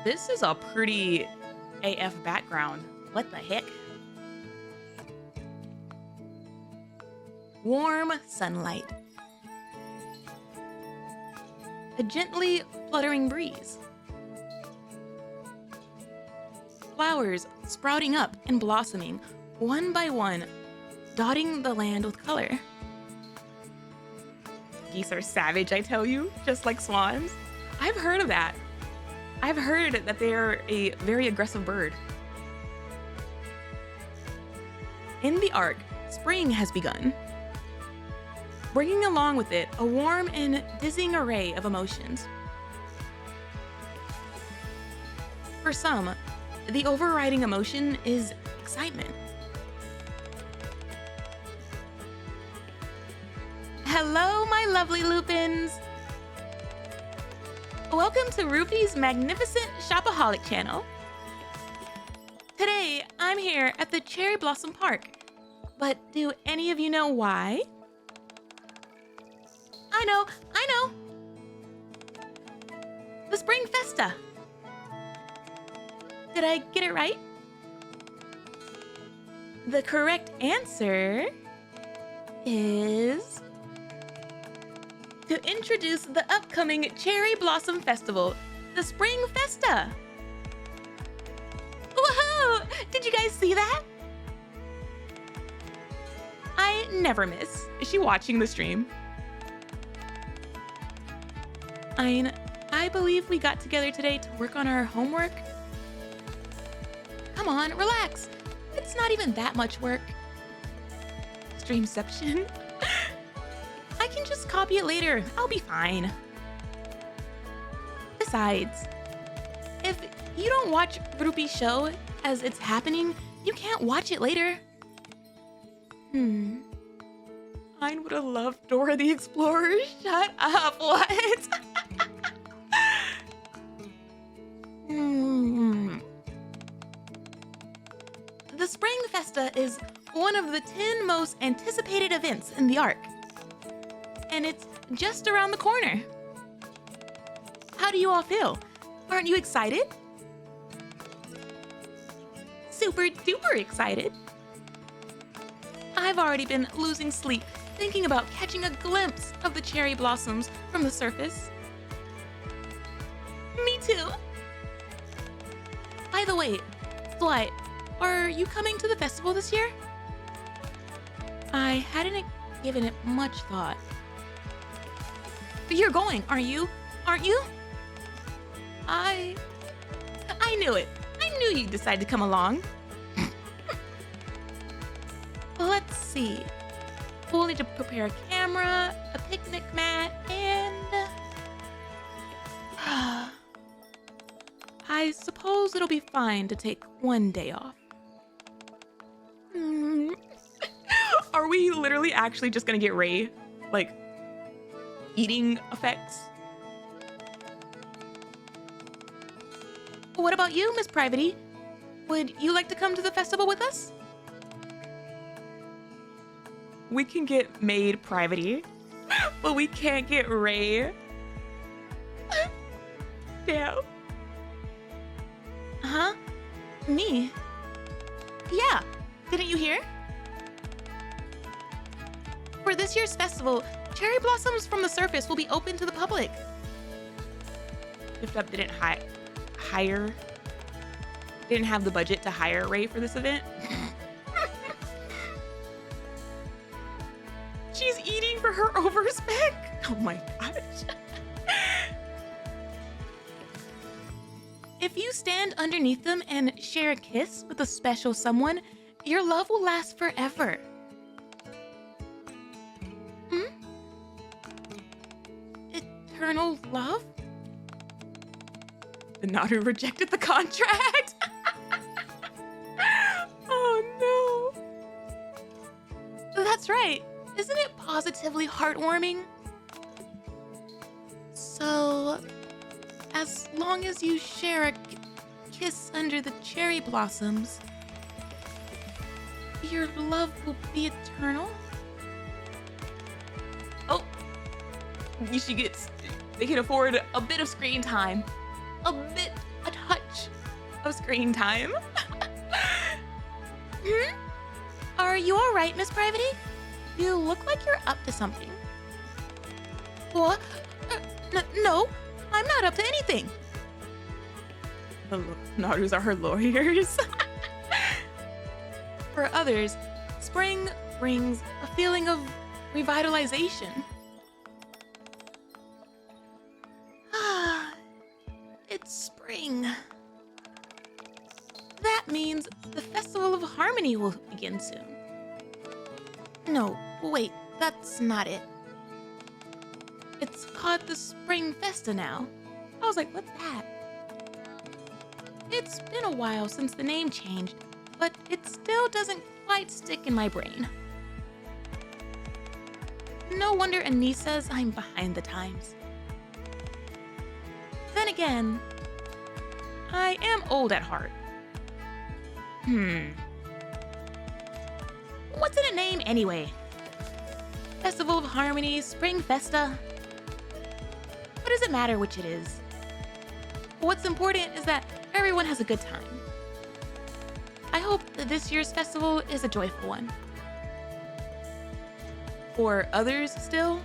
This is a pretty AF background. What the heck? Warm sunlight. A gently fluttering breeze. Flowers sprouting up and blossoming, one by one, dotting the land with color. Geese are savage, I tell you, just like swans. I've heard of that. I've heard that they're a very aggressive bird. In the arc, spring has begun, bringing along with it a warm and dizzying array of emotions. For some, the overriding emotion is excitement. Hello, my lovely lupins! Welcome to Ruby's magnificent shopaholic channel. Today, I'm here at the Cherry Blossom Park. But do any of you know why? I know! The Spring Festa! Did I get it right? The correct answer is to introduce the upcoming Cherry Blossom Festival, the Spring Festa. Woohoo! Did you guys see that? I never miss. Is she watching the stream? I believe we got together today to work on our homework. Come on, relax. It's not even that much work. Streamception. I can just copy it later. I'll be fine. Besides, if you don't watch Ruby's show as it's happening, you can't watch it later. I would have loved Dora the Explorer. Shut up, what? The Spring Festa is one of the 10 most anticipated events in the Ark. And it's just around the corner. How do you all feel? Aren't you excited? Super duper excited. I've already been losing sleep thinking about catching a glimpse of the cherry blossoms from the surface. Me too. By the way, Flight, are you coming to the festival this year? I hadn't given it much thought. But you're going, aren't you? Aren't you? I knew it. I knew you'd decide to come along. Let's see. We'll need to prepare a camera, a picnic mat, and... I suppose it'll be fine to take one day off. Are we literally actually just gonna get Ray, like, eating effects? What about you, Miss Privity? Would you like to come to the festival with us? We can get Maid Privity, but we can't get Ray. Damn. Huh? Me? Yeah, didn't you hear? For this year's festival, cherry blossoms from the surface will be open to the public. Lift Up didn't didn't have the budget to hire Ray for this event. She's eating for her overspec. Oh my gosh. If you stand underneath them and share a kiss with a special someone, your love will last forever. Eternal love? The Naru rejected the contract. Oh no. That's right. Isn't it positively heartwarming? So, as long as you share a kiss under the cherry blossoms, your love will be eternal? Oh, she gets, they can afford a bit of screen time. A touch of screen time. Hmm? Are you all right, Miss Privity? You look like you're up to something. What? No, I'm not up to anything. The Narus are her lawyers. For others, spring brings a feeling of revitalization. It's spring. That means the Festival of Harmony will begin soon. No, wait, that's not it. It's called the Spring Festa now. I was like, what's that? It's been a while since the name changed, but it still doesn't quite stick in my brain. No wonder Anise says I'm behind the times. Then again, I am old at heart. What's in a name anyway? Festival of Harmony, Spring Festa? What does it matter which it is? What's important is that everyone has a good time. I hope that this year's festival is a joyful one. For others still,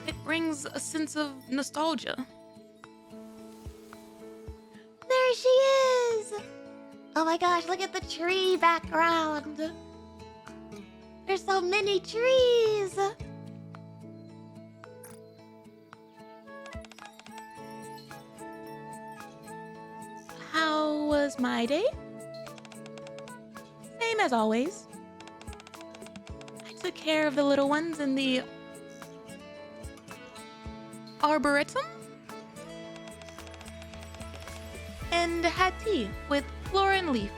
it brings a sense of nostalgia. There she is! Oh my gosh, look at the tree background. There's so many trees. How was my day? Same as always. I took care of the little ones in the arboretum and had tea with Flora and Leaf.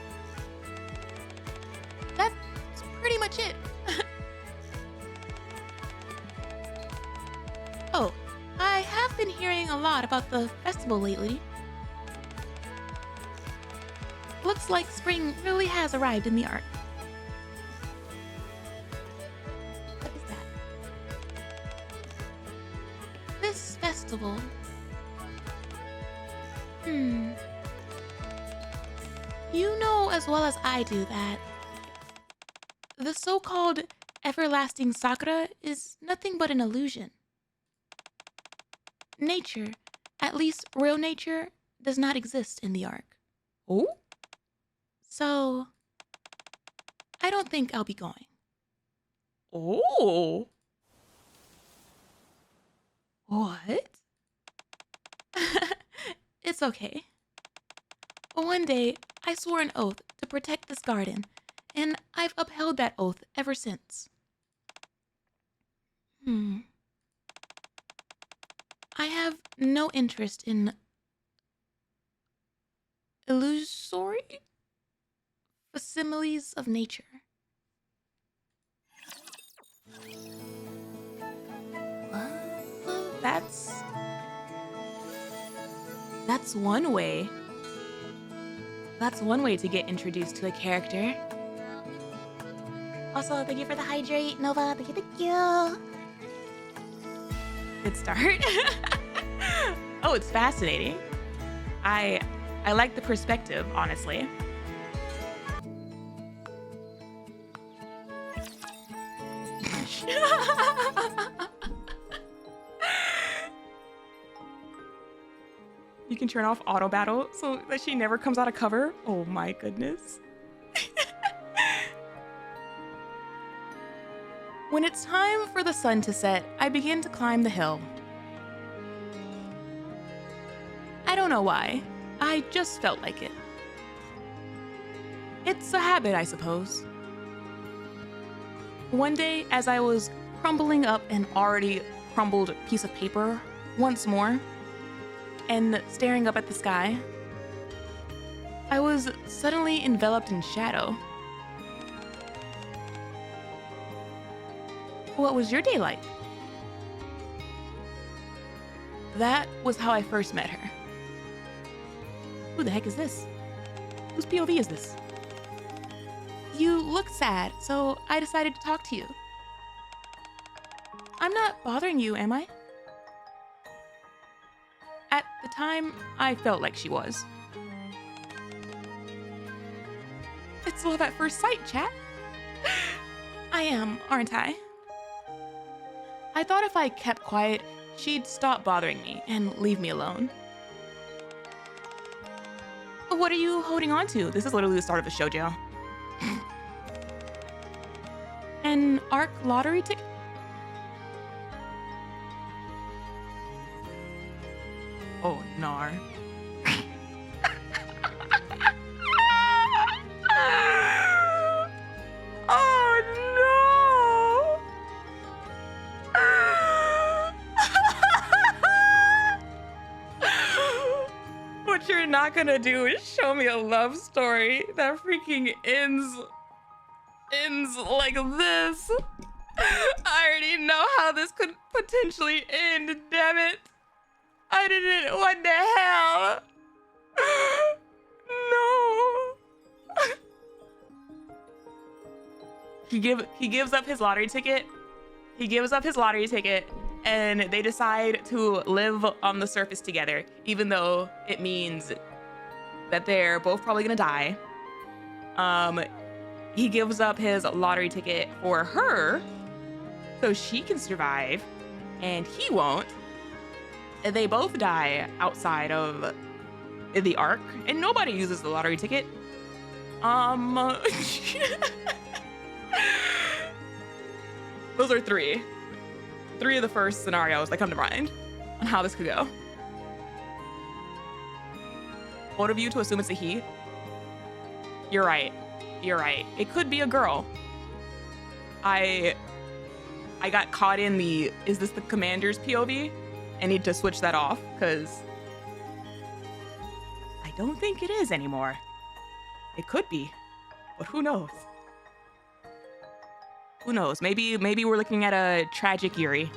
That's pretty much it. Oh, I have been hearing a lot about the festival lately. Looks like spring really has arrived in the Ark. What is that? This festival. You know as well as I do that the so-called everlasting sakura is nothing but an illusion. Nature, at least real nature, does not exist in the Ark. Oh? So, I don't think I'll be going. Oh. What? It's okay. One day, I swore an oath to protect this garden, and I've upheld that oath ever since. I have no interest in illusory facsimiles of nature. What? That's one way. That's one way to get introduced to a character. Also, thank you for the hydrate, Nova. Thank you. Good start. Oh, it's fascinating. I like the perspective, honestly. You can turn off auto battle so that she never comes out of cover. Oh my goodness. When it's time for the sun to set, I begin to climb the hill. I don't know why. I just felt like it. It's a habit, I suppose. One day, as I was crumbling up an already crumbled piece of paper once more, and staring up at the sky, I was suddenly enveloped in shadow. What was your day like? That was how I first met her. Who the heck is this? Whose POV is this? You look sad, so I decided to talk to you. I'm not bothering you, am I? At the time, I felt like she was. That's love at first sight, chat. I am, aren't I? I thought if I kept quiet, she'd stop bothering me and leave me alone. What are you holding on to? This is literally the start of a shoujo. An ARC lottery ticket? Oh, nar. Oh, no! What you're not gonna do is show me a love story that freaking ends like this. I already know how this could potentially end, damn it. I didn't. What the hell? No. He gives up his lottery ticket. He gives up his lottery ticket, and they decide to live on the surface together, even though it means that they're both probably gonna die. He gives up his lottery ticket for her, so she can survive, and he won't. They both die outside of the Ark, and nobody uses the lottery ticket. Those are three of the first scenarios that come to mind on how this could go. Both of you to assume it's a he. You're right. It could be a girl. I got caught in the, is this the commander's POV? I need to switch that off, because I don't think it is anymore. It could be, but who knows? Who knows? Maybe we're looking at a tragic Yuri.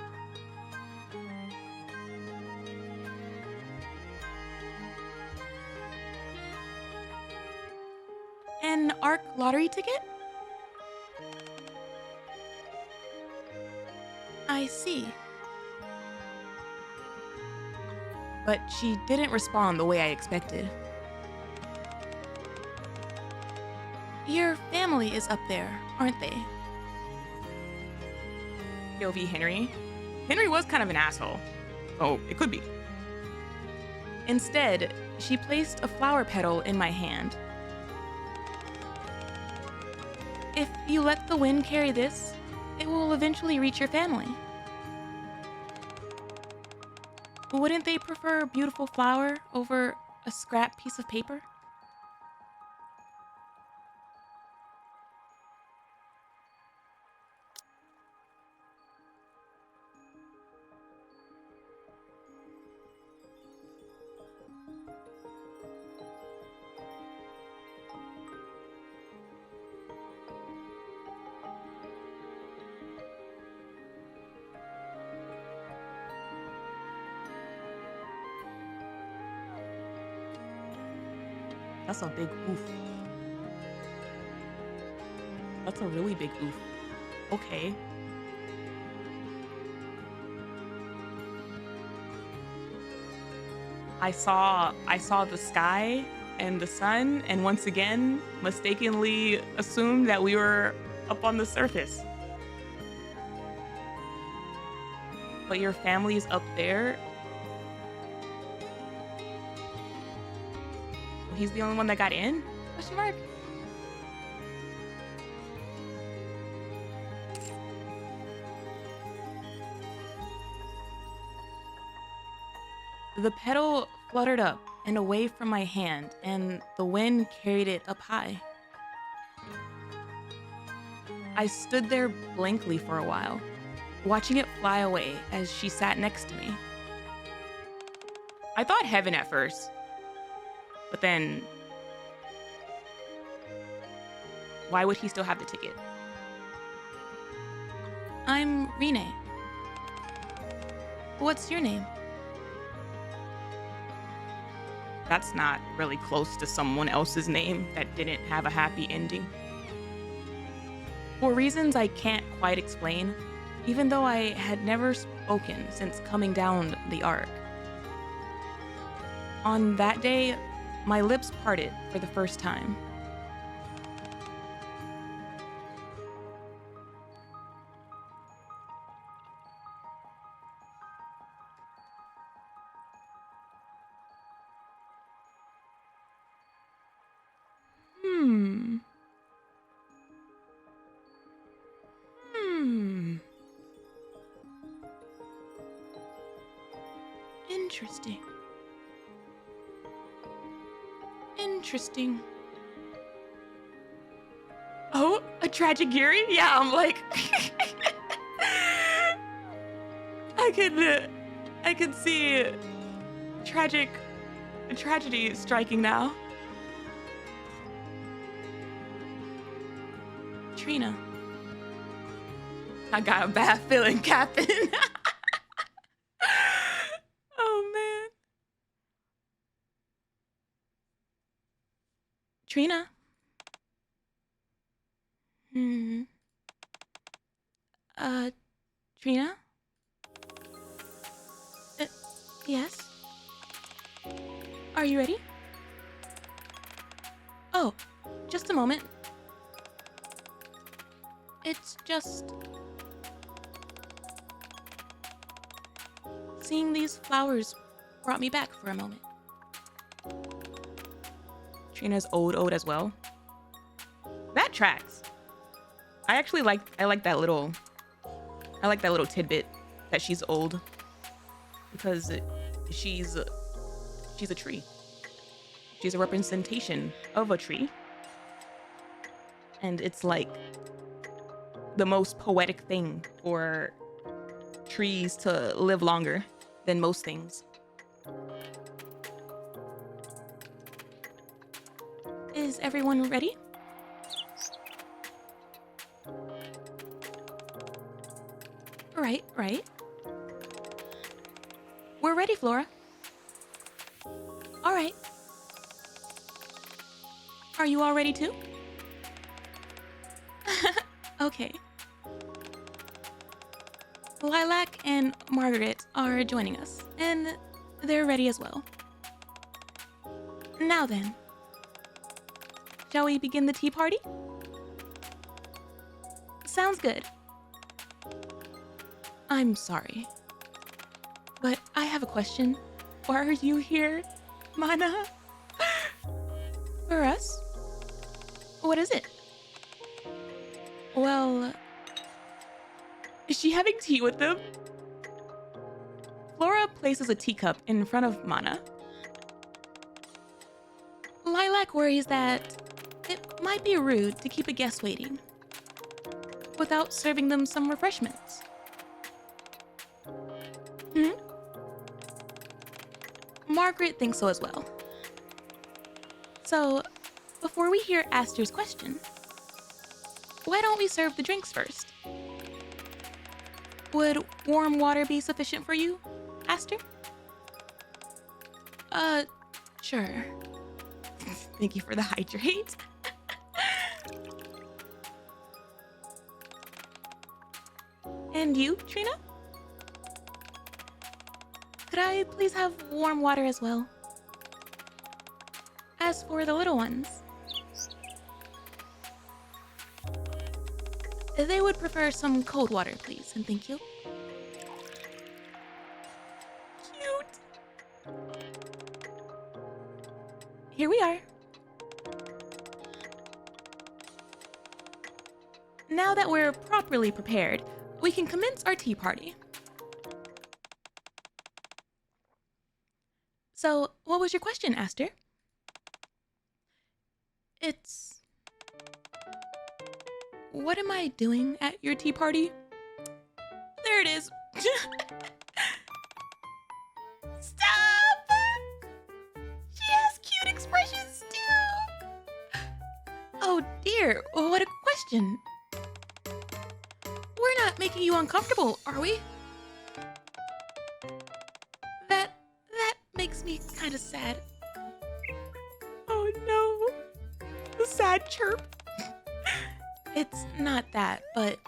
An ARC lottery ticket? I see. But she didn't respond the way I expected. Your family is up there, aren't they? POV Henry. Henry was kind of an asshole. Oh, it could be. Instead, she placed a flower petal in my hand. If you let the wind carry this, it will eventually reach your family. Wouldn't they prefer a beautiful flower over a scrap piece of paper? That's a big oof. That's a really big oof. Okay. I saw the sky and the sun, and once again mistakenly assumed that we were up on the surface. But your family's up there? He's the only one that got in? Question mark? The petal fluttered up and away from my hand, and the wind carried it up high. I stood there blankly for a while, watching it fly away as she sat next to me. I thought heaven at first. But then, why would he still have the ticket? I'm Rinne. What's your name? That's not really close to someone else's name that didn't have a happy ending. For reasons I can't quite explain, even though I had never spoken since coming down the Ark. On that day, my lips parted for the first time. Interesting. Interesting. Oh, a tragedy? Yeah, I'm like, I can see tragedy striking now. Trina. I got a bad feeling, Captain. Oh, man. Trina. Trina? Yes? Are you ready? Oh, just a moment. It's just... seeing these flowers brought me back for a moment. Trina's old as well. That tracks. I like that little tidbit that she's old because she's a tree. She's a representation of a tree. And it's like the most poetic thing for trees to live longer than most things. Is everyone ready? Right. We're ready, Flora. All right. Are you all ready too? Okay. Lilac and Margaret are joining us, and they're ready as well. Now then, shall we begin the tea party? Sounds good. I'm sorry, but I have a question. Why are you here, Mana? For us? What is it? Well, is she having tea with them? Flora places a teacup in front of Mana. Lilac worries that it might be rude to keep a guest waiting without serving them some refreshments. Margaret thinks so as well. So, before we hear Aster's question, why don't we serve the drinks first? Would warm water be sufficient for you, Aster? Sure. Thank you for the hydrate. And you, Trina? Could I please have warm water as well? As for the little ones, they would prefer some cold water, please, and thank you. Cute. Here we are. Now that we're properly prepared, we can commence our tea party. So, what was your question, Aster? It's... what am I doing at your tea party? There it is. Stop! She has cute expressions too. Oh dear, what a question. We're not making you uncomfortable, are we? That makes me kind of sad. Oh no, the sad chirp. It's not that, but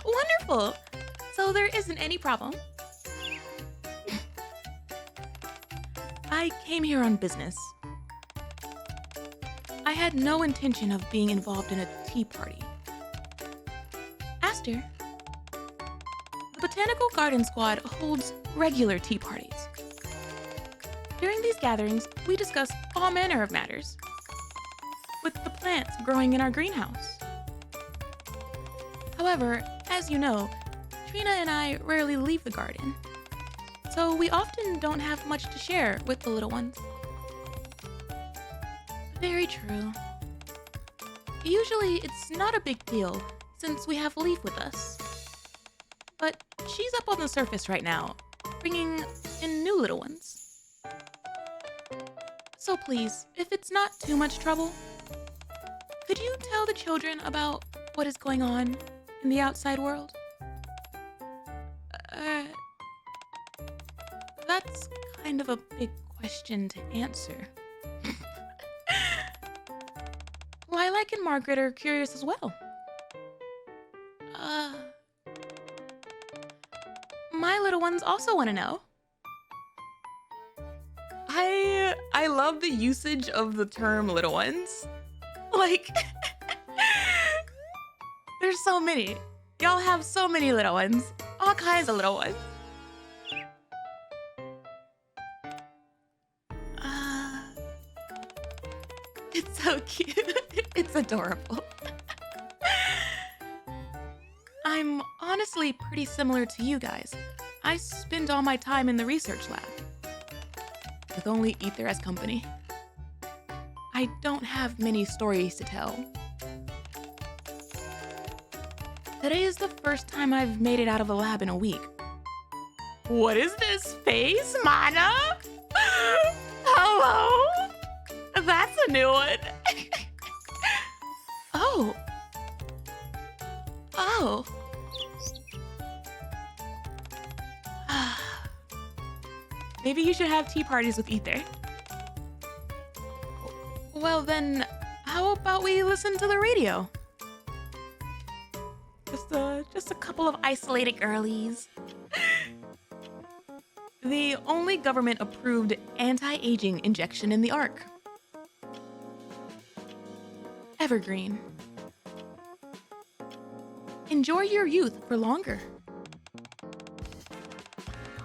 wonderful. So there isn't any problem. I came here on business. I had no intention of being involved in a tea party. Aster, the Botanical Garden Squad holds regular tea parties. During these gatherings, we discuss all manner of matters with the plants growing in our greenhouse. However, as you know, Trina and I rarely leave the garden, so we often don't have much to share with the little ones. Very true. Usually it's not a big deal since we have Leaf with us. But she's up on the surface right now, bringing in new little ones. So please, if it's not too much trouble, could you tell the children about what is going on in the outside world? That's kind of a big question to answer. Lilac and Margaret are curious as well. My little ones also want to know. I love the usage of the term little ones. Like, there's so many. Y'all have so many little ones. All kinds of little ones. It's so cute. It's adorable. I'm honestly pretty similar to you guys. I spend all my time in the research lab, with only Ether as company. I don't have many stories to tell. Today is the first time I've made it out of the lab in a week. What is this face, Mana? Hello? That's a new one. Oh. Oh. Maybe you should have tea parties with Ether. Well then, how about we listen to the radio? Just a couple of isolated girlies. The only government-approved anti-aging injection in the Ark. Evergreen. Enjoy your youth for longer.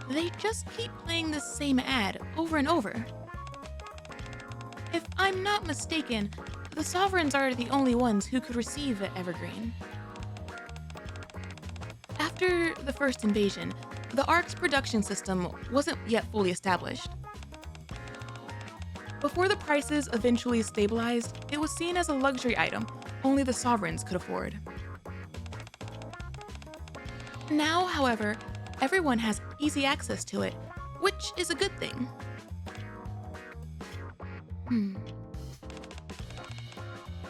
They just keep playing the same ad over and over. If I'm not mistaken, the Sovereigns are the only ones who could receive Evergreen. After the first invasion, the Ark's production system wasn't yet fully established. Before the prices eventually stabilized, it was seen as a luxury item only the Sovereigns could afford. Now, however, everyone has easy access to it, which is a good thing.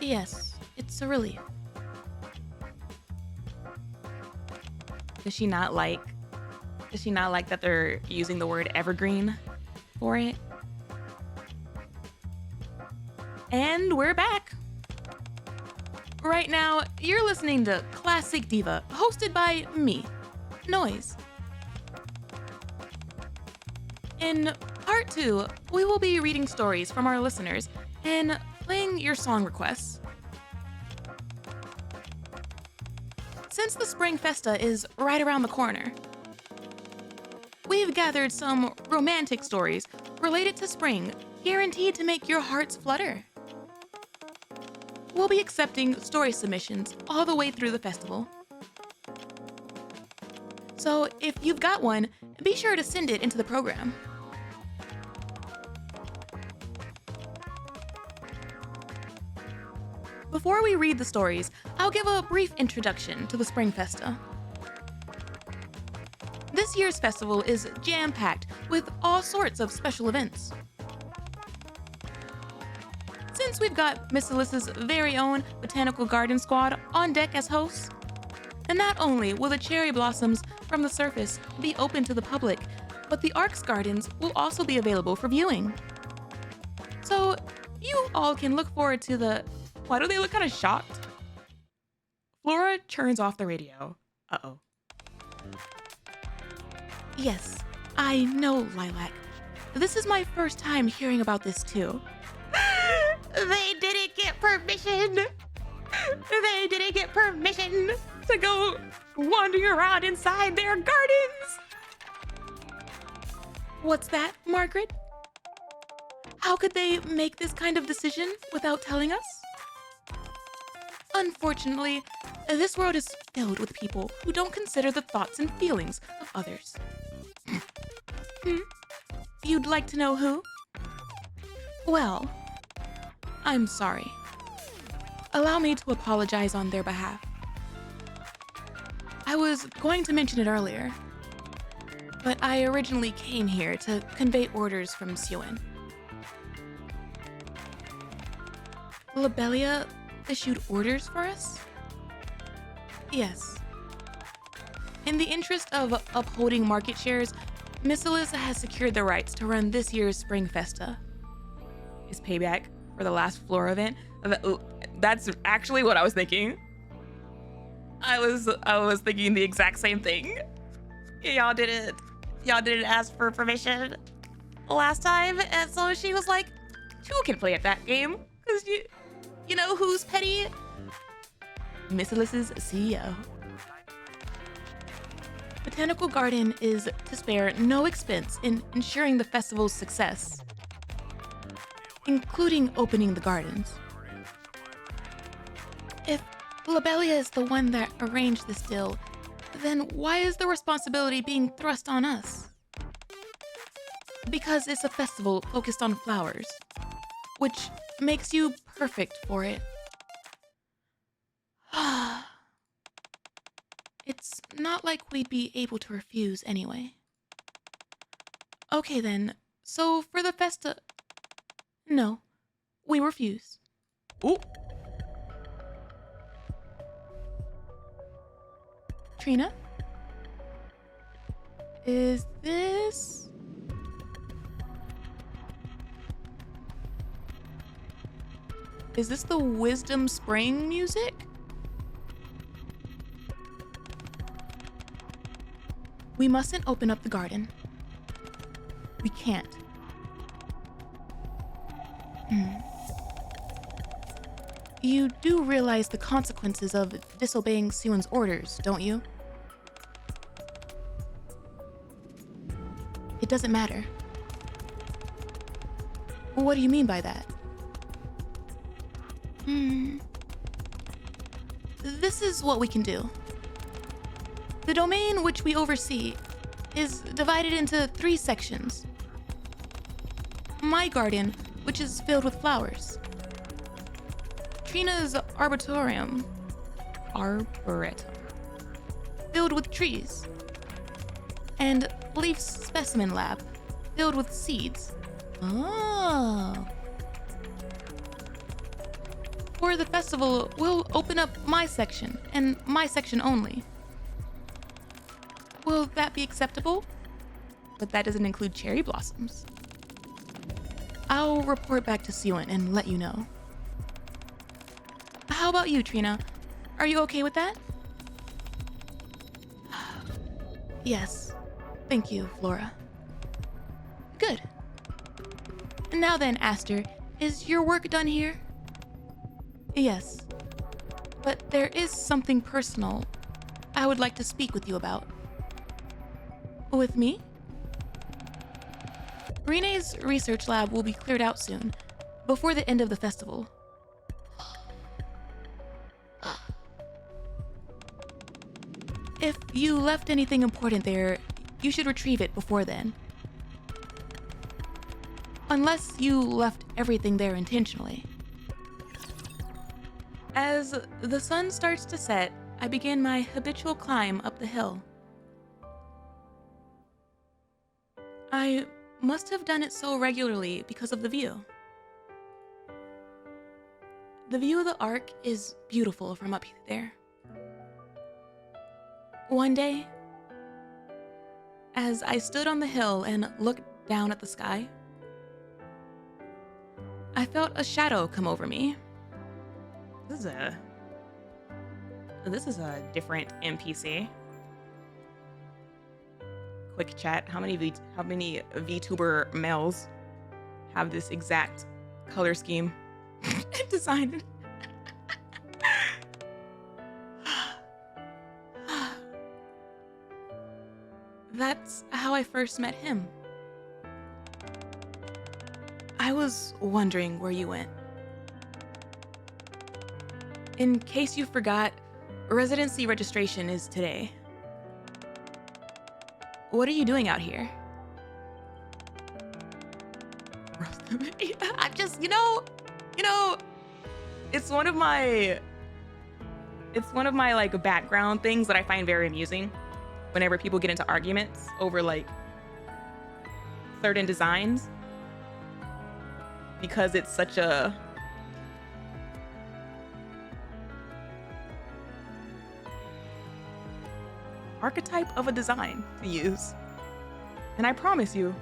Yes, it's a relief. Does she not like that they're using the word evergreen for it? And we're back. Right now, you're listening to Classic Diva, hosted by me, Noise. In part 2, we will be reading stories from our listeners and playing your song requests. Since the Spring Festa is right around the corner, we've gathered some romantic stories related to spring, guaranteed to make your hearts flutter. We'll be accepting story submissions all the way through the festival. So if you've got one, be sure to send it into the program. Before we read the stories, I'll give a brief introduction to the Spring Festa. This year's festival is jam-packed with all sorts of special events. Since we've got Miss Alyssa's very own Botanical Garden Squad on deck as hosts, and not only will the cherry blossoms from the surface be open to the public, but the Ark's gardens will also be available for viewing. So you all can look forward to the... Why do they look kind of shocked? Flora turns off the radio. Uh-oh. Yes, I know, Lilac. This is my first time hearing about this too. They didn't get permission. They didn't get permission To go wandering around inside their gardens. What's that, Margaret? How could they make this kind of decision without telling us? Unfortunately, this world is filled with people who don't consider the thoughts and feelings of others. You'd like to know who? Well, I'm sorry. Allow me to apologize on their behalf. I was going to mention it earlier, but I originally came here to convey orders from Suen. Lobelia issued orders for us? Yes. In the interest of upholding market shares, Miss Alyssa has secured the rights to run this year's Spring Festa. Is payback for the last Flora event? That's actually what I was thinking. I was thinking the exact same thing. Y'all didn't ask for permission last time, and so she was like, "You can play at that game, cause you know who's petty? Miss Alyssa's CEO." Botanical Garden is to spare no expense in ensuring the festival's success, including opening the gardens. If Lobelia is the one that arranged this deal, then why is the responsibility being thrust on us? Because it's a festival focused on flowers, which makes you perfect for it. It's not like we'd be able to refuse anyway. Okay then, so for the Festa... No, we refuse. Ooh. Trina? Is this... Is this the Wisdom Spring music? We mustn't open up the garden. We can't. You do realize the consequences of disobeying Suen's orders, don't you? It doesn't matter. What do you mean by that? This is what we can do. The domain which we oversee is divided into 3 sections. My garden, which is filled with flowers. Trina's arboretum, filled with trees. And Leaf's specimen lab, filled with seeds. Oh. For the festival, we'll open up my section, and my section only. Will that be acceptable? But that doesn't include cherry blossoms. I'll report back to Suen and let you know. How about you, Trina? Are you okay with that? Yes. Thank you, Flora. Good. Now then, Aster, is your work done here? Yes. But there is something personal I would like to speak with you about. With me? Rinne's research lab will be cleared out soon, before the end of the festival. If you left anything important there, you should retrieve it before then. Unless you left everything there intentionally. As the sun starts to set, I begin my habitual climb up the hill. I must have done it so regularly because of the view. The view of the Ark is beautiful from up there. One day, as I stood on the hill and looked down at the sky, I felt a shadow come over me. This is a different NPC. Quick chat. How many VTuber males have this exact color scheme designed? That's how I first met him. I was wondering where you went. In case you forgot, residency registration is today. What are you doing out here? I'm just, it's one of my like background things that I find very amusing whenever people get into arguments over like certain designs, because it's such a archetype of a design to use. And I promise you,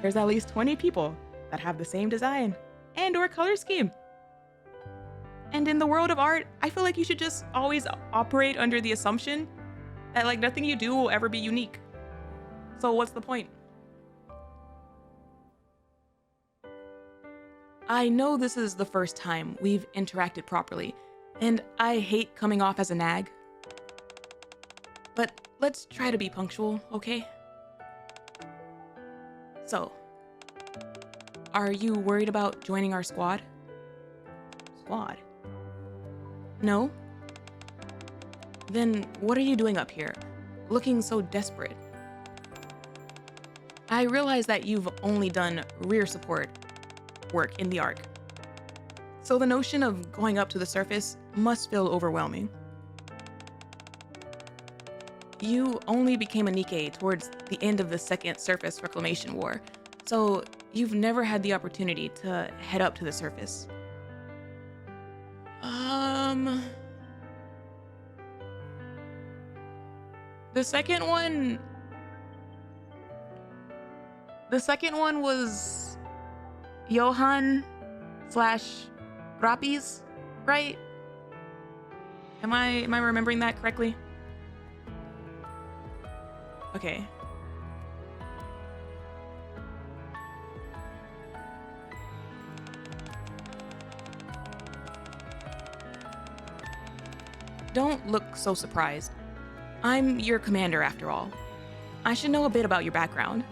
there's at least 20 people that have the same design and or color scheme. And in the world of art, I feel like you should just always operate under the assumption that like nothing you do will ever be unique. So what's the point? I know this is the first time we've interacted properly, and I hate coming off as a nag. But let's try to be punctual, okay? So, are you worried about joining our squad? Squad? No? Then what are you doing up here, looking so desperate? I realize that you've only done rear support work in the arc, so the notion of going up to the surface must feel overwhelming. You only became a NIKKE towards the end of the second surface reclamation war, so you've never had the opportunity to head up to the surface. The second one was Johan / Rappies, right? Am I remembering that correctly? Okay. Don't look so surprised. I'm your commander after all. I should know a bit about your background.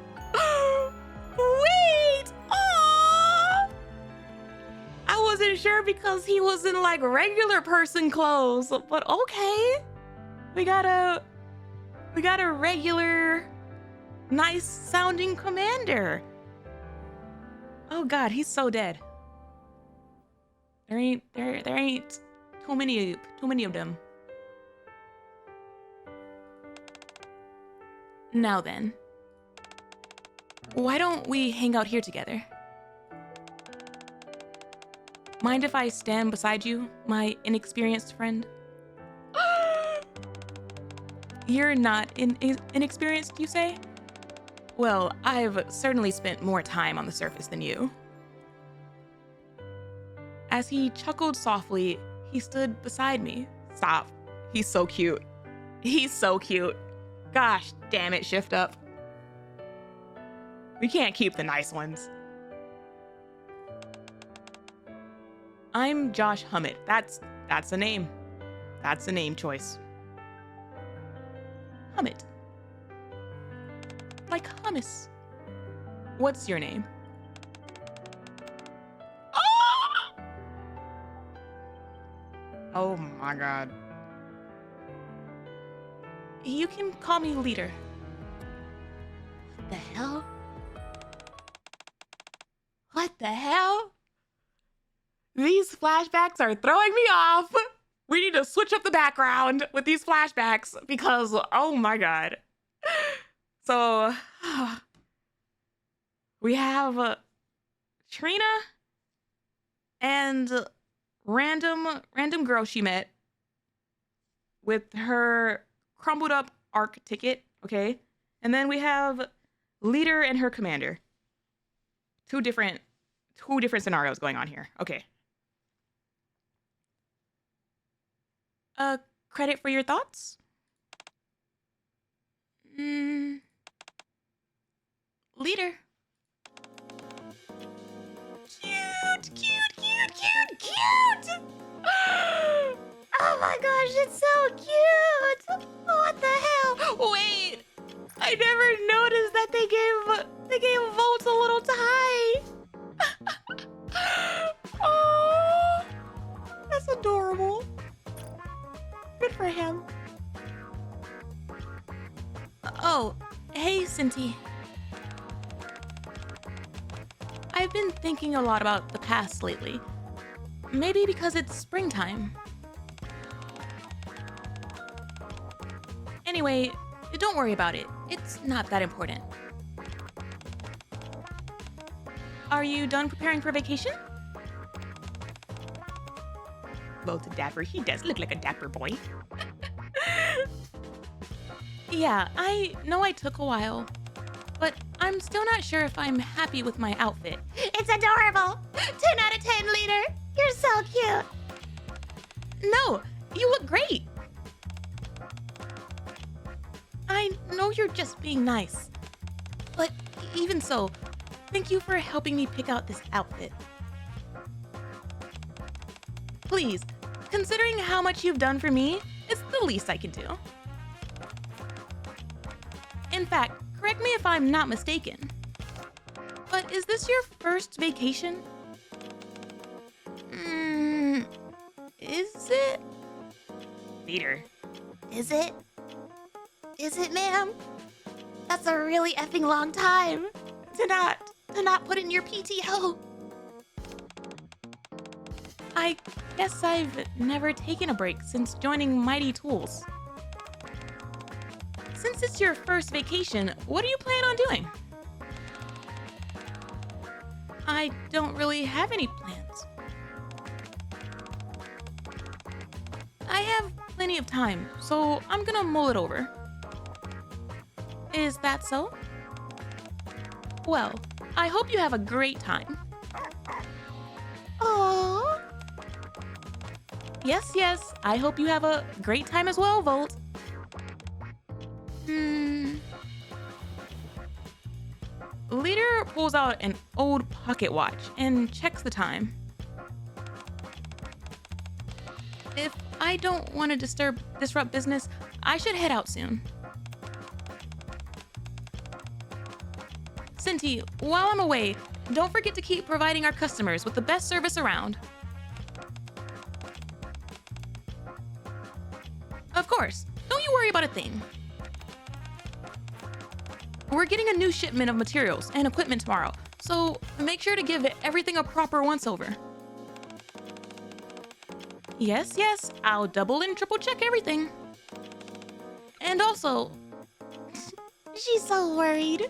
Wait! Aww! I wasn't sure because he was in like regular person clothes, but okay. We got a regular, nice sounding commander. Oh God, he's so dead. There ain't too many of them. Now then, why don't we hang out here together? Mind if I stand beside you, my inexperienced friend? You're not inexperienced, you say? Well, I've certainly spent more time on the surface than you. As he chuckled softly, he stood beside me. Stop. He's so cute. He's so cute. Gosh damn it, Shift Up. We can't keep the nice ones. I'm Josh Humett. That's a name. That's a name choice. Humett. Like hummus. What's your name? Oh my God. You can call me Liter. What the hell? What the hell? These flashbacks are throwing me off. We need to switch up the background with these flashbacks because, oh my God. So, we have Trina and random girl she met with her crumbled up arc ticket, okay? And then we have Liter and her commander. Two different scenarios going on here. Okay. Credit for your thoughts? Liter. Cute! Oh my gosh, it's so cute! What the hell? Wait! I never noticed that they gave Volt a little tie. Oh, that's adorable. Good for him. Oh, hey, Cinti. I've been thinking a lot about the past lately. Maybe because it's springtime. Anyway, don't worry about it. It's not that important. Are you done preparing for vacation? Well, to Dapper, he does look like a dapper boy. Yeah, I know I took a while, but I'm still not sure if I'm happy with my outfit. It's adorable. 10 out of 10, Liter. You're so cute. No, you look great. I know you're just being nice, but even so, thank you for helping me pick out this outfit. Please, considering how much you've done for me, it's the least I can do. In fact, correct me if I'm not mistaken, but is this your first vacation? Is it? Liter. Is it? Is it, ma'am? That's a really effing long time to not put in your PTO. I guess I've never taken a break since joining Mighty Tools. Since it's your first vacation, what do you plan on doing? I don't really have any plans. I have plenty of time, so I'm gonna mull it over. Is that so? Well, I hope you have a great time. Aww. Yes, I hope you have a great time as well, Volt. Liter pulls out an old pocket watch and checks the time. If I don't want to disrupt business, I should head out soon. Cinti, while I'm away, don't forget to keep providing our customers with the best service around. Of course, don't you worry about a thing. We're getting a new shipment of materials and equipment tomorrow, so make sure to give everything a proper once-over. Yes, I'll double and triple check everything. And also... She's so worried.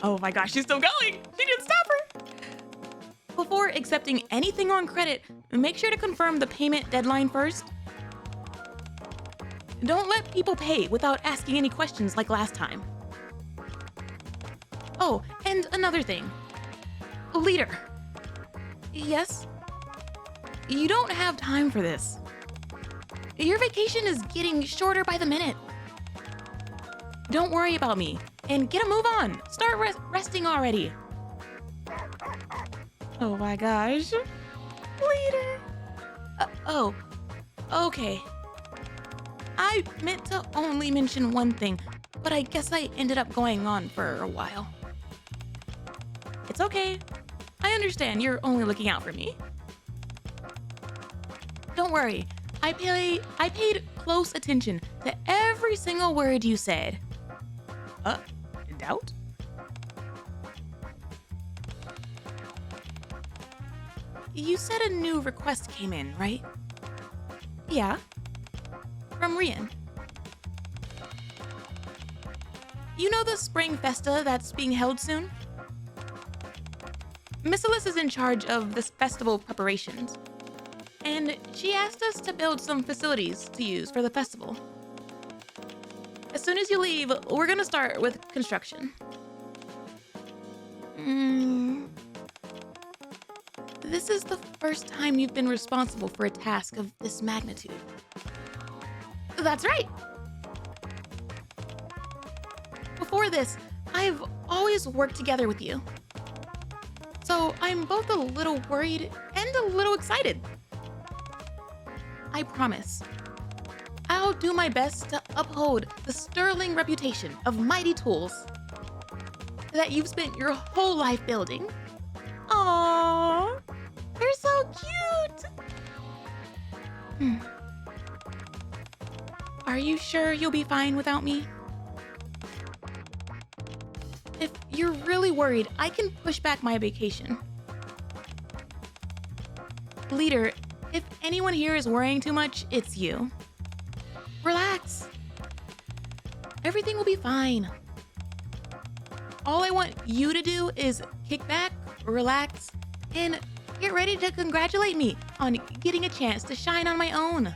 Oh my gosh, she's still going! She didn't stop her! Before accepting anything on credit, make sure to confirm the payment deadline first. Don't let people pay without asking any questions like last time. Oh, and another thing. Liter. Yes? You don't have time for this. Your vacation is getting shorter by the minute. Don't worry about me, and get a move on. Start resting already. Oh my gosh. Liter. Oh, okay. I meant to only mention one thing, but I guess I ended up going on for a while. It's okay. I understand you're only looking out for me. Don't worry. I paid close attention to every single word you said. Doubt? You said a new request came in, right? Yeah. From Rinne. You know the spring Festa that's being held soon? Miss Alyssa is in charge of this festival preparations, and she asked us to build some facilities to use for the festival. As soon as you leave, we're gonna start with construction. This is the first time you've been responsible for a task of this magnitude. That's right. Before this, I've always worked together with you. So I'm both a little worried and a little excited. I promise. I'll do my best to uphold the sterling reputation of Mighty Tools that you've spent your whole life building. Aww, you're so cute. Are you sure you'll be fine without me? If you're really worried, I can push back my vacation. Liter, if anyone here is worrying too much, it's you. Relax. Everything will be fine. All I want you to do is kick back, relax, and get ready to congratulate me on getting a chance to shine on my own.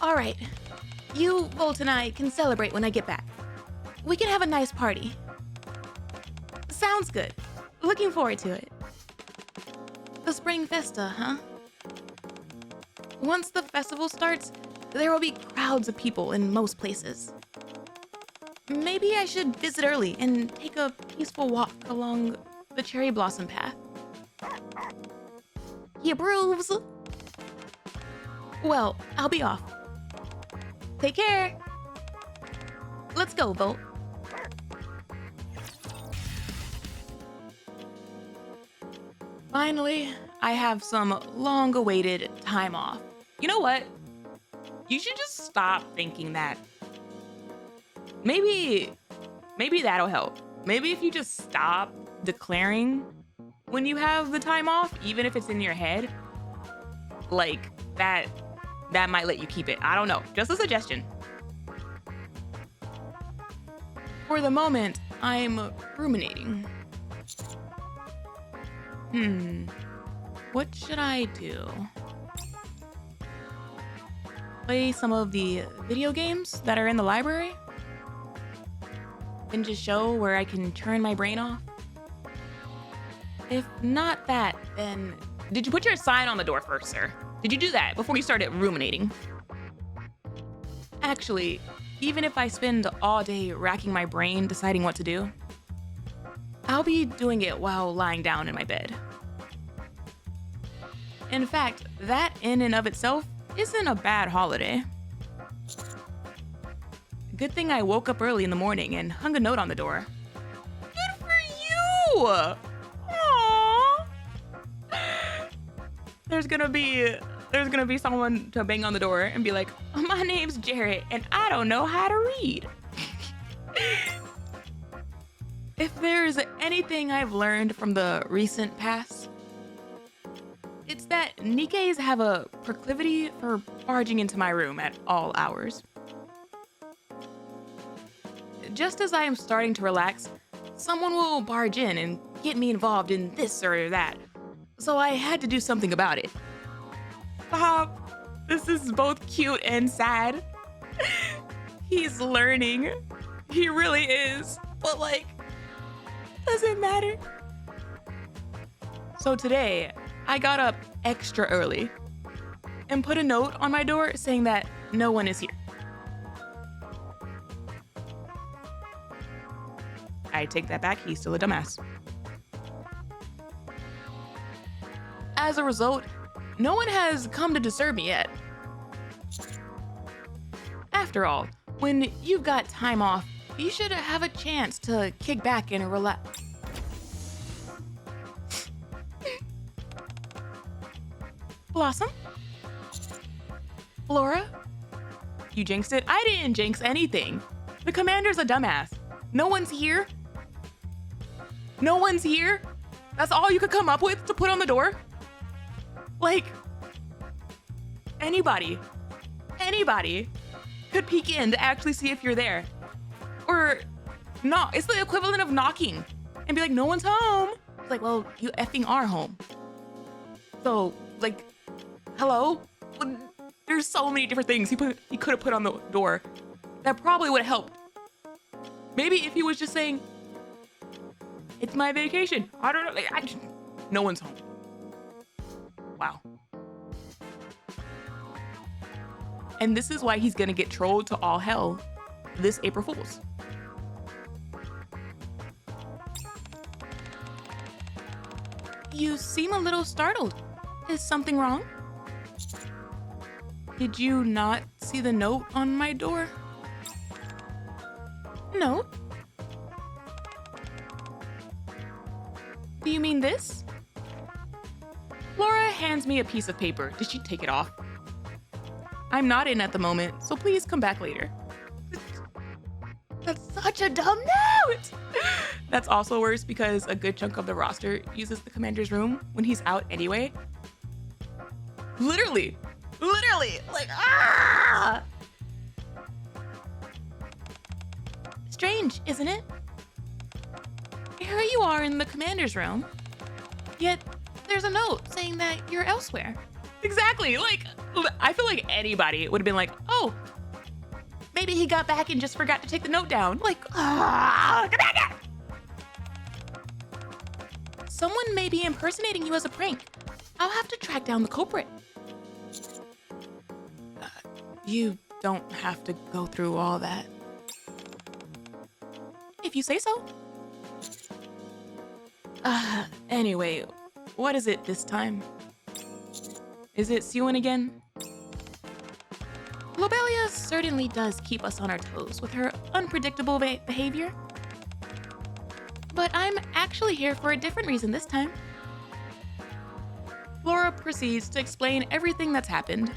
All right. You, Volt, and I can celebrate when I get back. We can have a nice party. Sounds good. Looking forward to it. The Spring Festa, huh? Once the festival starts, there will be crowds of people in most places. Maybe I should visit early and take a peaceful walk along the cherry blossom path. He approves. Well, I'll be off. Take care. Let's go, Volt. Finally, I have some long-awaited time off. You know what? You should just stop thinking that. Maybe that'll help. Maybe if you just stop declaring when you have the time off, even if it's in your head, like that might let you keep it. I don't know. Just a suggestion. For the moment, I'm ruminating. What should I do? Play some of the video games that are in the library? And just show where I can turn my brain off? If not that, then... Did you put your sign on the door first, sir? Did you do that before you started ruminating? Actually, even if I spend all day racking my brain deciding what to do, I'll be doing it while lying down in my bed. In fact, that in and of itself isn't a bad holiday. Good thing I woke up early in the morning and hung a note on the door. Good for you! Aww. There's gonna be someone to bang on the door and be like, my name's Jarrett and I don't know how to read. If there's anything I've learned from the recent past, it's that NIKKEs have a proclivity for barging into my room at all hours. Just as I am starting to relax, someone will barge in and get me involved in this or that. So I had to do something about it. Stop. This is both cute and sad. He's learning. He really is. But like, does it matter? So today, I got up extra early and put a note on my door saying that no one is here. I take that back, he's still a dumbass. As a result, no one has come to disturb me yet. After all, when you've got time off, you should have a chance to kick back and relax. Blossom? Flora? You jinxed it? I didn't jinx anything. The commander's a dumbass. No one's here? No one's here? That's all you could come up with to put on the door? Like, anybody could peek in to actually see if you're there. Or not. It's the equivalent of knocking and be like, no one's home. It's like, well, you effing are home. So, like, hello? There's so many different things he could have put on the door that probably would have helped. Maybe if he was just saying, it's my vacation. I don't know. Like, no one's home. Wow. And this is why he's gonna get trolled to all hell this April Fool's. You seem a little startled. Is something wrong? Did you not see the note on my door? Note? Do you mean this? Laura hands me a piece of paper. Did she take it off? I'm not in at the moment, so please come back later. such a dumb note. That's also worse because a good chunk of the roster uses the commander's room when he's out anyway. Literally, like, ah! Strange, isn't it? Here you are in the commander's room, yet there's a note saying that you're elsewhere. Exactly, like, I feel like anybody would have been like, oh, maybe he got back and just forgot to take the note down. Like, commander! Someone may be impersonating you as a prank. I'll have to track down the culprit. You don't have to go through all that. If you say so. Anyway, what is it this time? Is it Sewin again? Lobelia certainly does keep us on our toes with her unpredictable behavior. But I'm actually here for a different reason this time. Laura proceeds to explain everything that's happened.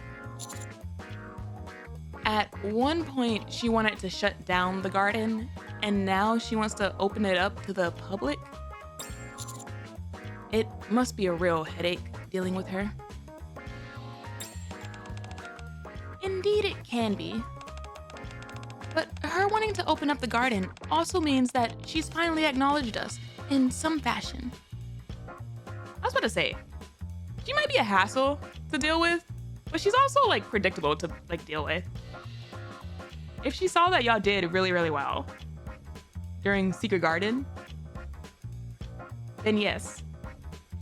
At one point, she wanted to shut down the garden, and now she wants to open it up to the public. It must be a real headache dealing with her. Indeed, it can be. But her wanting to open up the garden also means that she's finally acknowledged us in some fashion. I was about to say, she might be a hassle to deal with, but she's also like predictable to like deal with. If she saw that y'all did really, really well during Secret Garden, then yes,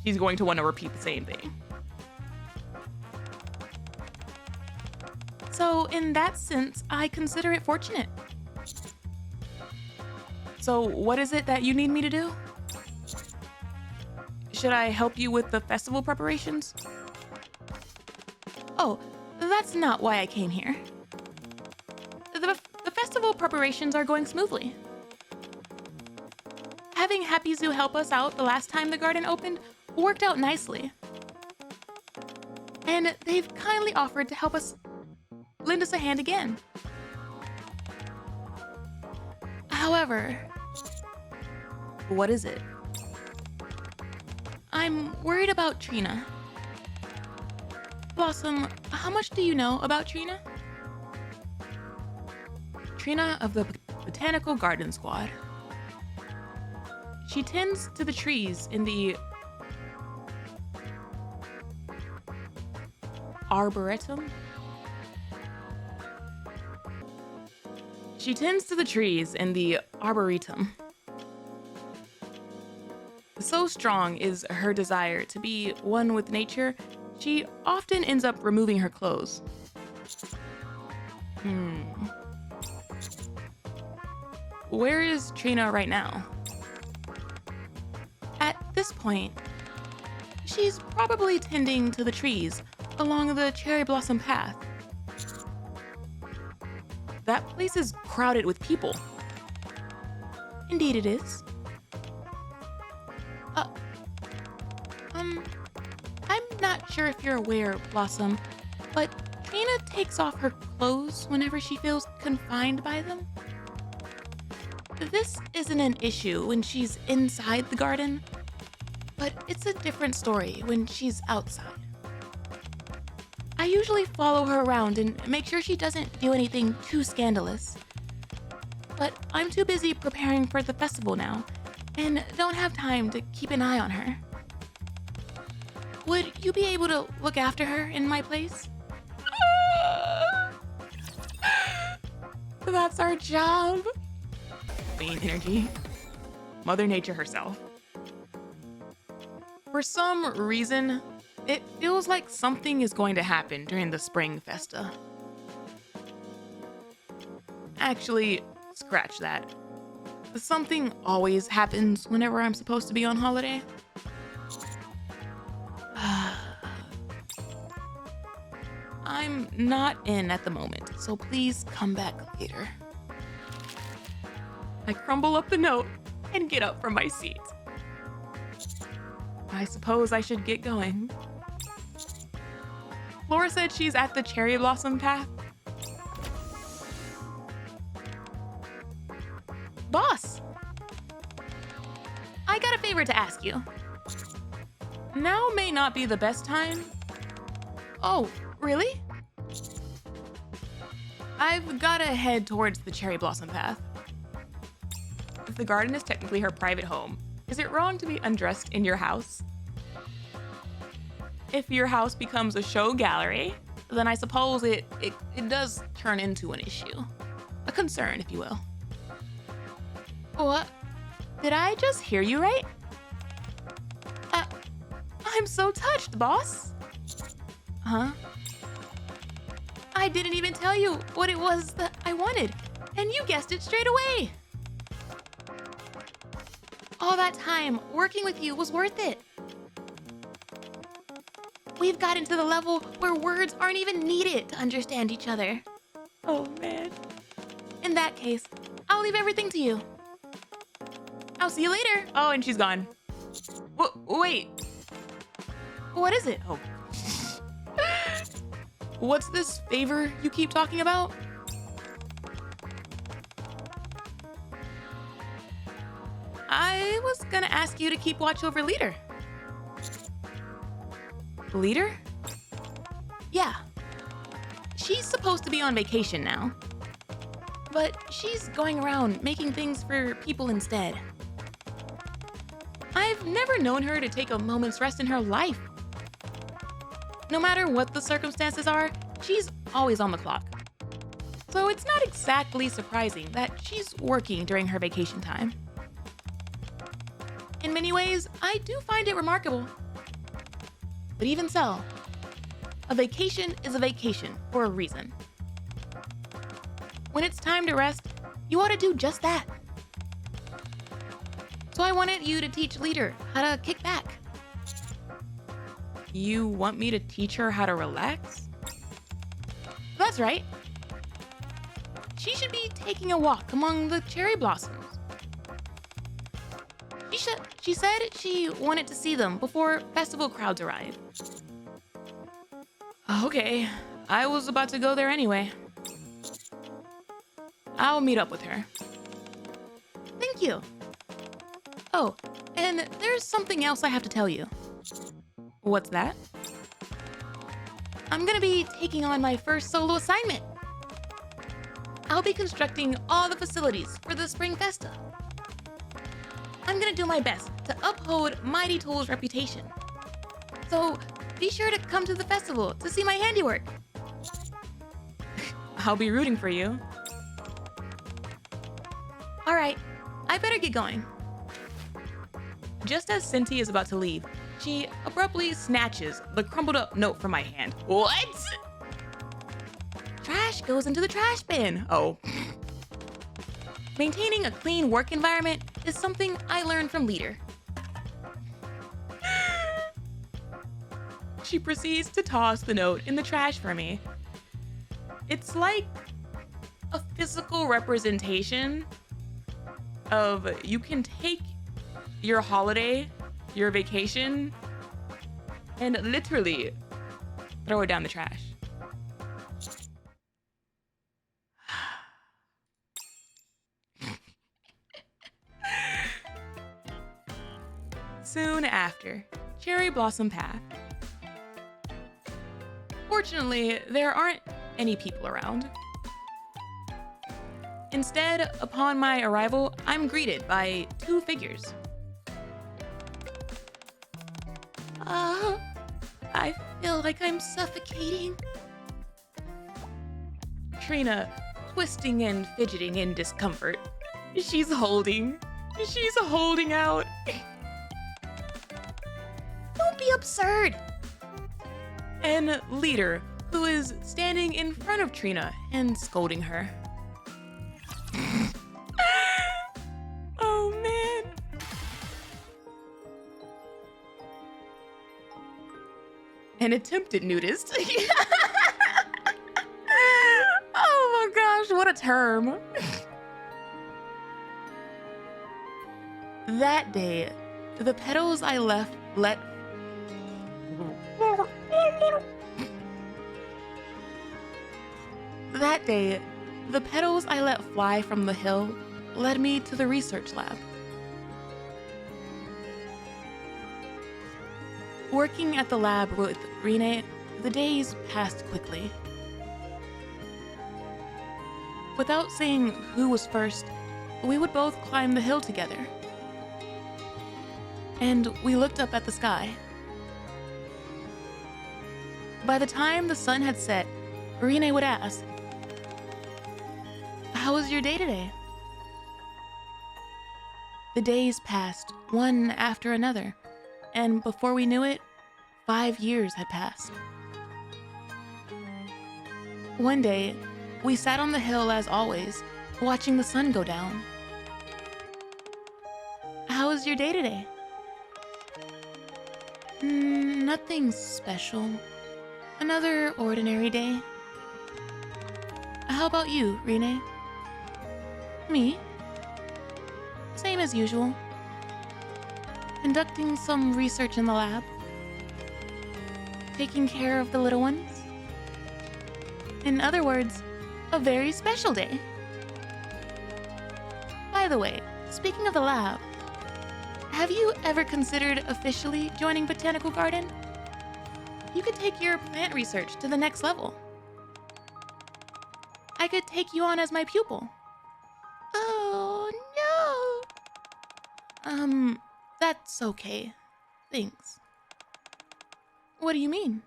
she's going to want to repeat the same thing. So in that sense, I consider it fortunate. So what is it that you need me to do? Should I help you with the festival preparations? Oh, that's not why I came here. The festival preparations are going smoothly. Having Happy Zoo help us out the last time the garden opened worked out nicely. And they've kindly offered to help us lend us a hand again. However, what is it? I'm worried about Trina. Blossom, how much do you know about Trina? Trina of the Botanical Garden Squad. She tends to the trees in the Arboretum. She tends to the trees in the Arboretum. So strong is her desire to be one with nature, she often ends up removing her clothes. Where is Trina right now? At this point, she's probably tending to the trees along the cherry blossom path. That place is crowded with people. Indeed it is. I'm not sure if you're aware, Blossom, but Trina takes off her clothes whenever she feels confined by them. This isn't an issue when she's inside the garden, but it's a different story when she's outside. I usually follow her around and make sure she doesn't do anything too scandalous. But I'm too busy preparing for the festival now, and don't have time to keep an eye on her. Would you be able to look after her in my place? That's our job. Queen energy. Mother Nature herself. For some reason, it feels like something is going to happen during the spring Festa. Actually, scratch that. Something always happens whenever I'm supposed to be on holiday. I'm not in at the moment, so please come back later. I crumble up the note and get up from my seat. I suppose I should get going. Laura said she's at the cherry blossom path. I got a favor to ask you. Now may not be the best time. Oh, really? I've gotta head towards the cherry blossom path. If the garden is technically her private home, is it wrong to be undressed in your house? If your house becomes a show gallery, then I suppose it does turn into an issue. A concern, if you will. What? Did I just hear you right? I'm so touched, boss. Huh? I didn't even tell you what it was that I wanted, and you guessed it straight away. All that time working with you was worth it. We've gotten to the level where words aren't even needed to understand each other. Oh, man. In that case, I'll leave everything to you. I'll see you later. Oh, and she's gone. Wait. What is it? Oh. What's this favor you keep talking about? I was gonna ask you to keep watch over Liter. Liter? Yeah. She's supposed to be on vacation now. But she's going around making things for people instead. I've never known her to take a moment's rest in her life. No matter what the circumstances are, she's always on the clock. So it's not exactly surprising that she's working during her vacation time. In many ways, I do find it remarkable. But even so, a vacation is a vacation for a reason. When it's time to rest, you ought to do just that. So I wanted you to teach Liter how to kick back. You want me to teach her how to relax? That's right. She should be taking a walk among the cherry blossoms. She said she wanted to see them before festival crowds arrive. Okay, I was about to go there anyway. I'll meet up with her. Thank you. Oh, and there's something else I have to tell you. What's that? I'm gonna be taking on my first solo assignment. I'll be constructing all the facilities for the Spring Festa. I'm gonna do my best to uphold Mighty Tool's reputation. So be sure to come to the festival to see my handiwork. I'll be rooting for you. All right, I better get going. Just as Cinti is about to leave, she abruptly snatches the crumpled up note from my hand. What? Trash goes into the trash bin. Oh. Maintaining a clean work environment is something I learned from Liter. She proceeds to toss the note in the trash for me. It's like a physical representation of you can take your holiday, your vacation, and literally throw it down the trash. Soon after, Cherry Blossom Path. Fortunately, there aren't any people around. Instead, upon my arrival, I'm greeted by two figures. I feel like I'm suffocating. Trina, twisting and fidgeting in discomfort. She's holding out. Don't be absurd. And Liter, who is standing in front of Trina and scolding her. Oh, man. An attempted nudist. Oh my gosh, what a term. That day, the petals I let fly from the hill led me to the research lab. Working at the lab with Rinne, the days passed quickly. Without saying who was first, we would both climb the hill together. And we looked up at the sky. By the time the sun had set, Rinne would ask, "How was your day today?" The days passed, one after another, and before we knew it, 5 years had passed. One day, we sat on the hill as always, watching the sun go down. "How was your day today?" Nothing special. Another ordinary day." "How about you, Rinne?" "Me? Same as usual. Conducting some research in the lab. Taking care of the little ones. In other words, a very special day." By the way, speaking of the lab, have you ever considered officially joining Botanical Garden? You could take your plant research to the next level. I could take you on as my pupil. Oh, That's okay. Thanks. What do you mean?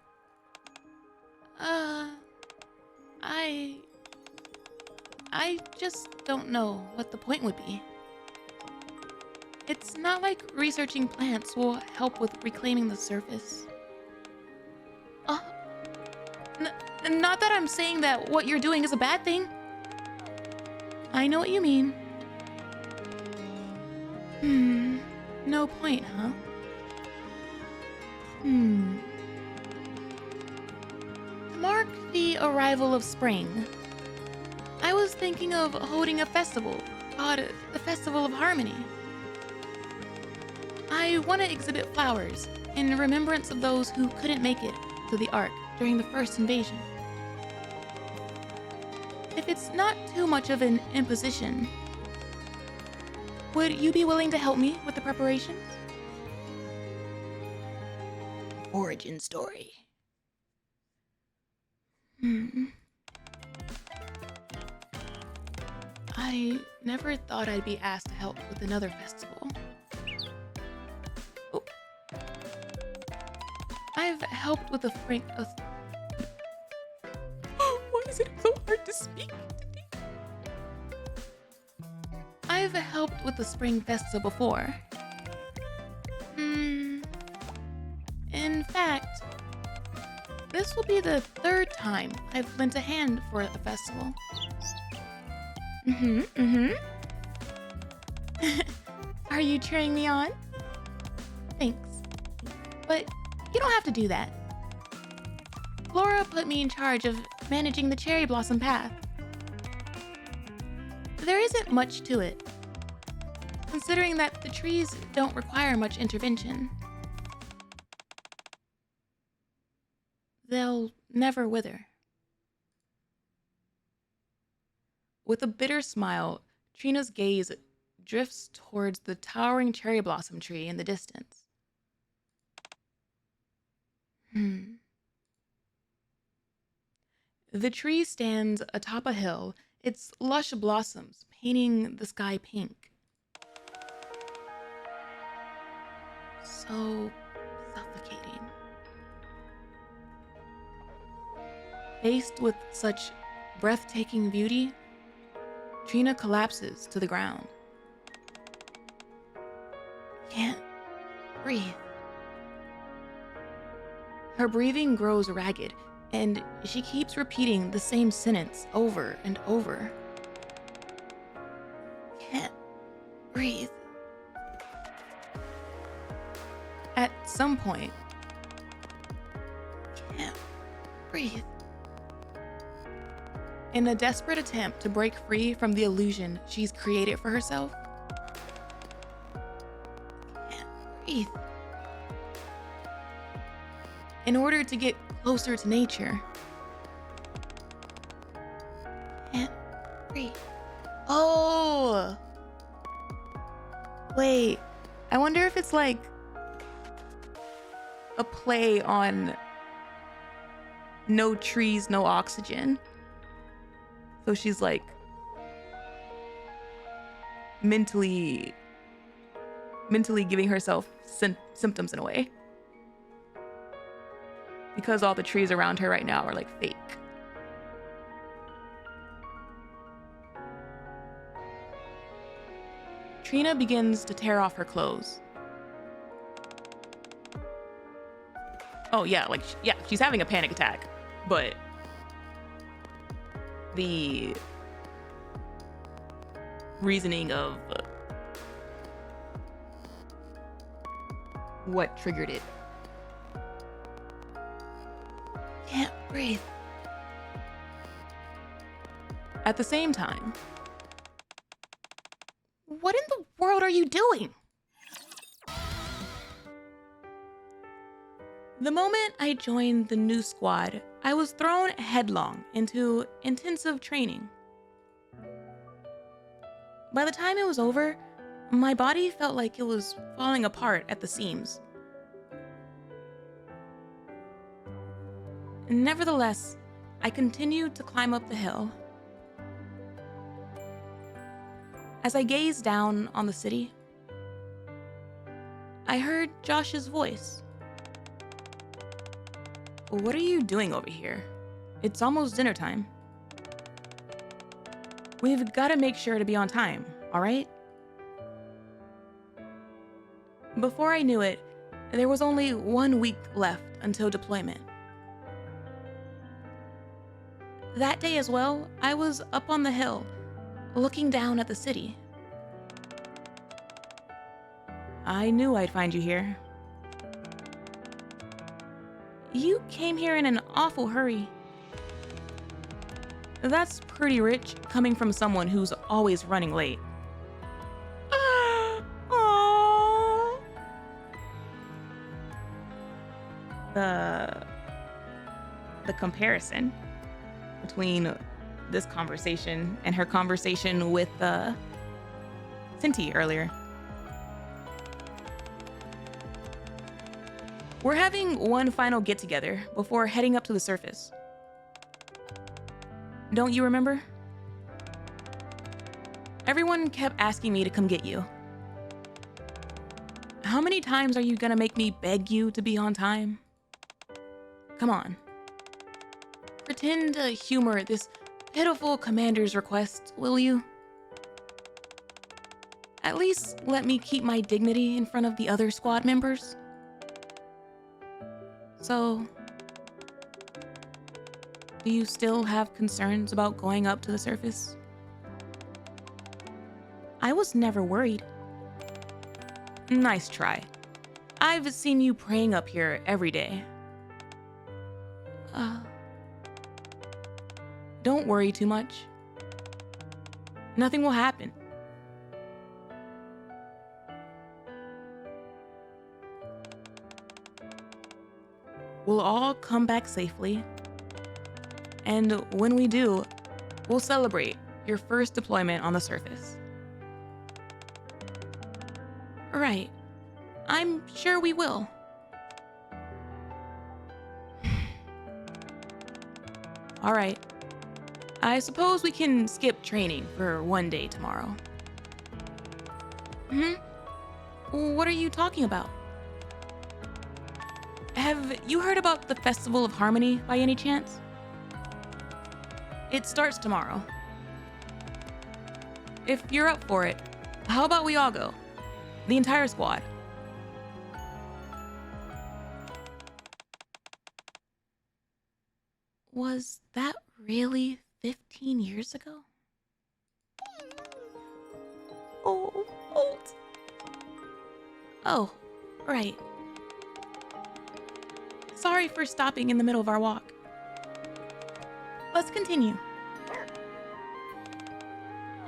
I just don't know what the point would be. It's not like researching plants will help with reclaiming the surface. Not that I'm saying that what you're doing is a bad thing. I know what you mean. No point, huh? To mark the arrival of spring, I was thinking of holding a festival called the Festival of Harmony. I want to exhibit flowers in remembrance of those who couldn't make it to the Ark during the first invasion. If it's not too much of an imposition, would you be willing to help me with the preparations? Origin story. I never thought I'd be asked to help with another festival. Oh. I've helped with the Frank. Why is it so hard to speak today? I've helped with the Spring Festa before. In fact, this will be the 3rd time I've lent a hand for a festival. Are you cheering me on? Thanks. But you don't have to do that. Flora put me in charge of managing the cherry blossom path. There isn't much to it, considering that the trees don't require much intervention. They'll never wither. With a bitter smile, Trina's gaze drifts towards the towering cherry blossom tree in the distance. The tree stands atop a hill, its lush blossoms painting the sky pink. So suffocating. Faced with such breathtaking beauty, Trina collapses to the ground. Can't breathe. Her breathing grows ragged, and she keeps repeating the same sentence over and over. Can't breathe. At some point, can't breathe. In a desperate attempt to break free from the illusion she's created for herself, can't breathe. In order to get closer to nature, can't breathe. Oh! Wait, I wonder if it's like a play on no trees, no oxygen. So she's like mentally giving herself symptoms in a way. Because all the trees around her right now are like fake. Trina begins to tear off her clothes. Oh yeah, she's having a panic attack, but the reasoning of what triggered it. Can't breathe. At the same time, what in the world are you doing? The moment I joined the new squad, I was thrown headlong into intensive training. By the time it was over, my body felt like it was falling apart at the seams. Nevertheless, I continued to climb up the hill. As I gazed down on the city, I heard Josh's voice. "What are you doing over here? It's almost dinner time. We've got to make sure to be on time, all right?" Before I knew it, there was only 1 week left until deployment. That day as well, I was up on the hill, looking down at the city. I knew I'd find you here. You came here in an awful hurry. That's pretty rich, coming from someone who's always running late. Aww. The comparison between this conversation and her conversation with Cinti earlier. We're having one final get-together before heading up to the surface. Don't you remember? Everyone kept asking me to come get you. How many times are you gonna make me beg you to be on time? Come on. Pretend to humor this pitiful commander's request, will you? At least let me keep my dignity in front of the other squad members. So, do you still have concerns about going up to the surface? I was never worried. Nice try. I've seen you praying up here every day. Don't worry too much. Nothing will happen. We'll all come back safely. And when we do, we'll celebrate your first deployment on the surface. Right. I'm sure we will. All right. I suppose we can skip training for one day tomorrow. What are you talking about? Have you heard about the Festival of Harmony by any chance? It starts tomorrow. If you're up for it, how about we all go? The entire squad. Was that really 15 years ago? Oh, old. Oh, right. Sorry for stopping in the middle of our walk. Let's continue.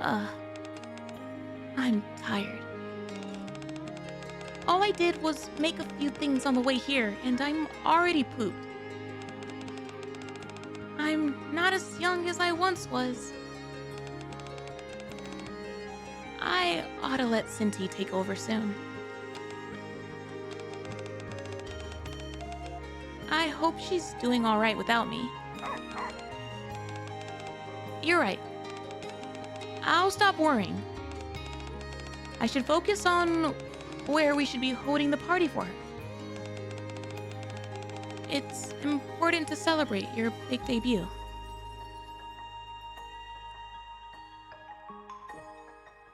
I'm tired. All I did was make a few things on the way here, and I'm already pooped. I'm not as young as I once was. I ought to let Cinti take over soon. I hope she's doing all right without me. You're right. I'll stop worrying. I should focus on where we should be holding the party for her. It's important to celebrate your big debut.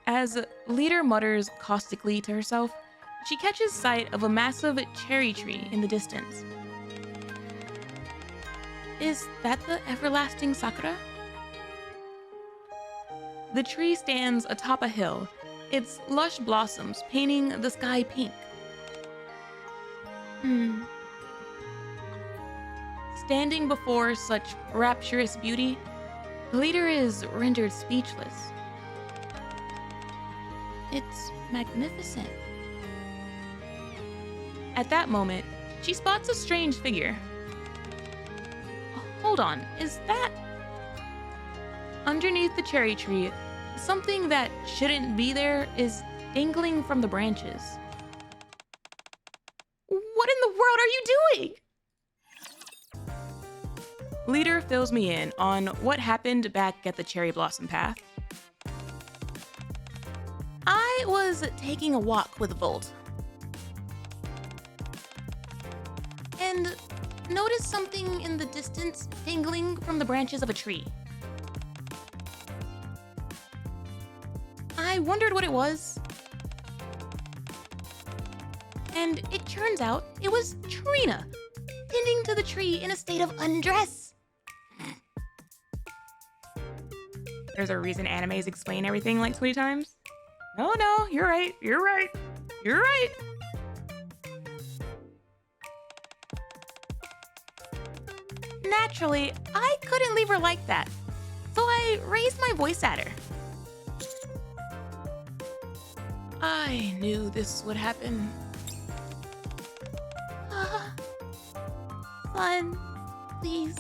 As Liter mutters caustically to herself, she catches sight of a massive cherry tree in the distance. Is that the everlasting sakura? The tree stands atop a hill, its lush blossoms painting the sky pink. Standing before such rapturous beauty, Liter is rendered speechless. It's magnificent. At that moment, she spots a strange figure. Hold on, is that... Underneath the cherry tree, something that shouldn't be there is dangling from the branches. What in the world are you doing? Liter fills me in on what happened back at the cherry blossom path. I was taking a walk with Volt and noticed something in the distance dangling from the branches of a tree. I wondered what it was, and it turns out it was Trina, tending to the tree in a state of undress. There's a reason animes explain everything like 20 times. No, you're right. Naturally, I couldn't leave her like that, so I raised my voice at her. I knew this would happen. Son, please.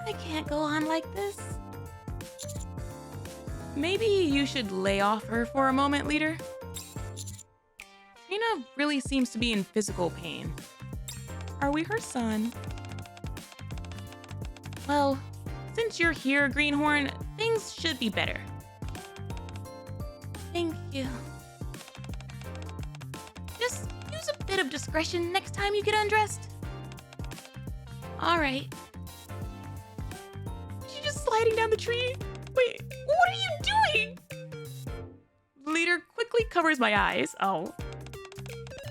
I can't go on like this. Maybe you should lay off her for a moment, Liter. Trina really seems to be in physical pain. Are we her son? Well, since you're here, Greenhorn, things should be better. Thank you. Just use a bit of discretion next time you get undressed. All right. She's just sliding down the tree. Wait, what are you doing? Liter quickly covers my eyes. Oh.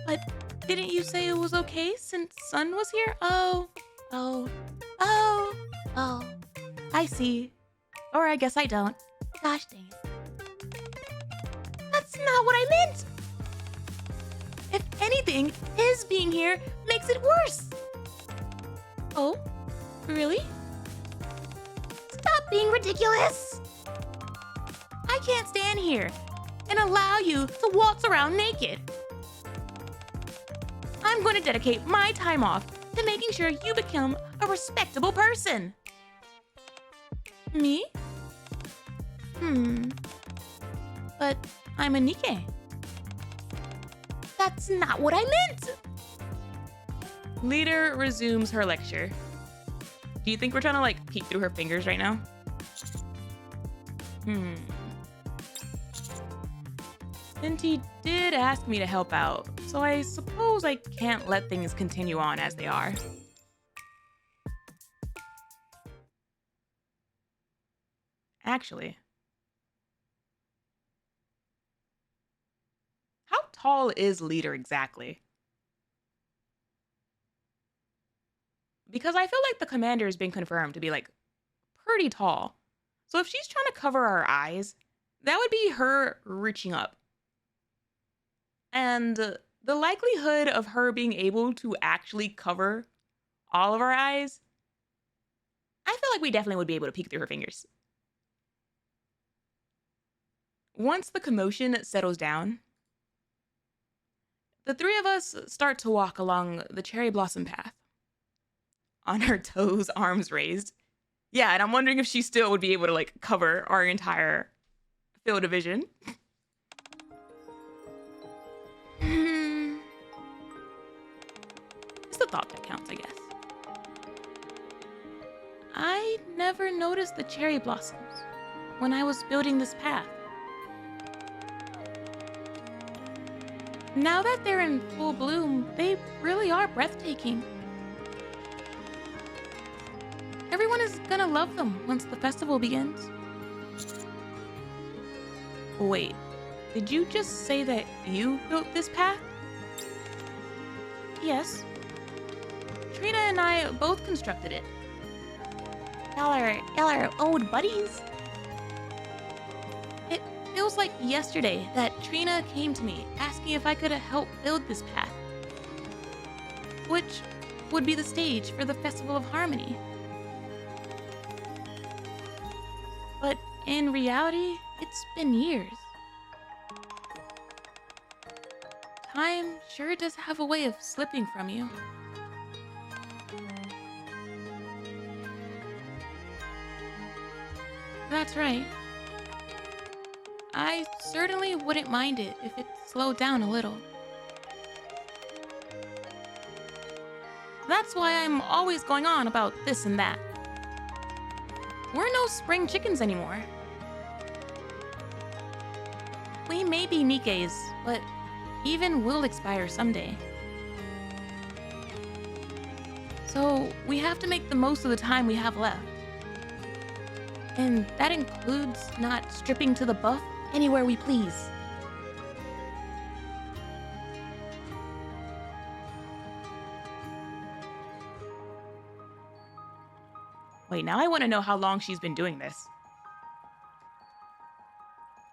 But didn't you say it was okay since Sun was here? Oh. I see. Or I guess I don't. Gosh dang it. That's not what I meant! If anything, his being here makes it worse. Oh? Really? Stop being ridiculous! I can't stand here and allow you to waltz around naked. I'm going to dedicate my time off to making sure you become a respectable person. Me? But I'm a NIKKE. That's not what I meant! Liter resumes her lecture. Do you think we're trying to, like, peek through her fingers right now? Minty did ask me to help out, so I suppose I can't let things continue on as they are. Actually, how tall is Liter exactly? Because I feel like the commander has been confirmed to be, like, pretty tall. So if she's trying to cover our eyes, that would be her reaching up. And the likelihood of her being able to actually cover all of our eyes, I feel like we definitely would be able to peek through her fingers. Once the commotion settles down, the three of us start to walk along the cherry blossom path. On her toes, arms raised. Yeah, and I'm wondering if she still would be able to, like, cover our entire field of vision. It's the thought that counts, I guess. I never noticed the cherry blossoms when I was building this path. Now that they're in full bloom, they really are breathtaking. Everyone is gonna love them once the festival begins. Wait, did you just say that you built this path? Yes. Trina and I both constructed it. Y'all are old buddies. It feels like yesterday that Trina came to me asking if I could help build this path, which would be the stage for the Festival of Harmony. But in reality, it's been years. Time sure does have a way of slipping from you. That's right. I certainly wouldn't mind it if it slowed down a little. That's why I'm always going on about this and that. We're no spring chickens anymore. We may be NIKKEs, but even will expire someday. So we have to make the most of the time we have left. And that includes not stripping to the buff anywhere we please. Wait, now I want to know how long she's been doing this.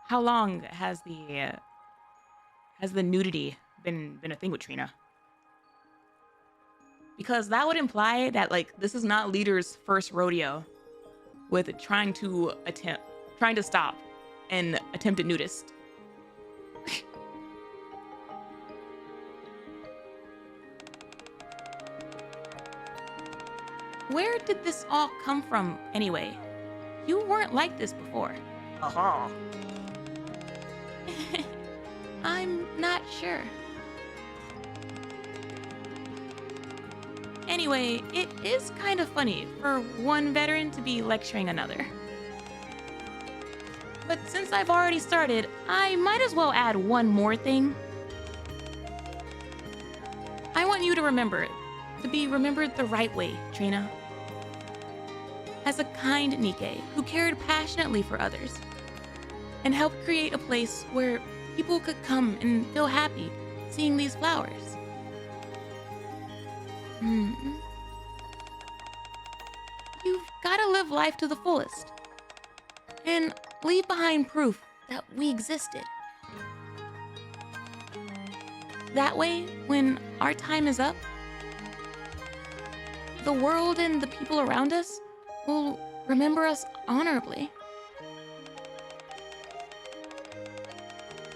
How long has the nudity been a thing with Trina? Because that would imply that this is not Liter's first rodeo with trying to stop an attempted nudist. Where did this all come from anyway? You weren't like this before. Aha. I'm not sure. Anyway, it is kind of funny for one veteran to be lecturing another. But since I've already started, I might as well add one more thing. I want you to remember, to be remembered the right way, Trina. As a kind NIKKE who cared passionately for others and helped create a place where people could come and feel happy seeing these flowers. You've got to live life to the fullest and leave behind proof that we existed. That way, when our time is up, the world and the people around us will remember us honorably.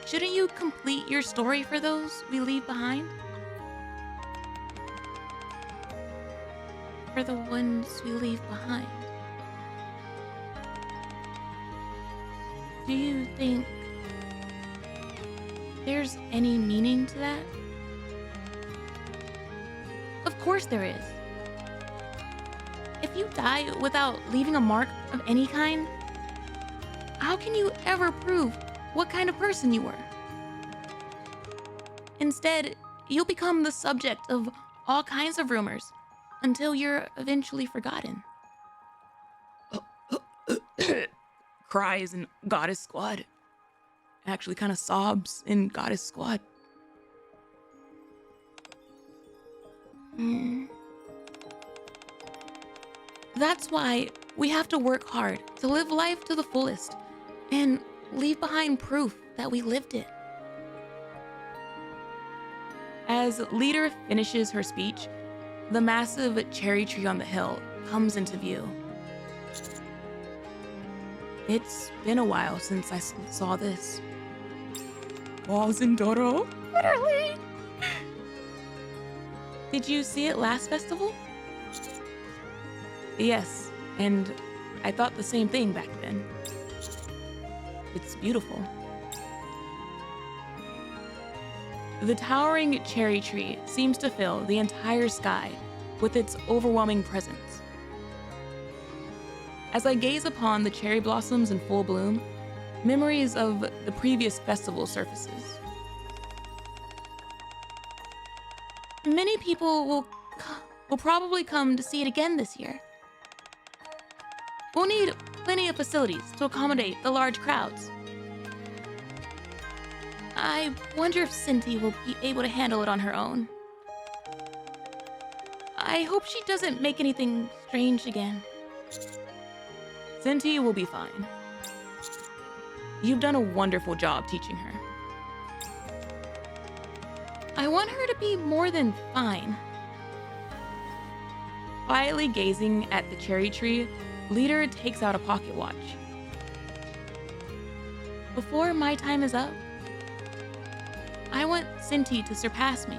Shouldn't you complete your story for those we leave behind? For the ones we leave behind. Do you think there's any meaning to that? Of course there is. If you die without leaving a mark of any kind, how can you ever prove what kind of person you were? Instead, you'll become the subject of all kinds of rumors until you're eventually forgotten. Cries in Goddess Squad. Actually kind of sobs in Goddess Squad. That's why we have to work hard to live life to the fullest and leave behind proof that we lived it. As Liter finishes her speech, the massive cherry tree on the hill comes into view. It's been a while since I saw this. Doro, literally. Did you see it last festival? Yes, and I thought the same thing back then. It's beautiful. The towering cherry tree seems to fill the entire sky with its overwhelming presence. As I gaze upon the cherry blossoms in full bloom, memories of the previous festival surfaces. Many people will probably come to see it again this year. We'll need plenty of facilities to accommodate the large crowds. I wonder if Cinti will be able to handle it on her own. I hope she doesn't make anything strange again. Cinti will be fine. You've done a wonderful job teaching her. I want her to be more than fine. Quietly gazing at the cherry tree, Liter takes out a pocket watch. Before my time is up, I want Cinti to surpass me.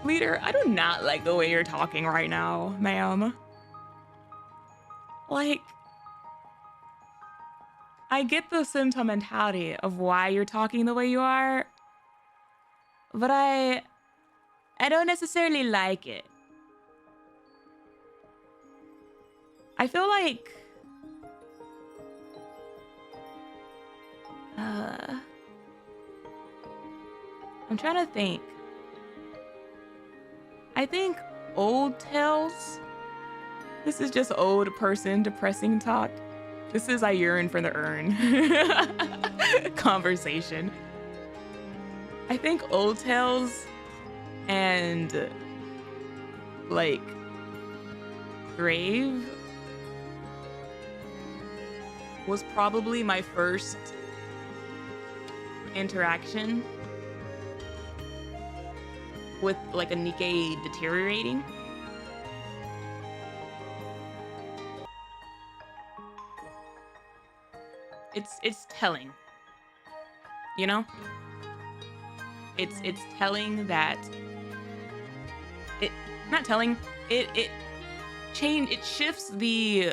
Liter, I do not like the way you're talking right now, ma'am. Like, I get the sentimentality of why you're talking the way you are, but I don't necessarily like it. I feel like I'm trying to think. I think old tales. This is just old person depressing talk. This is I yearn for the urn conversation. I think old tales and like grave was probably my first interaction with like a NIKKE deteriorating. It's telling, you know? It's telling that it shifts the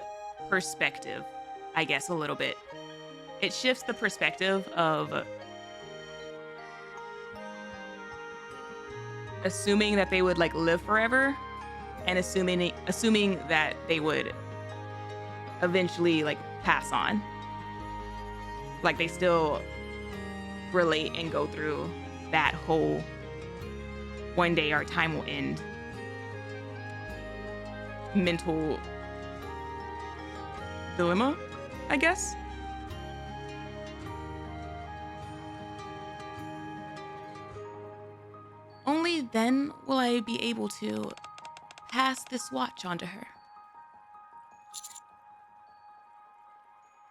perspective, I guess, a little bit. It shifts the perspective of assuming that they would like live forever and assuming that they would eventually like pass on. Like they still relate and go through that whole one day our time will end mental dilemma, I guess. Only then will I be able to pass this watch on to her.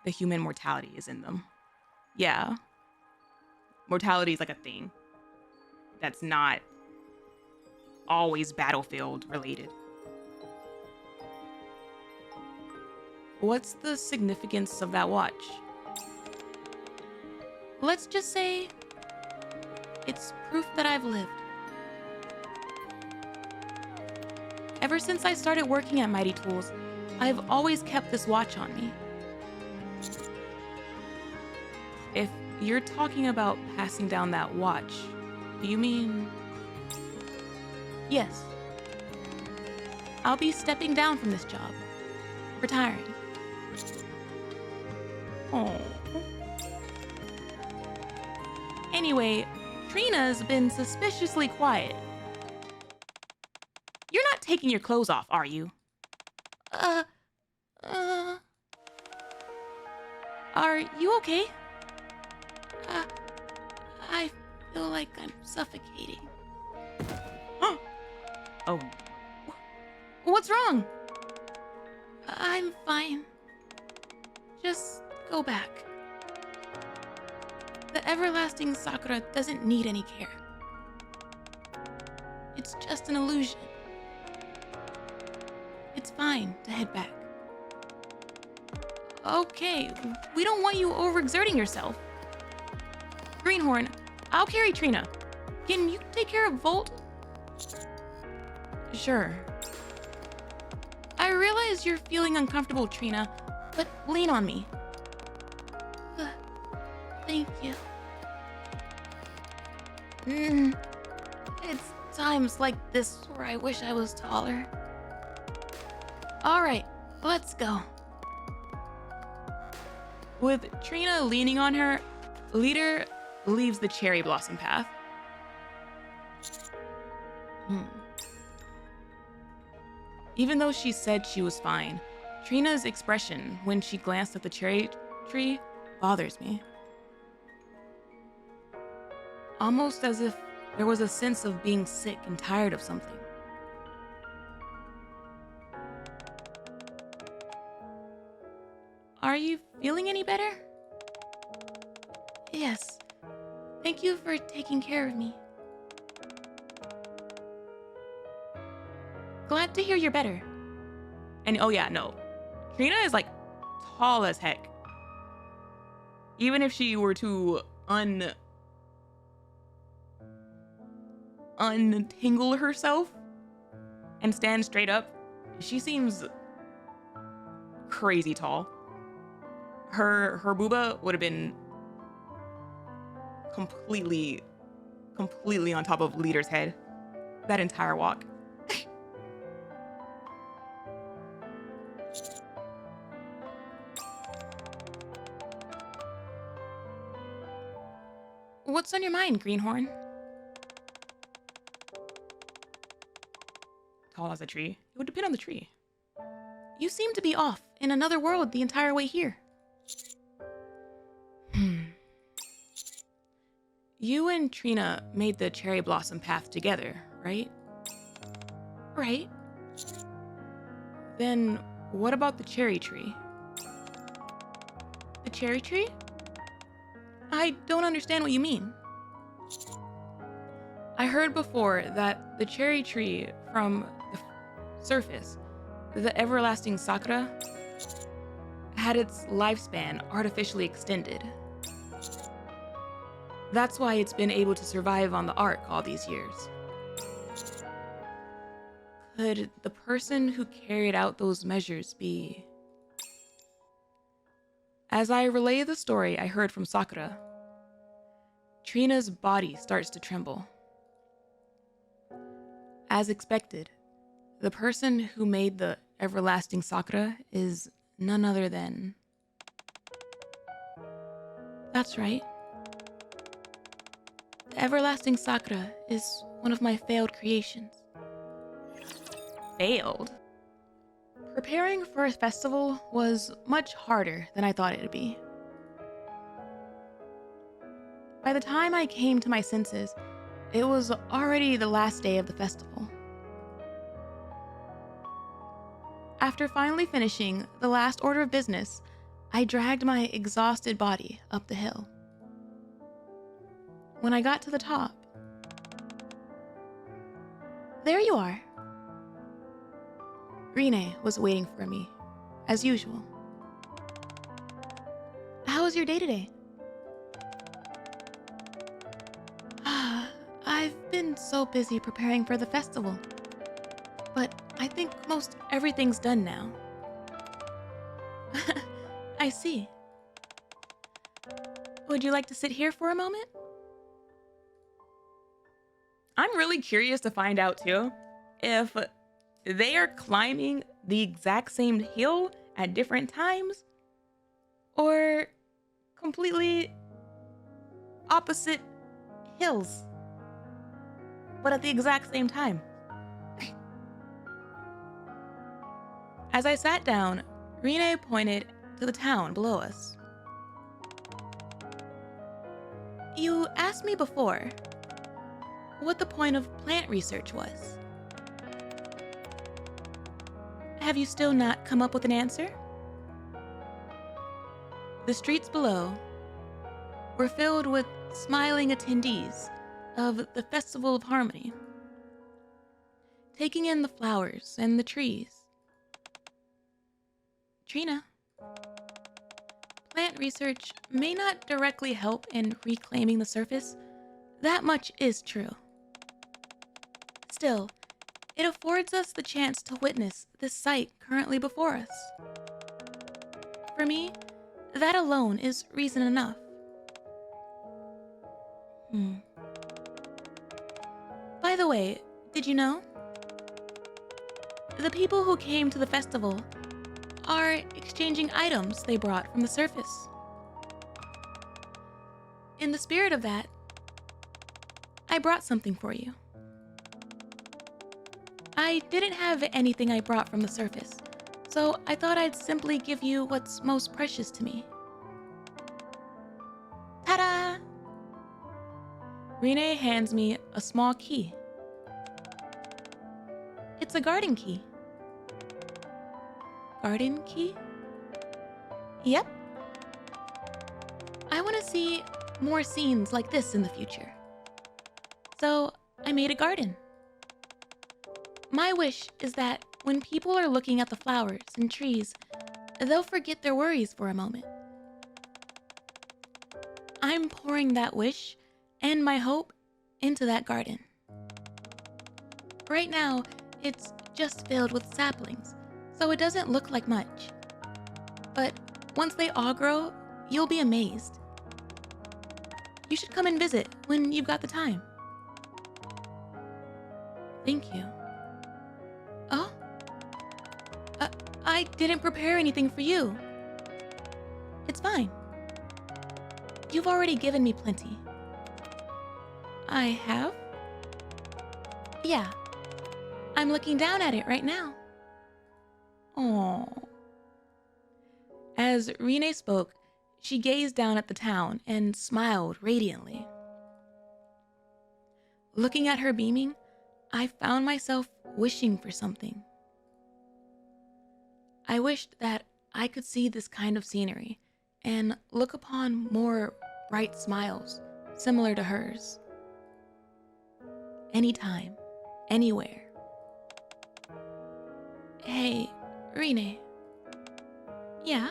The human mortality is in them. Yeah. Mortality is like a thing that's not always battlefield related. What's the significance of that watch? Let's just say it's proof that I've lived. Ever since I started working at Mighty Tools, I've always kept this watch on me. If you're talking about passing down that watch, do you mean... Yes. I'll be stepping down from this job. Retiring. Oh. Anyway, Trina's been suspiciously quiet. You're not taking your clothes off, are you? Are you okay? I feel like I'm suffocating. Oh. What's wrong? I'm fine. Just go back. The everlasting Sakura doesn't need any care. It's just an illusion. It's fine to head back. Okay, we don't want you overexerting yourself. Greenhorn, I'll carry Trina. Can you take care of Volt? Sure. I realize you're feeling uncomfortable, Trina, but lean on me. Thank you. It's times like this where I wish I was taller. All right, let's go. With Trina leaning on her, Liter leaves the cherry blossom path. Even though she said she was fine, Trina's expression when she glanced at the cherry tree bothers me. Almost as if there was a sense of being sick and tired of something. Are you feeling any better? Yes. Thank you for taking care of me. Glad to hear you're better. And oh yeah, no. Trina is like tall as heck. Even if she were to untangle herself and stand straight up, she seems crazy tall. Her booba would have been completely on top of Liter's head that entire walk. What's on your mind, Greenhorn? Tall as a tree. It would depend on the tree. You seem to be off in another world the entire way here. You and Trina made the cherry blossom path together, right? Right. Then what about the cherry tree? The cherry tree? I don't understand what you mean. I heard before that the cherry tree from the surface, the everlasting sakura, had its lifespan artificially extended. That's why it's been able to survive on the Ark all these years. Could the person who carried out those measures be... As I relay the story I heard from Sakura, Trina's body starts to tremble. As expected, the person who made the everlasting Sakura is none other than... That's right. The everlasting Sakura is one of my failed creations. Failed? Preparing for a festival was much harder than I thought it would be. By the time I came to my senses, it was already the last day of the festival. After finally finishing the last order of business, I dragged my exhausted body up the hill. When I got to the top, there you are. Rinne was waiting for me, as usual. How was your day today? I've been so busy preparing for the festival, but I think most everything's done now. I see. Would you like to sit here for a moment? I'm really curious to find out too if they are climbing the exact same hill at different times or completely opposite hills, but at the exact same time. As I sat down, Rinne pointed to the town below us. You asked me before what the point of plant research was. Have you still not come up with an answer? The streets below were filled with smiling attendees of the Festival of Harmony, taking in the flowers and the trees. Trina, plant research may not directly help in reclaiming the surface. That much is true. Still, it affords us the chance to witness this sight currently before us. For me, that alone is reason enough. Hmm. By the way, did you know? The people who came to the festival are exchanging items they brought from the surface. In the spirit of that, I brought something for you. I didn't have anything I brought from the surface, so I thought I'd simply give you what's most precious to me. Ta-da! Rinne hands me a small key. It's a garden key. Garden key? Yep. I want to see more scenes like this in the future. So I made a garden. My wish is that when people are looking at the flowers and trees, they'll forget their worries for a moment. I'm pouring that wish and my hope into that garden. Right now, it's just filled with saplings, so it doesn't look like much. But once they all grow, you'll be amazed. You should come and visit when you've got the time. Thank you. Oh? I didn't prepare anything for you. It's fine. You've already given me plenty. I have? Yeah. I'm looking down at it right now. Aww. As Rinne spoke, she gazed down at the town and smiled radiantly. Looking at her beaming, I found myself wishing for something. I wished that I could see this kind of scenery and look upon more bright smiles similar to hers. Anytime, anywhere. Hey, Rinne. Yeah?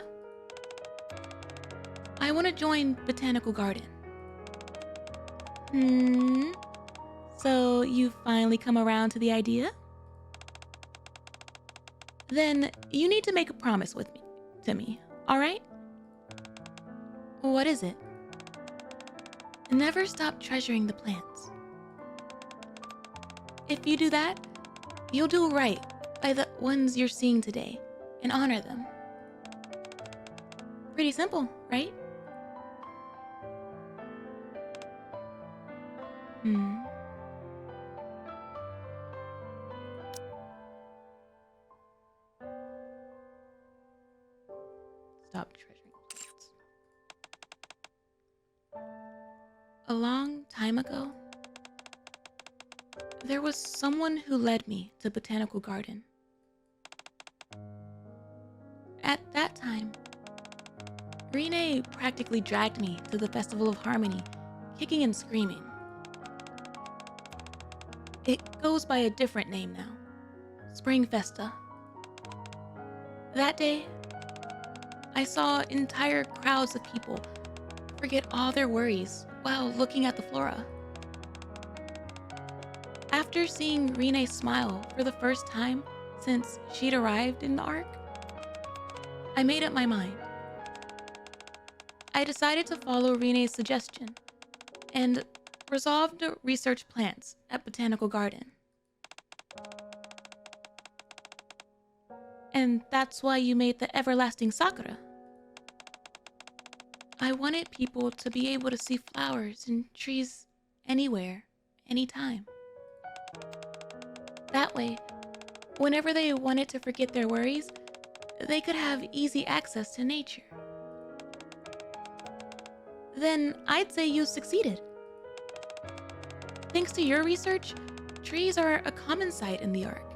I want to join Botanical Garden. So you finally come around to the idea? Then you need to make a promise to me, all right? What is it? Never stop treasuring the plants. If you do that, you'll do right by the ones you're seeing today and honor them. Pretty simple, right? Stop treasuring plants. A long time ago, there was someone who led me to Botanical Garden. At that time, Rinne practically dragged me to the Festival of Harmony, kicking and screaming. It goes by a different name now, Spring Festa. That day, I saw entire crowds of people forget all their worries while looking at the flora. After seeing Rinne smile for the first time since she'd arrived in the Ark, I made up my mind. I decided to follow Rinne's suggestion and resolved to research plants at Botanical Garden. And that's why you made the everlasting sakura. I wanted people to be able to see flowers and trees anywhere, anytime. That way, whenever they wanted to forget their worries, they could have easy access to nature. Then I'd say you succeeded. Thanks to your research, trees are a common sight in the Ark.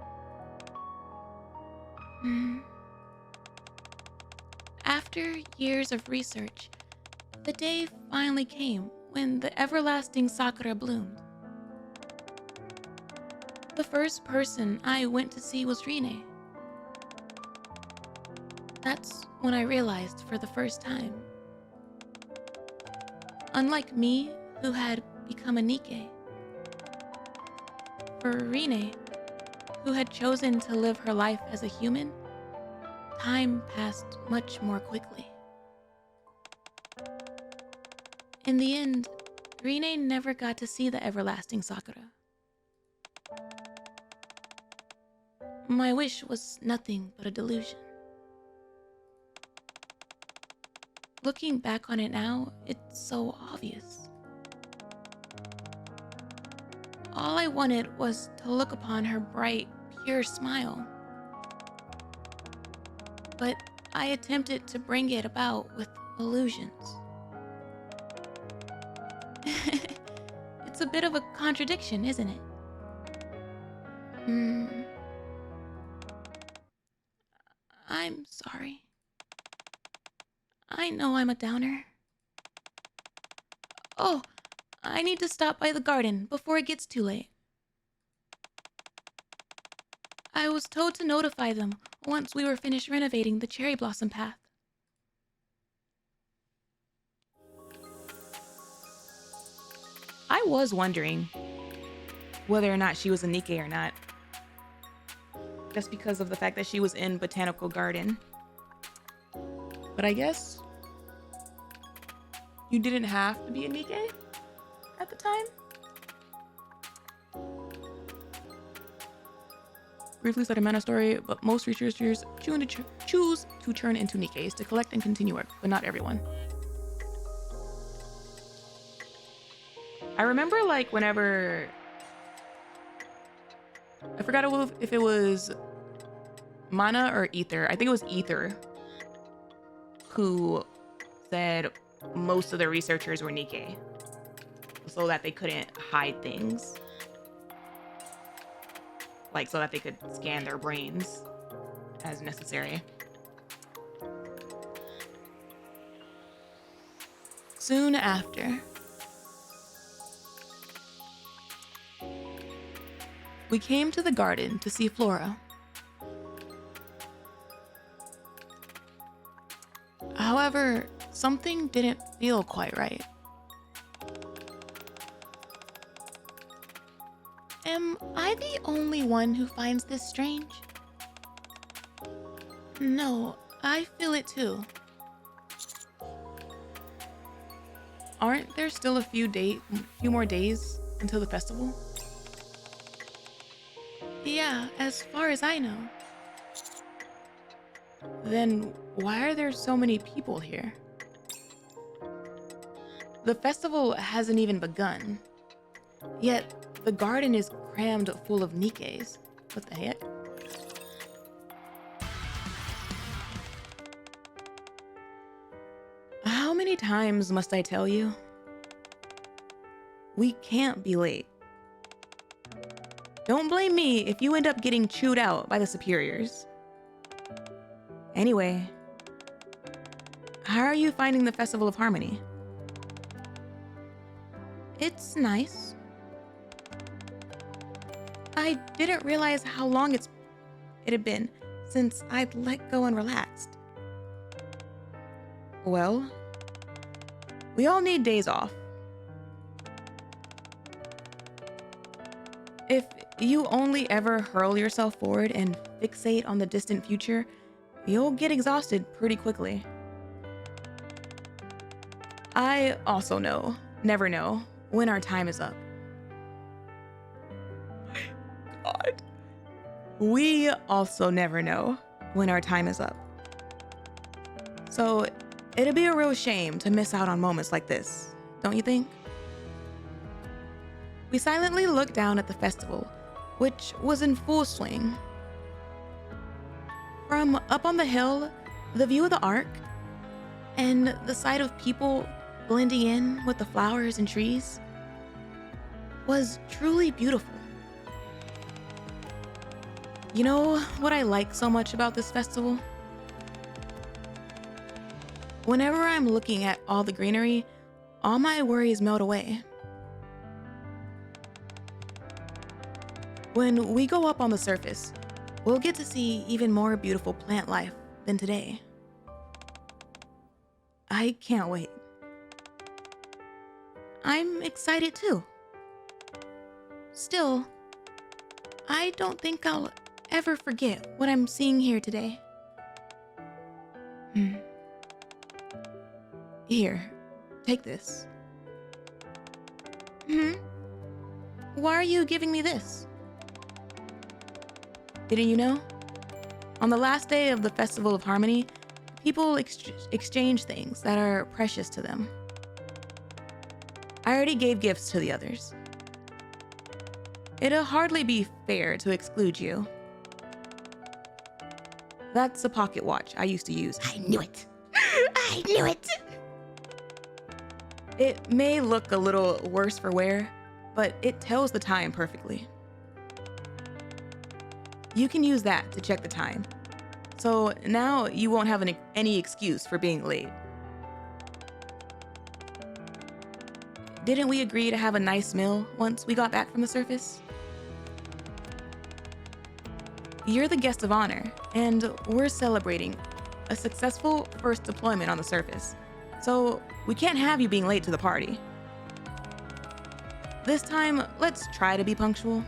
After years of research, the day finally came when the everlasting sakura bloomed. The first person I went to see was Rinne. That's when I realized for the first time. Unlike me, who had become a NIKKE, for Rinne, who had chosen to live her life as a human, time passed much more quickly. In the end, Rinne never got to see the everlasting Sakura. My wish was nothing but a delusion. Looking back on it now, it's so obvious. All I wanted was to look upon her bright, pure smile. But I attempted to bring it about with illusions. It's a bit of a contradiction, isn't it? I'm sorry. I know I'm a downer. Oh, I need to stop by the garden before it gets too late. I was told to notify them once we were finished renovating the cherry blossom path. I was wondering whether or not she was a NIKKE or not. Just because of the fact that she was in Botanical Garden. But I guess you didn't have to be a NIKKE at the time? Briefly said a mana story, but most researchers choose to turn into NIKKEs to collect and continue work, but not everyone. I remember like whenever... I forgot if it was Mana or Ether. I think it was Ether who said most of the researchers were NIKKE so that they couldn't hide things. Like, so that they could scan their brains as necessary. Soon after, we came to the garden to see Flora. However, something didn't feel quite right. Am I the only one who finds this strange? No, I feel it too. Aren't there still a few more days until the festival? Yeah, as far as I know. Then why are there so many people here? The festival hasn't even begun. Yet the garden is crammed full of NIKKEs. What the heck? How many times must I tell you? We can't be late. Don't blame me if you end up getting chewed out by the superiors. Anyway, how are you finding the Festival of Harmony? It's nice. I didn't realize how long it had been since I'd let go and relaxed. Well, we all need days off. If you only ever hurl yourself forward and fixate on the distant future, you'll get exhausted pretty quickly. I also never know, when our time is up. God. We also never know when our time is up. So it'd be a real shame to miss out on moments like this, don't you think? We silently looked down at the festival, which was in full swing. From up on the hill, the view of the Ark, and the sight of people blending in with the flowers and trees was truly beautiful. You know what I like so much about this festival? Whenever I'm looking at all the greenery, all my worries melt away. When we go up on the surface, we'll get to see even more beautiful plant life than today. I can't wait. I'm excited too. Still, I don't think I'll ever forget what I'm seeing here today. Here, take this. Hmm? Why are you giving me this? Didn't you know? On the last day of the Festival of Harmony, people exchange things that are precious to them. I already gave gifts to the others. It'll hardly be fair to exclude you. That's a pocket watch I used to use. I knew it. I knew it. It may look a little worse for wear, but it tells the time perfectly. You can use that to check the time. So now you won't have any excuse for being late. Didn't we agree to have a nice meal once we got back from the surface? You're the guest of honor, and we're celebrating a successful first deployment on the surface. So we can't have you being late to the party. This time, let's try to be punctual.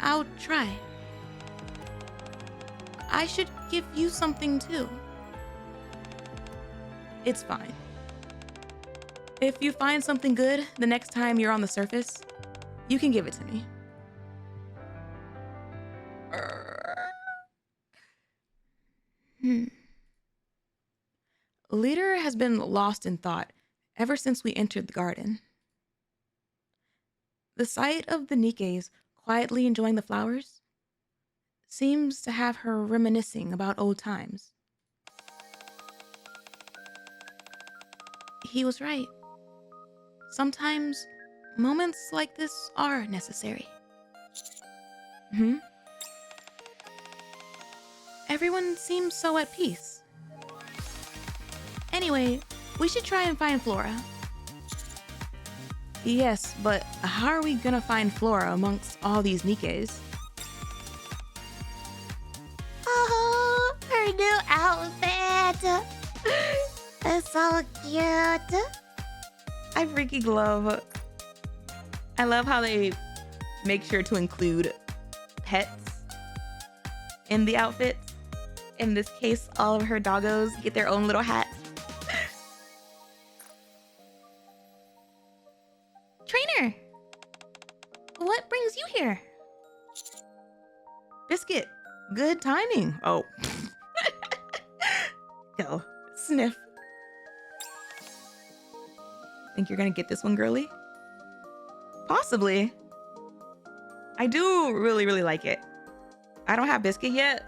I'll try. I should give you something too. It's fine. If you find something good the next time you're on the surface, you can give it to me. Liter has been lost in thought ever since we entered the garden. The sight of the NIKKEs quietly enjoying the flowers seems to have her reminiscing about old times. He was right. Sometimes moments like this are necessary. Everyone seems so at peace. Anyway, we should try and find Flora. Yes, but how are we gonna find Flora amongst all these NIKKEs? Oh, her new outfit. It's so cute. I freaking love. I love how they make sure to include pets in the outfits. In this case, all of her doggos get their own little hat. Trainer! What brings you here? Biscuit, good timing. Oh. Go, sniff. Think you're gonna get this one, girly? Possibly. I do really like it. I don't have Biscuit yet,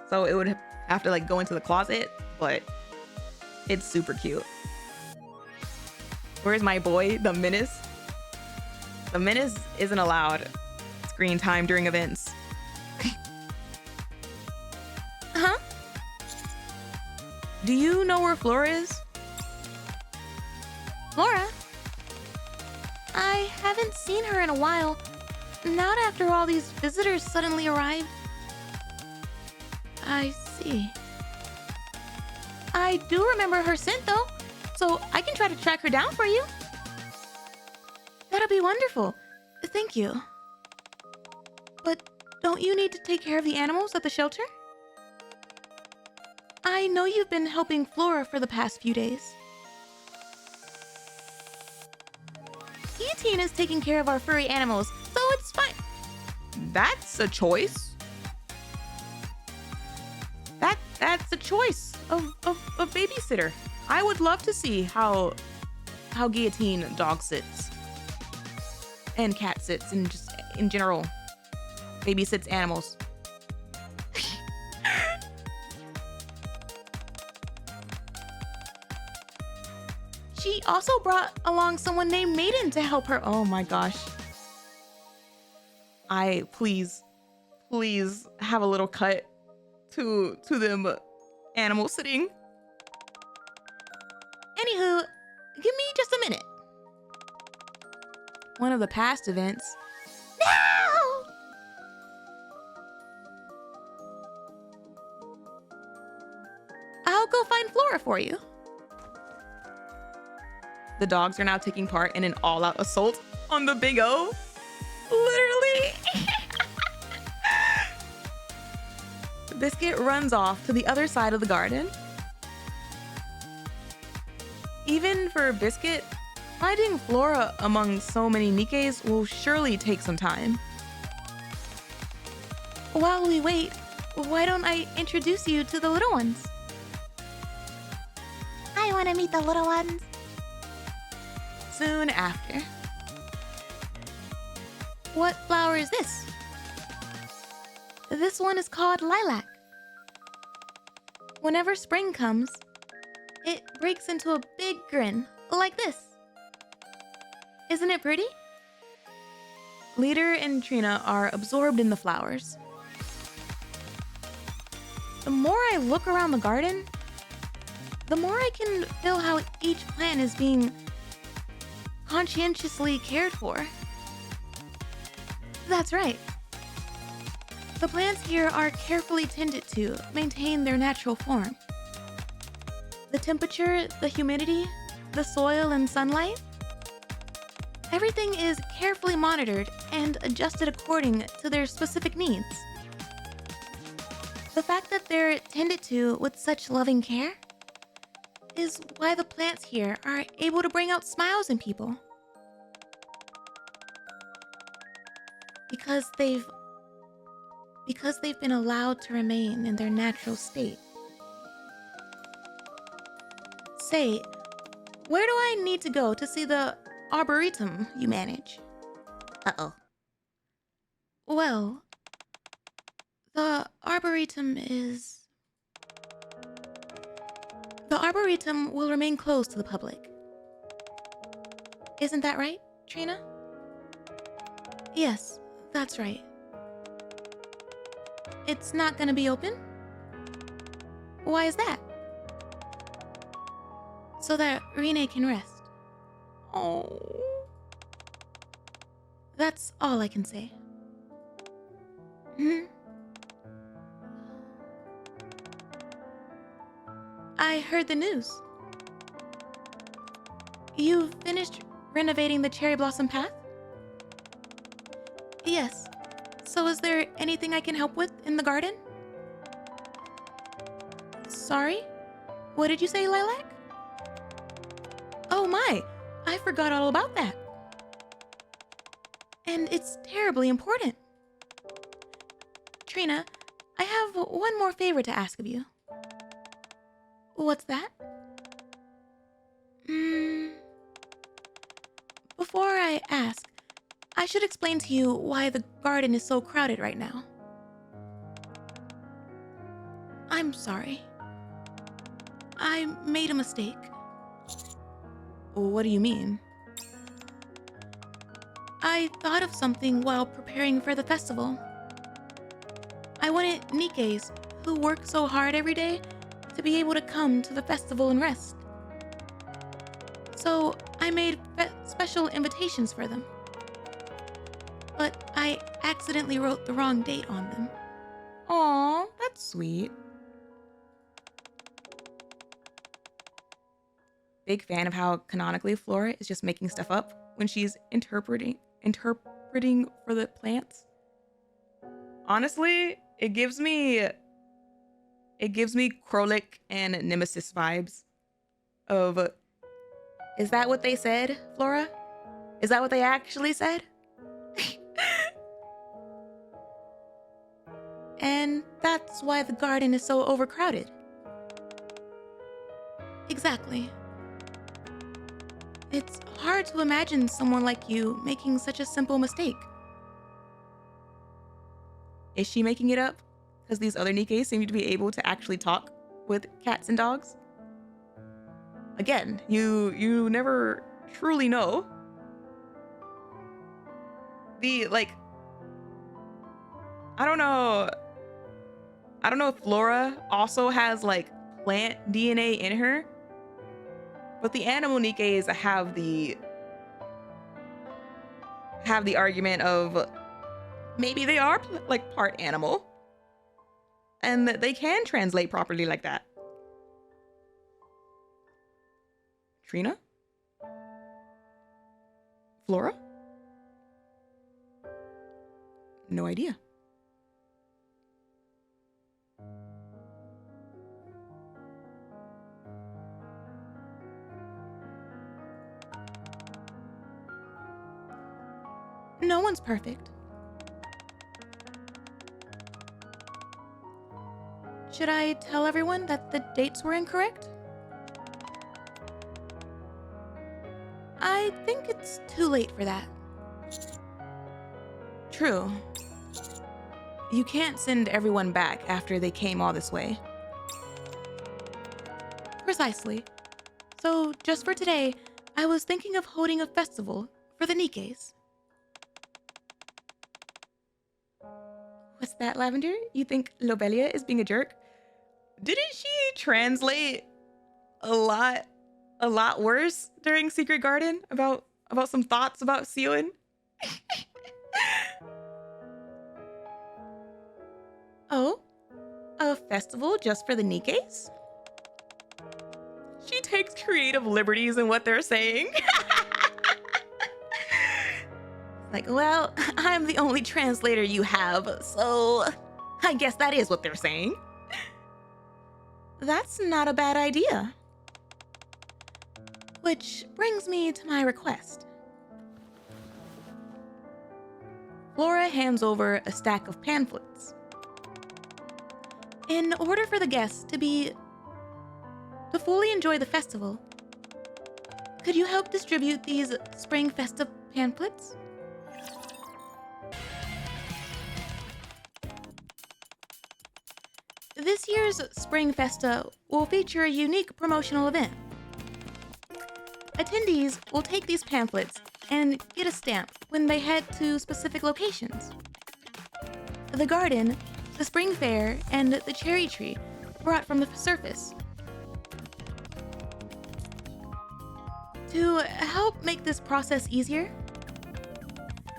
so it would have to like go into the closet, but it's super cute. Where's my boy, the Menace? The Menace isn't allowed screen time during events. Huh? Do you know where Flora is? Flora? I haven't seen her in a while. Not after all these visitors suddenly arrived. I see. I do remember her scent though, so I can try to track her down for you. That'll be wonderful. Thank you. But don't you need to take care of the animals at the shelter? I know you've been helping Flora for the past few days. Guillotine is taking care of our furry animals, so it's fine. That's a choice. That's a choice of babysitter. I would love to see how Guillotine dog sits and cat sits and just in general babysits animals. She also brought along someone named Maiden to help her. Oh my gosh. Please have a little cut to them animal sitting. Anywho, give me just a minute. One of the past events. No! I'll go find Flora for you. The dogs are now taking part in an all-out assault on the Big O. Literally. Biscuit runs off to the other side of the garden. Even for Biscuit, Finding flora among so many NIKKEs will surely take some time. While we wait, why don't I introduce you to the little ones? I want to meet the little ones. Soon after. What flower is this? This one is called lilac. Whenever spring comes, it breaks into a big grin, like this. Isn't it pretty? Liter and Trina are absorbed in the flowers. The more I look around the garden, the more I can feel how each plant is being conscientiously cared for. That's right. The plants here are carefully tended to maintain their natural form. The temperature, the humidity, the soil and sunlight, everything is carefully monitored and adjusted according to their specific needs. The fact that they're tended to with such loving care is why the plants here are able to bring out smiles in people. Because they've been allowed to remain in their natural state. Say, where do I need to go to see the arboretum you manage? Uh-oh. Well, the arboretum will remain closed to the public. Isn't that right, Trina? Yes, that's right. It's not gonna be open? Why is that? So that Rinne can rest. Oh. That's all I can say. I heard the news. You've finished renovating the cherry blossom path? Yes. So is there anything I can help with in the garden? Sorry? What did you say, Lilac? Oh my! I forgot all about that. And it's terribly important. Trina, I have one more favor to ask of you. What's that? Before I ask, I should explain to you why the garden is so crowded right now. I'm sorry. I made a mistake. What do you mean? I thought of something while preparing for the festival. I wanted NIKKEs, who work so hard every day, to be able to come to the festival and rest. So I made special invitations for them. But I accidentally wrote the wrong date on them. Aw, that's sweet. Big fan of how canonically Flora is just making stuff up when she's interpreting for the plants. Honestly, it gives me Krolik and Nemesis vibes of, is that what they said, Flora? Is that what they actually said? And that's why the garden is so overcrowded. Exactly. It's hard to imagine someone like you making such a simple mistake. Is she making it up? Because these other NIKKEs seem to be able to actually talk with cats and dogs? Again, you never truly know. I don't know if Flora also has like plant DNA in her, but the animal NIKKEs have the argument of maybe they are like part animal and that they can translate properly like that. Trina? Flora? No idea. No one's perfect. Should I tell everyone that the dates were incorrect? I think it's too late for that. True. You can't send everyone back after they came all this way. Precisely. So, just for today, I was thinking of holding a festival for the NIKKEs. What's that, Lavender? You think Lobelia is being a jerk? Didn't she translate a lot worse during Secret Garden about some thoughts about Sion? Oh, a festival just for the NIKKEs? She takes creative liberties in what they're saying. Like, well, I'm the only translator you have, so I guess that is what they're saying. That's not a bad idea. Which brings me to my request. Flora hands over a stack of pamphlets. In order for the guests to fully enjoy the festival, could you help distribute these Spring Festa pamphlets? This year's Spring Festa will feature a unique promotional event. Attendees will take these pamphlets and get a stamp when they head to specific locations. The garden, the spring fair, and the cherry tree brought from the surface. To help make this process easier,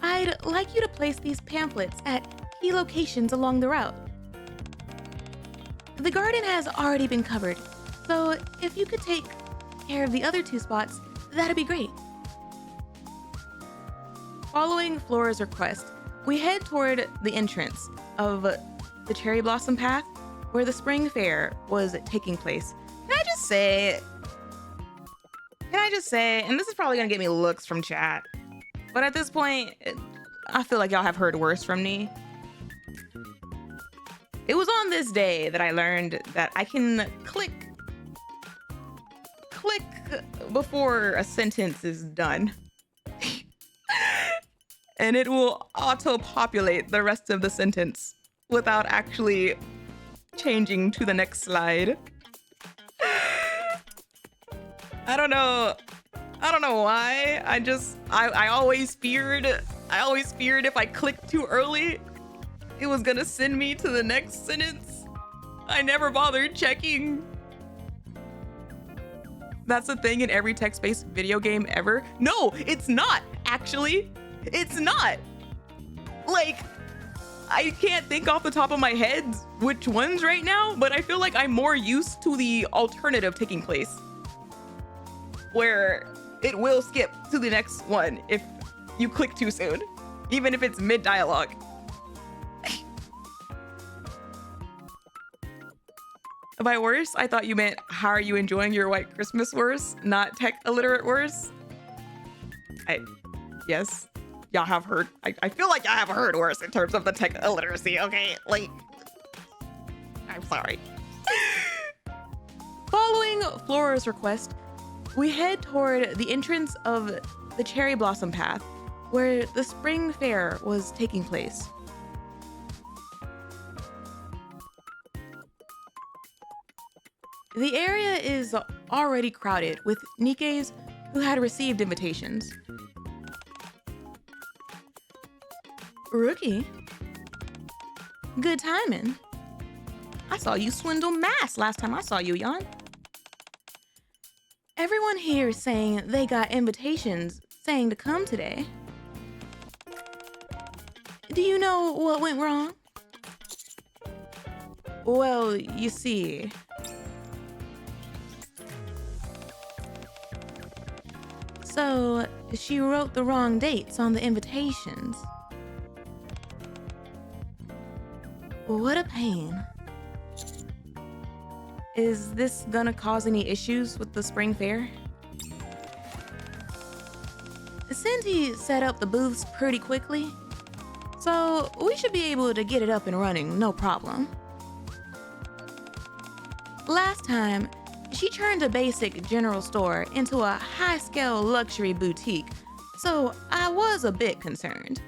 I'd like you to place these pamphlets at key locations along the route. The garden has already been covered, so if you could take care of the other two spots, that'd be great. Following Flora's request, we head toward the entrance of the cherry blossom path where the spring fair was taking place. Can I just say, and this is probably gonna get me looks from chat, but at this point, I feel like y'all have heard worse from me. It was on this day that I learned that I can click before a sentence is done. And it will auto-populate the rest of the sentence without actually changing to the next slide. I don't know why. I always feared if I clicked too early, it was gonna send me to the next sentence. I never bothered checking. That's a thing in every text-based video game ever. No, it's not, actually. It's not. Like, I can't think off the top of my head which ones right now, but I feel like I'm more used to the alternative taking place, where it will skip to the next one if you click too soon, even if it's mid-dialogue. By worse, I thought you meant how are you enjoying your white Christmas worse, not tech illiterate worse. Yes, y'all have heard. I feel like y'all have heard worse in terms of the tech illiteracy, okay? Like, I'm sorry. Following Flora's request, we head toward the entrance of the cherry blossom path where the spring fair was taking place. The area is already crowded with NIKKEs who had received invitations. Rookie? Good timing. I saw you swindle mass last time I saw you, Jan. Everyone here is saying they got invitations saying to come today. Do you know what went wrong? Well, you see... So, she wrote the wrong dates on the invitations. What a pain. Is this gonna cause any issues with the spring fair? Cindy set up the booths pretty quickly, so we should be able to get it up and running, no problem. Last time, she turned a basic general store into a high-scale luxury boutique, so I was a bit concerned.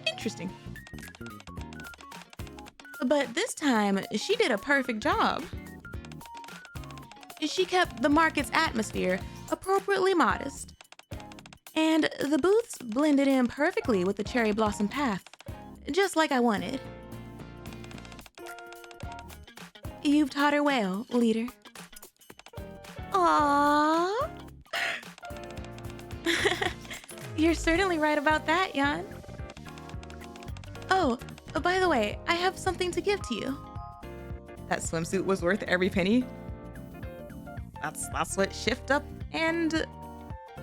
Interesting. But this time, she did a perfect job. She kept the market's atmosphere appropriately modest, and the booths blended in perfectly with the cherry blossom path, just like I wanted. You've taught her well, Liter. Aww. You're certainly right about that, Jan. Oh, by the way, I have something to give to you. That swimsuit was worth every penny. That's what Shift Up and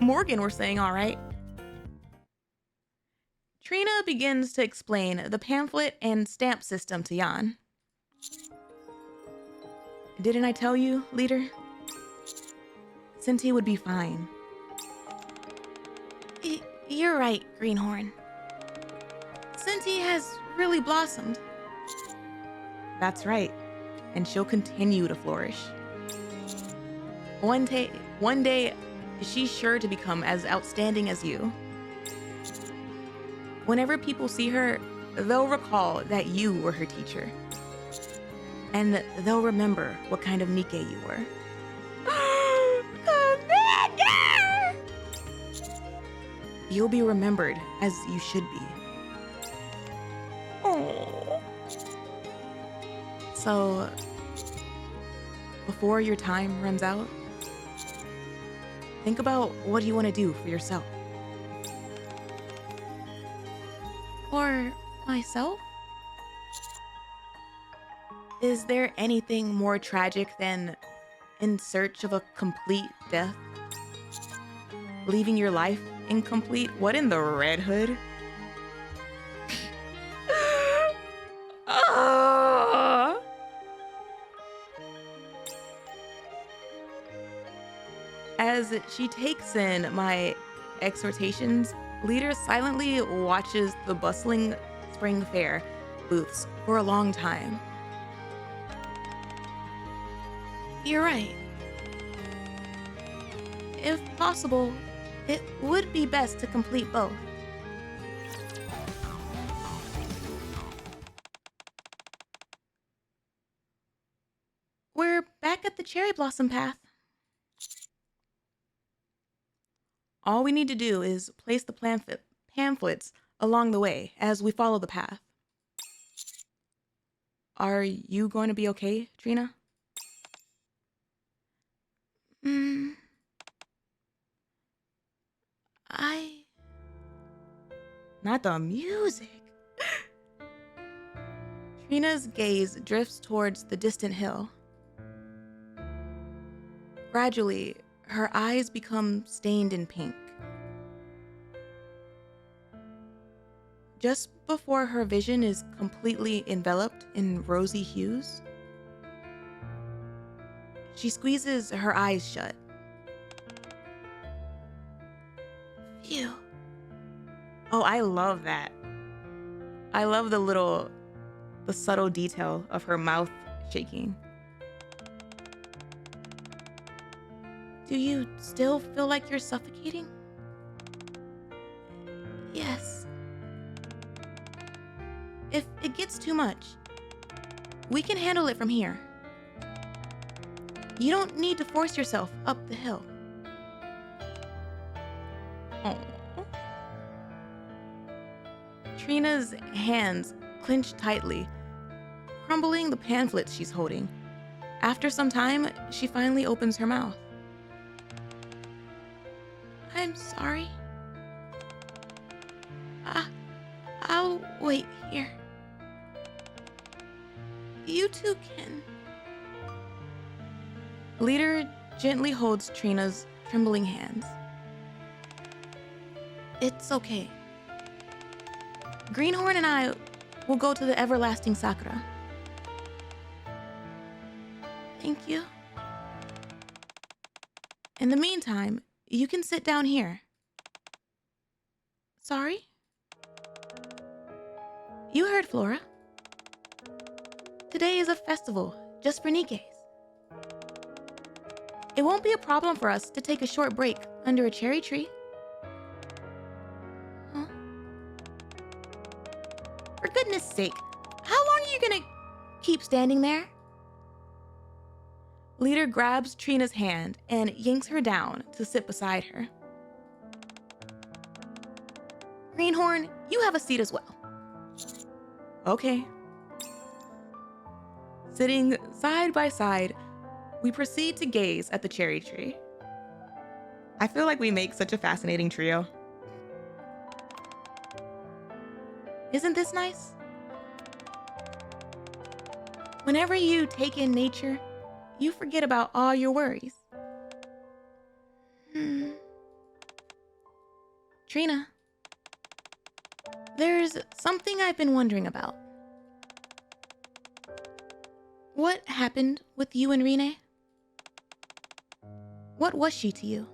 Morgan were saying, all right. Trina begins to explain the pamphlet and stamp system to Jan. Didn't I tell you, Liter? Cinti would be fine. You're right, Greenhorn. Cinti has really blossomed. That's right, and she'll continue to flourish. One day, she's sure to become as outstanding as you. Whenever people see her, they'll recall that you were her teacher. And they'll remember what kind of NIKKE you were. Commander! You'll be remembered as you should be. Oh. So, before your time runs out, think about what you want to do for yourself. For myself? Is there anything more tragic than in search of a complete death? Leaving your life incomplete? What in the Red Hood? As she takes in my exhortations, Liter silently watches the bustling spring fair booths for a long time. You're right. If possible, it would be best to complete both. We're back at the cherry blossom path. All we need to do is place the pamphlets along the way as we follow the path. Are you going to be okay, Trina? Not the music. Trina's gaze drifts towards the distant hill. Gradually, her eyes become stained in pink. Just before her vision is completely enveloped in rosy hues, she squeezes her eyes shut. Phew. Oh, I love that. I love the subtle detail of her mouth shaking. Do you still feel like you're suffocating? Yes. If it gets too much, we can handle it from here. You don't need to force yourself up the hill. Oh. Trina's hands clench tightly, crumbling the pamphlets she's holding. After some time, she finally opens her mouth. I'm sorry. I'll wait here. You two can. Liter gently holds Trina's trembling hands. It's okay. Greenhorn and I will go to the everlasting Sakura. Thank you. In the meantime, you can sit down here. Sorry? You heard Flora. Today is a festival just for Nikkes. It won't be a problem for us to take a short break under a cherry tree. Huh? For goodness sake, how long are you gonna keep standing there? Liter grabs Trina's hand and yanks her down to sit beside her. Greenhorn, you have a seat as well. Okay. Sitting side by side, we proceed to gaze at the cherry tree. I feel like we make such a fascinating trio. Isn't this nice? Whenever you take in nature, you forget about all your worries. Trina, there's something I've been wondering about. What happened with you and Rinne? What was she to you?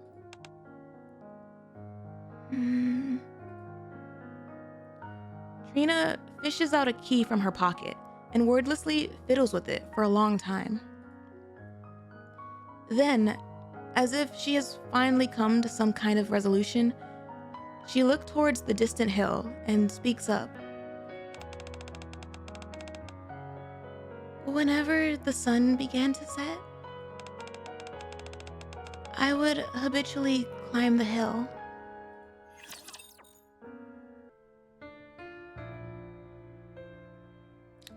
Trina fishes out a key from her pocket and wordlessly fiddles with it for a long time. Then, as if she has finally come to some kind of resolution, she looked towards the distant hill and speaks up. Whenever the sun began to set, I would habitually climb the hill.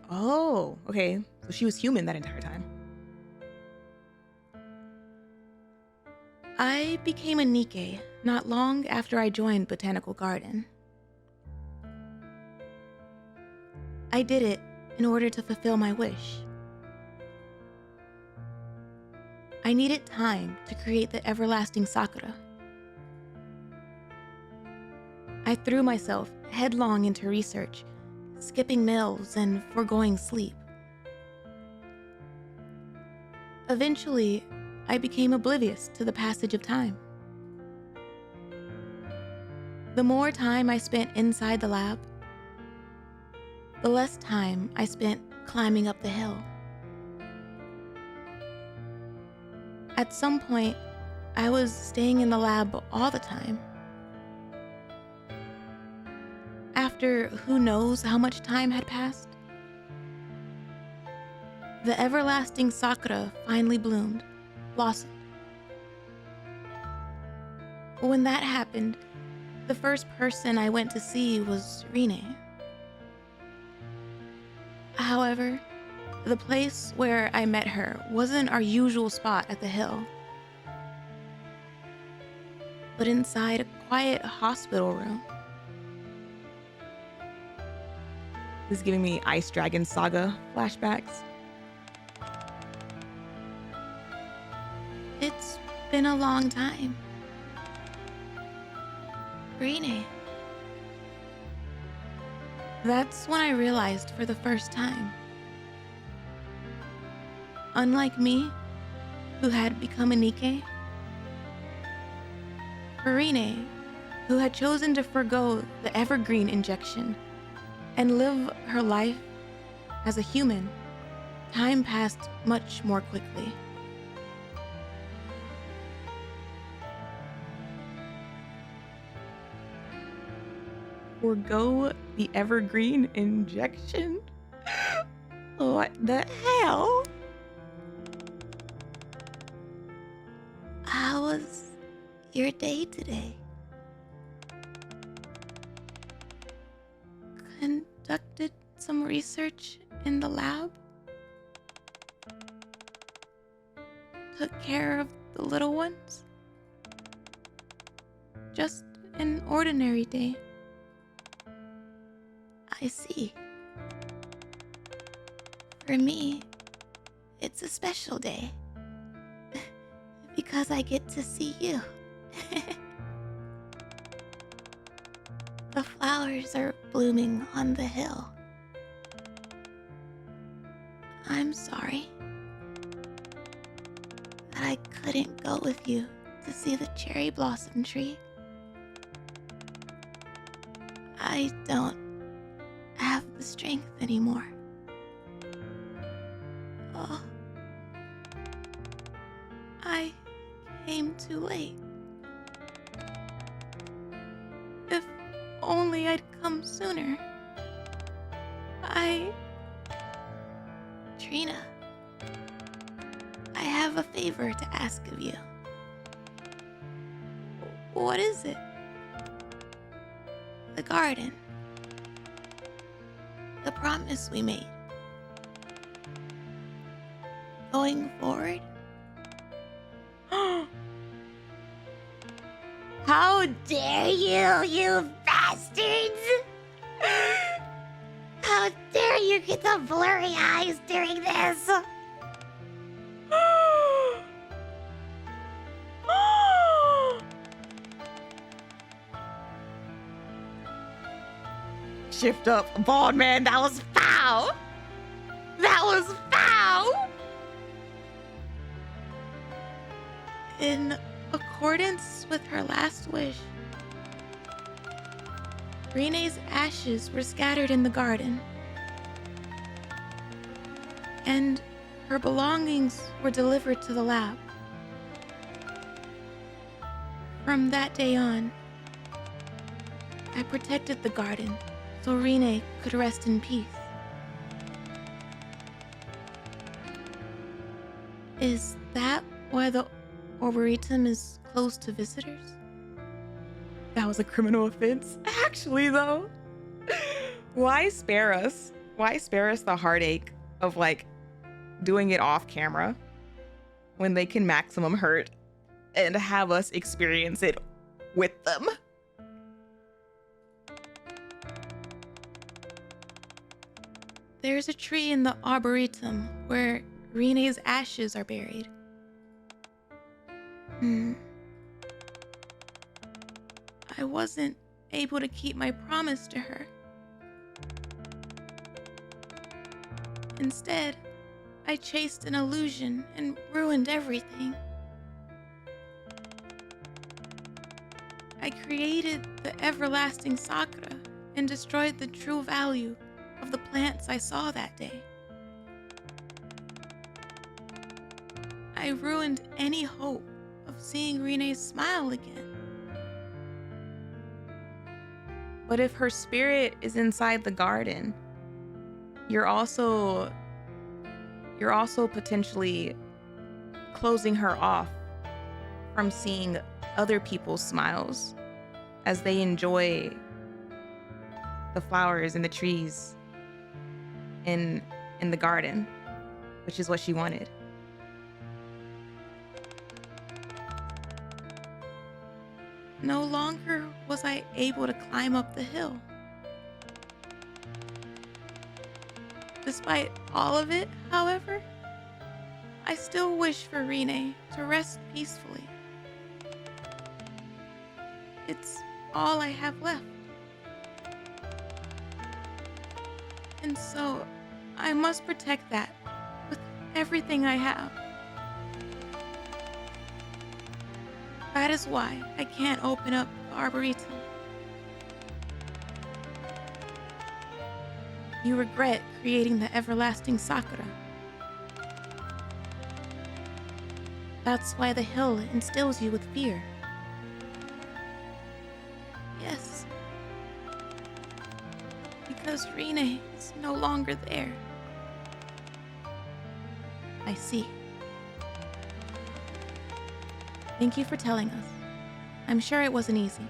Oh, okay. So she was human that entire time. I became a NIKKE not long after I joined Botanical Garden. I did it in order to fulfill my wish. I needed time to create the everlasting Sakura. I threw myself headlong into research, skipping meals and foregoing sleep. Eventually, I became oblivious to the passage of time. The more time I spent inside the lab, the less time I spent climbing up the hill. At some point, I was staying in the lab all the time. After who knows how much time had passed, the everlasting Sakura finally bloomed, blossomed. When that happened, the first person I went to see was Rinne. However, the place where I met her wasn't our usual spot at the hill, but inside a quiet hospital room. This is giving me Ice Dragon Saga flashbacks. It's been a long time. Rinne. That's when I realized for the first time. Unlike me, who had become a NIKKE, for Rinne, who had chosen to forgo the evergreen injection and live her life as a human, time passed much more quickly. Forgo the evergreen injection? What the hell? How was your day today? Conducted some research in the lab. Took care of the little ones. Just an ordinary day. I see. For me, it's a special day. Because I get to see you. The flowers are blooming on the hill. I'm sorry that I couldn't go with you to see the cherry blossom tree. I don't have the strength anymore. Oh, I came too late. If only I'd come sooner. Trina, I have a favor to ask of you. What is it? The garden. The promise we made. Going forward? How dare you, you bastards! How dare you get the blurry eyes during this? Shift up, bald man. That was foul. That was foul. In accordance with her last wish, Rinne's ashes were scattered in the garden, and her belongings were delivered to the lab. From that day on, I protected the garden so Rinne could rest in peace. Is that why the Arboretum is closed to visitors? That was a criminal offense. Actually, though, why spare us? Why spare us the heartache of like doing it off camera when they can maximum hurt and have us experience it with them? There's a tree in the Arboretum where Rinne's ashes are buried. I wasn't able to keep my promise to her. Instead, I chased an illusion and ruined everything. I created the everlasting sakura and destroyed the true value of the plants I saw that day. I ruined any hope of seeing Rinne's smile again. But if her spirit is inside the garden, you're also potentially closing her off from seeing other people's smiles as they enjoy the flowers and the trees in the garden, which is what she wanted. No longer was I able to climb up the hill. Despite all of it, however, I still wish for Rinne to rest peacefully. It's all I have left. And so, I must protect that with everything I have. That is why I can't open up the Arboretum. You regret creating the everlasting sakura. That's why the hill instills you with fear. Yes. Because Rinne is no longer there. I see. Thank you for telling us. I'm sure it wasn't easy.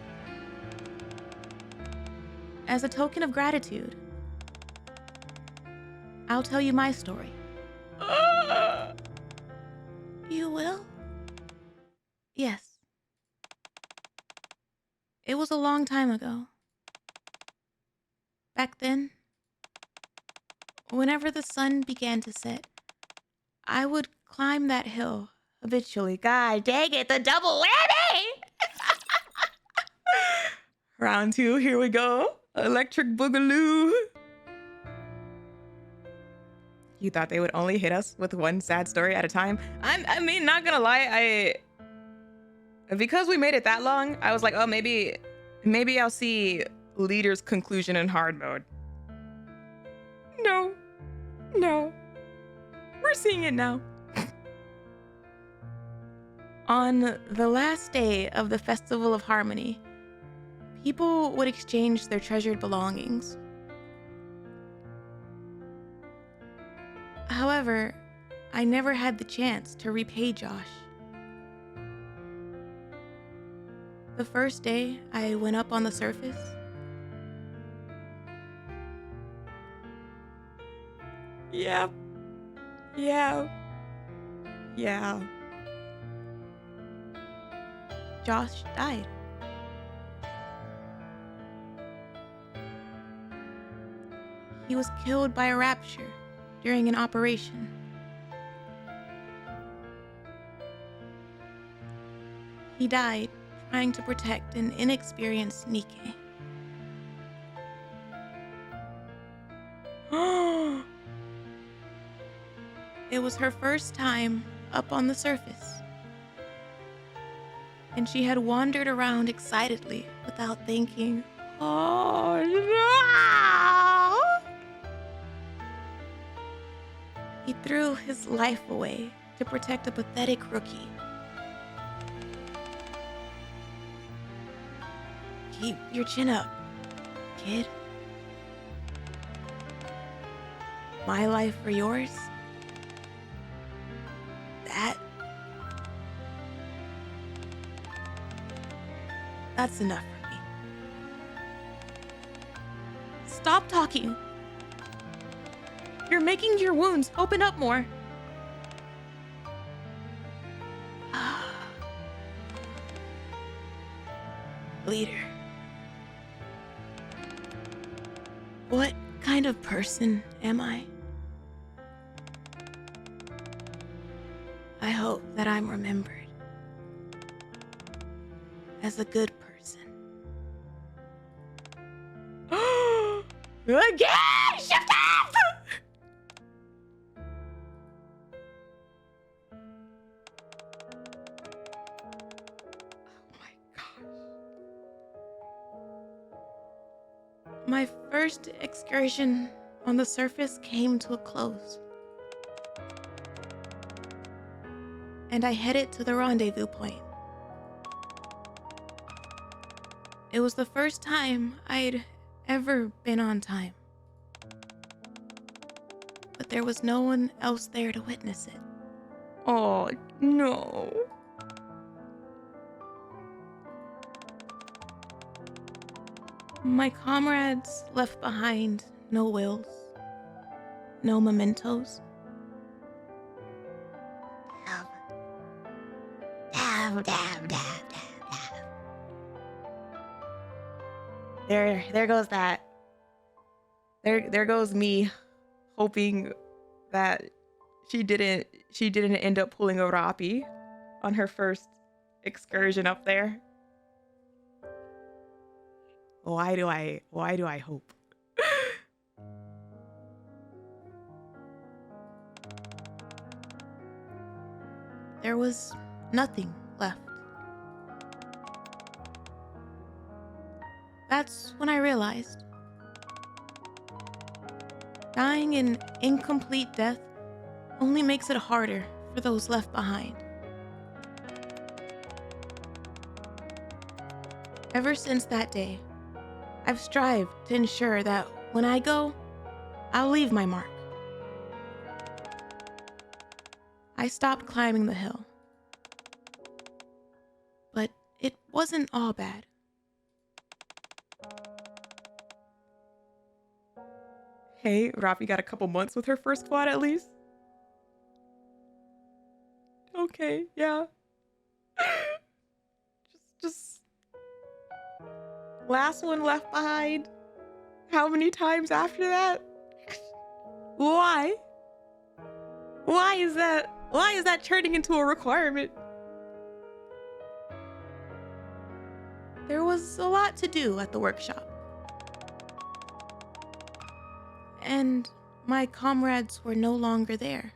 As a token of gratitude, I'll tell you my story. You will? Yes. It was a long time ago. Back then, whenever the sun began to set, I would climb that hill habitually. God dang it, the double whammy! Round 2, here we go. Electric Boogaloo. You thought they would only hit us with one sad story at a time? I mean, not gonna lie, Because we made it that long, I was like, oh, maybe I'll see Liter's conclusion in hard mode. No. We're seeing it now. On the last day of the Festival of Harmony, people would exchange their treasured belongings. However, I never had the chance to repay Josh. The first day I went up on the surface, Yeah. Josh died. He was killed by a rapture during an operation. He died trying to protect an inexperienced NIKKE. It was her first time up on the surface, and she had wandered around excitedly without thinking, "Oh no!" He threw his life away to protect a pathetic rookie. Keep your chin up, kid. My life for yours? That's enough for me. Stop talking. You're making your wounds open up more. Liter. What kind of person am I? I hope that I'm remembered as a good person. Again! Shift up! Oh my gosh. My first excursion on the surface came to a close, and I headed to the rendezvous point. It was the first time I'd ever been on time, but there was no one else there to witness it. Oh, no. My comrades left behind no wills, no mementos. There goes that. There goes me hoping that she didn't end up pulling a Rappi on her first excursion up there. Why do I hope? There was nothing left. That's when I realized dying an incomplete death only makes it harder for those left behind. Ever since that day, I've strived to ensure that when I go, I'll leave my mark. I stopped climbing the hill, but it wasn't all bad. Hey, Rafi got a couple months with her first quad at least. Okay, yeah. Just last one left behind. How many times after that? Why? Why is that turning into a requirement? There was a lot to do at the workshop, and my comrades were no longer there.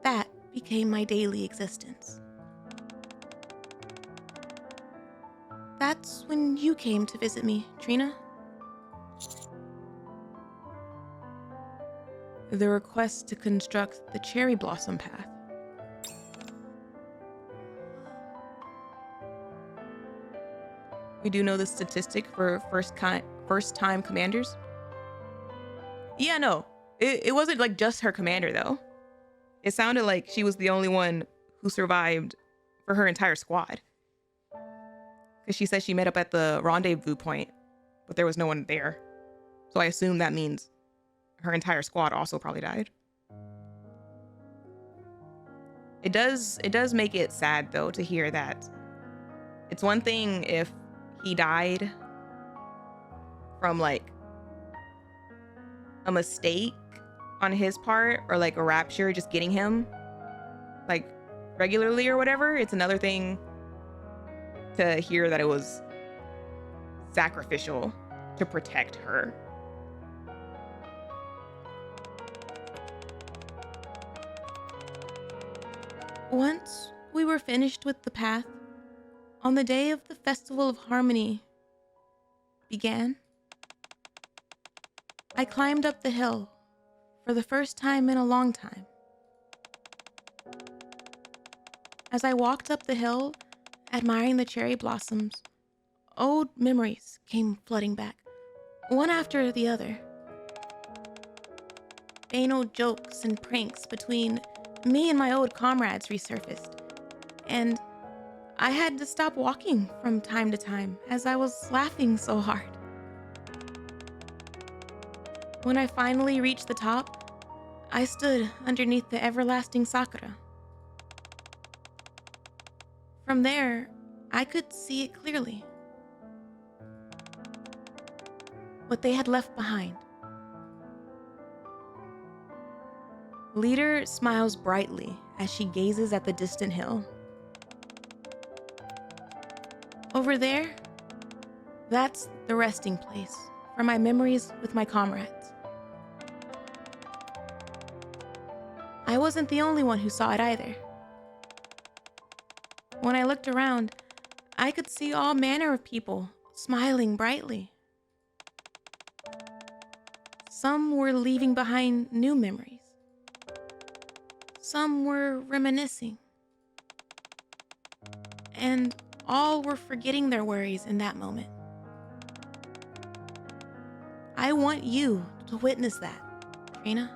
That became my daily existence. That's when you came to visit me, Trina. The request to construct the cherry blossom path. We do know the statistic for first-time commanders. Yeah, no. It wasn't like just her commander, though. It sounded like she was the only one who survived for her entire squad. Because she said she met up at the rendezvous point, but there was no one there. So I assume that means her entire squad also probably died. It does make it sad, though, to hear that it's one thing if he died from like a mistake on his part, or like a rapture just getting him like regularly or whatever. It's another thing to hear that it was sacrificial to protect her. Once we were finished with the path, on the day of the Festival of Harmony began, I climbed up the hill for the first time in a long time. As I walked up the hill, admiring the cherry blossoms, old memories came flooding back, one after the other. Banal jokes and pranks between me and my old comrades resurfaced, and I had to stop walking from time to time as I was laughing so hard. When I finally reached the top, I stood underneath the everlasting sakura. From there, I could see it clearly. What they had left behind. Liter smiles brightly as she gazes at the distant hill. Over there, that's the resting place for my memories with my comrades. I wasn't the only one who saw it either. When I looked around, I could see all manner of people smiling brightly. Some were leaving behind new memories. Some were reminiscing. And all were forgetting their worries in that moment. I want you to witness that, Trina.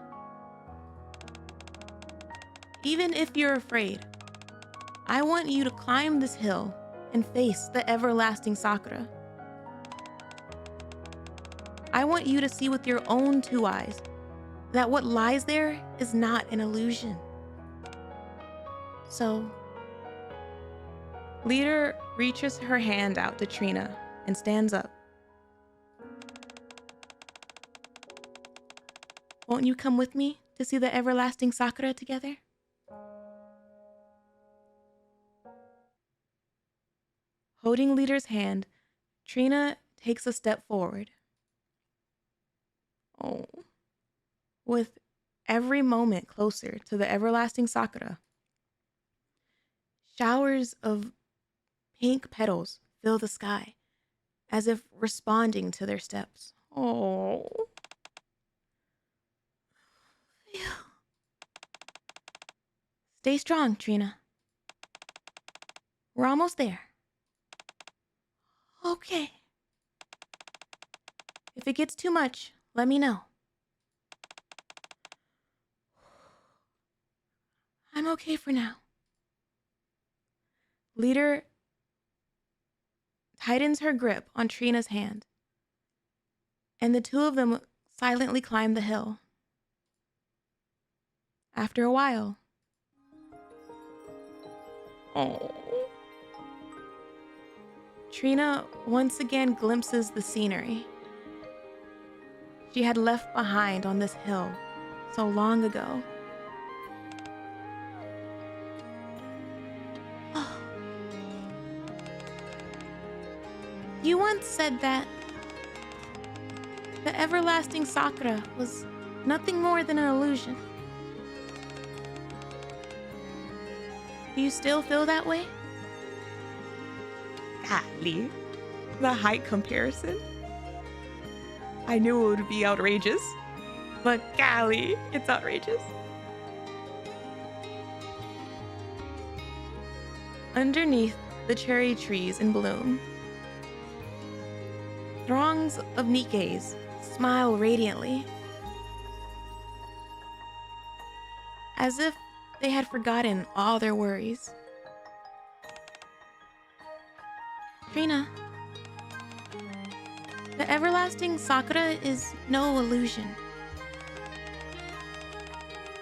Even if you're afraid, I want you to climb this hill and face the everlasting sakura. I want you to see with your own two eyes that what lies there is not an illusion. So, Liter reaches her hand out to Trina and stands up. Won't you come with me to see the everlasting sakura together? Holding Liter's hand, Trina takes a step forward. Oh, with every moment closer to the everlasting sakura, showers of pink petals fill the sky, as if responding to their steps. Oh. Stay strong, Trina. We're almost there. Okay. If it gets too much, let me know. I'm okay for now. Liter tightens her grip on Trina's hand, and the two of them silently climb the hill. After a while, Trina once again glimpses the scenery she had left behind on this hill so long ago. You once said that the everlasting sakura was nothing more than an illusion. Do you still feel that way? Golly, the height comparison. I knew it would be outrageous, but golly, it's outrageous. Underneath the cherry trees in bloom, throngs of NIKKEs smile radiantly, as if they had forgotten all their worries. Trina, the everlasting sakura is no illusion.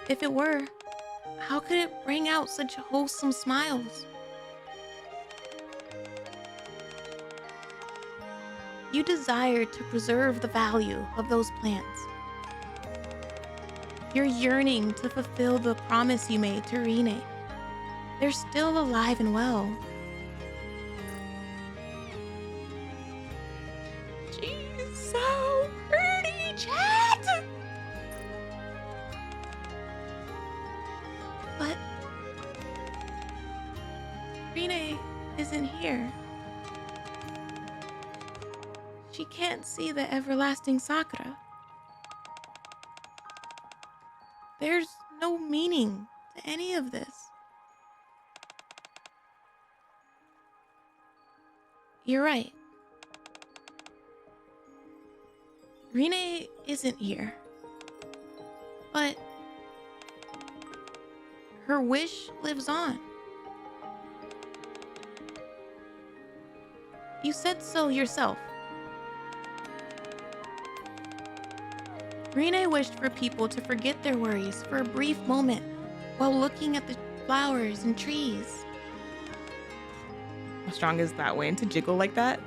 If it were, how could it bring out such wholesome smiles? You desire to preserve the value of those plants. You're yearning to fulfill the promise you made to Rinne. They're still alive and well. She's so pretty, chat! But Rinne isn't here. She can't see the everlasting sakura. There's no meaning to any of this. You're right. Rinne isn't here. But her wish lives on. You said so yourself. Rinne wished for people to forget their worries for a brief moment while looking at the flowers and trees. How strong is that wind to jiggle like that?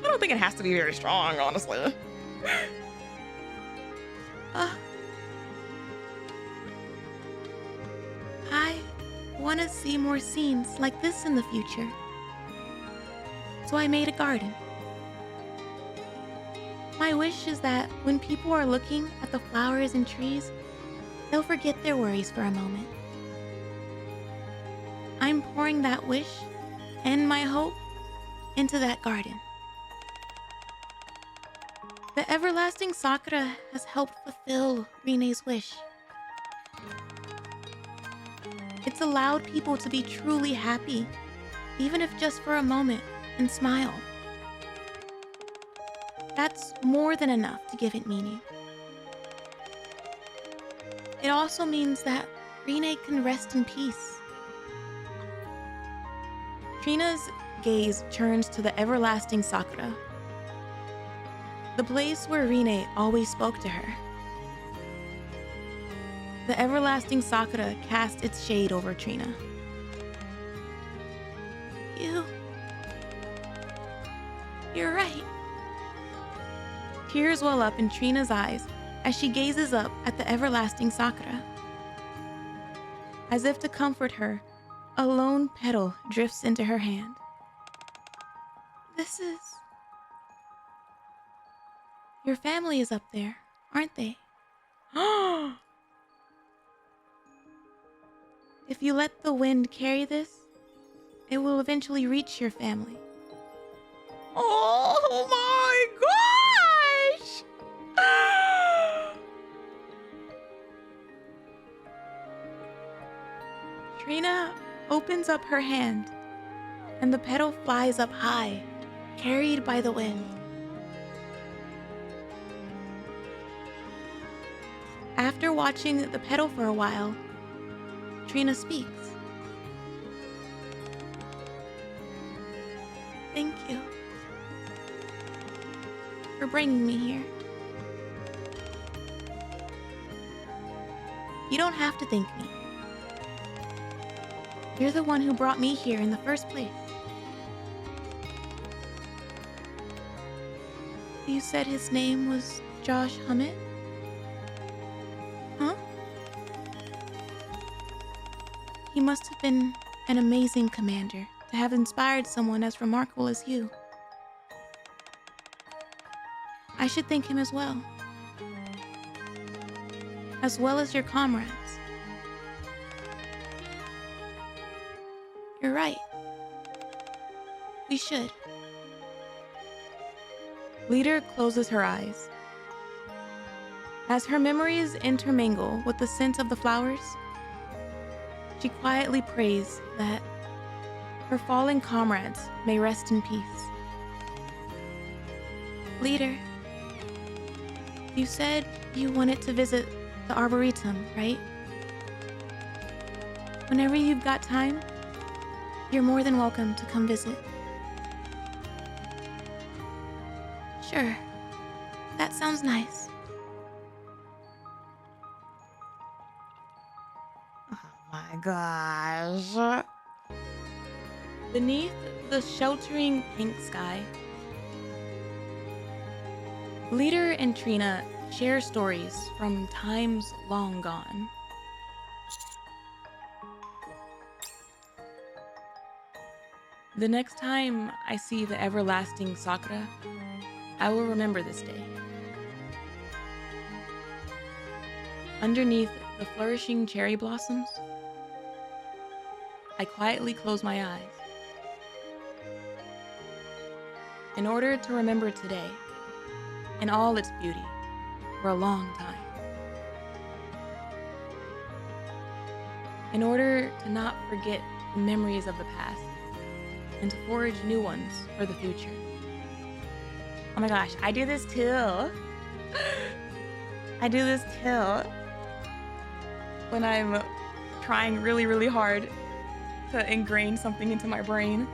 I don't think it has to be very strong, honestly. I want to see more scenes like this in the future. So I made a garden. My wish is that when people are looking at the flowers and trees, they'll forget their worries for a moment. I'm pouring that wish and my hope into that garden. The everlasting sakura has helped fulfill Rinne's wish. It's allowed people to be truly happy, even if just for a moment, and smile. That's more than enough to give it meaning. It also means that Rinne can rest in peace. Trina's gaze turns to the everlasting sakura, the place where Rinne always spoke to her. The everlasting sakura cast its shade over Trina. You're right. Tears well up in Trina's eyes as she gazes up at the everlasting sakura. As if to comfort her, a lone petal drifts into her hand. This is... Your family is up there, aren't they? If you let the wind carry this, it will eventually reach your family. Oh my gosh! Trina opens up her hand, and the petal flies up high, carried by the wind. After watching the petal for a while, Trina speaks. Thank you for bringing me here. You don't have to thank me. You're the one who brought me here in the first place. You said his name was Josh Humett? Huh? He must have been an amazing commander to have inspired someone as remarkable as you. I should thank him as well as your comrades. You're right. We should. Liter closes her eyes. As her memories intermingle with the scent of the flowers, she quietly prays that her fallen comrades may rest in peace. Liter, you said you wanted to visit the Arboretum, right? Whenever you've got time, you're more than welcome to come visit. Sure. That sounds nice. Oh my gosh. Beneath the sheltering pink sky, Liter and Trina share stories from times long gone. The next time I see the everlasting Sakura, I will remember this day. Underneath the flourishing cherry blossoms, I quietly close my eyes in order to remember today in all its beauty for a long time. In order to not forget the memories of the past and to forge new ones for the future. Oh my gosh, I do this too. I do this too. When I'm trying really, really hard to ingrain something into my brain.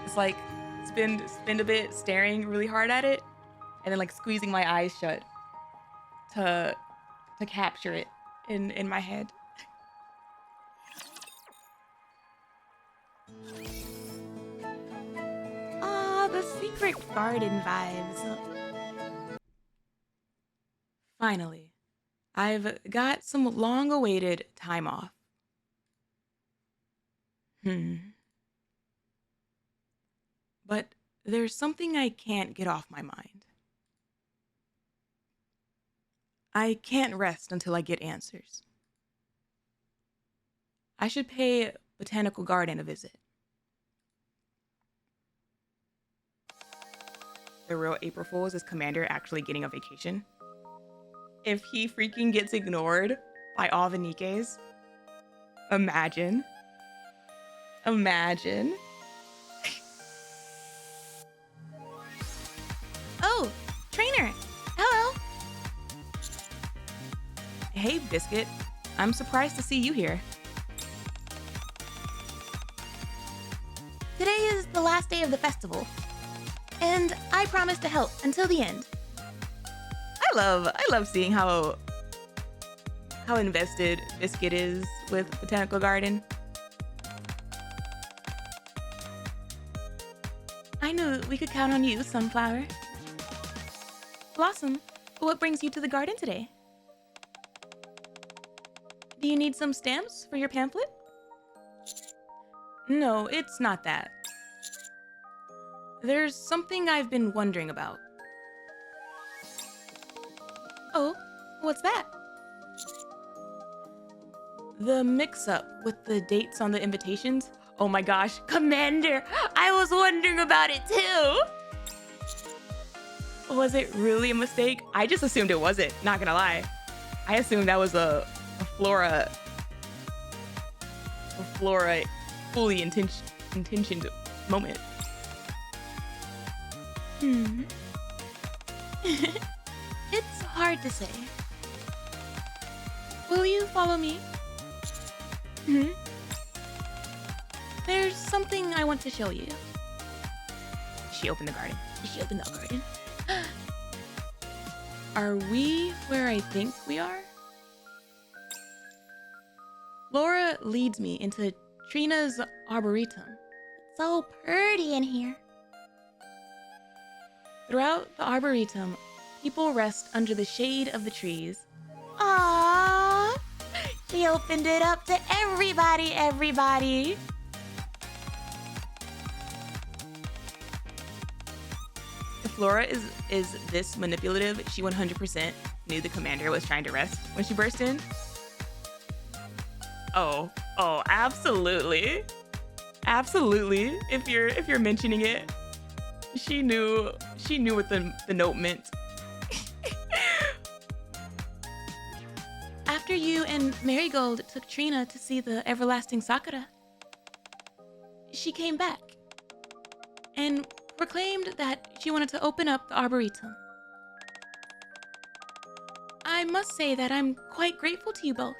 It's like spend a bit staring really hard at it and then like squeezing my eyes shut to capture it in my head. Ah, the secret garden vibes. Finally, I've got some long-awaited time off. But there's something I can't get off my mind. I can't rest until I get answers. I should pay Botanical Garden a visit. The real April Fool is Commander actually getting a vacation. If he freaking gets ignored by all the NIKKEs, imagine. Oh, Trainer. Hello. Hey, Biscuit. I'm surprised to see you here. Today is the last day of the festival, and I promise to help until the end. I love seeing how invested Biscuit is with Botanical Garden. I knew we could count on you, Sunflower. Blossom, what brings you to the garden today? Do you need some stamps for your pamphlet? No, it's not that. There's something I've been wondering about. Oh, what's that? The mix-up with the dates on the invitations. Oh my gosh, Commander! I was wondering about it too! Was it really a mistake? I just assumed it wasn't, not gonna lie. I assumed that was a Flora fully intentioned moment. It's hard to say. Will you follow me? There's something I want to show you. She opened the garden. She opened the garden. Are we where I think we are? Laura leads me into Trina's Arboretum. It's so pretty in here. Throughout the Arboretum, people rest under the shade of the trees. Aww. She opened it up to everybody. If Laura is this manipulative, she 100% knew the Commander was trying to rest when she burst in. Oh Oh, absolutely. Absolutely. If you're mentioning it, she knew what the note meant. After you and Marigold took Trina to see the everlasting Sakura, she came back and proclaimed that she wanted to open up the Arboretum. I must say that I'm quite grateful to you both.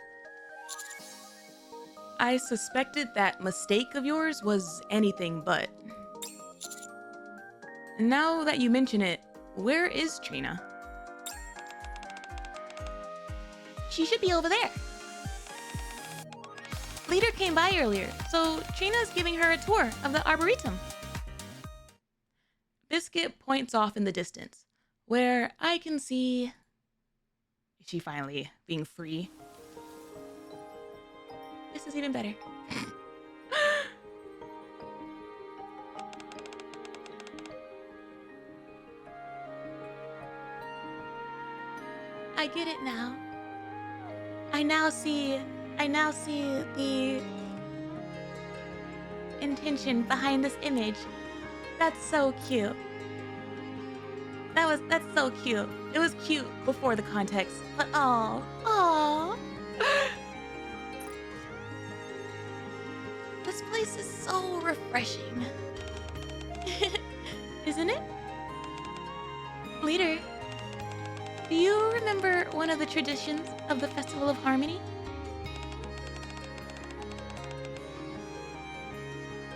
I suspected that mistake of yours was anything but. Now that you mention it, where is Trina? She should be over there. Liter came by earlier, so Trina's giving her a tour of the Arboretum. Biscuit points off in the distance, where I can see... Is she finally being free? This is even better. I get it now. I now see the intention behind this image. That's so cute. That's so cute. It was cute before the context, but oh. This place is so refreshing. Isn't it? Liter, do you remember one of the traditions of the Festival of Harmony?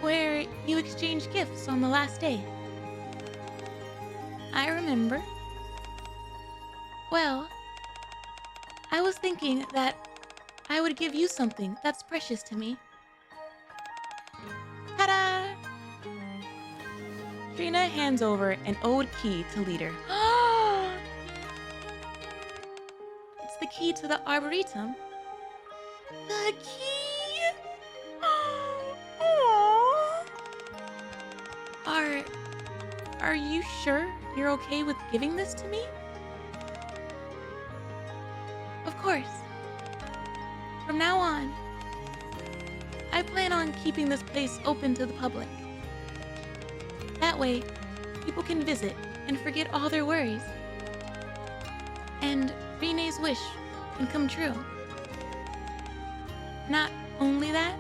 Where you exchange gifts on the last day. I remember. Well, I was thinking that I would give you something that's precious to me. Ta-da! Trina hands over an old key to Liter. It's the key to the Arboretum. The key! Aww. Are you sure you're okay with giving this to me? Of course. From now on, I plan on keeping this place open to the public. That way, people can visit and forget all their worries. And Rinne's wish can come true. Not only that,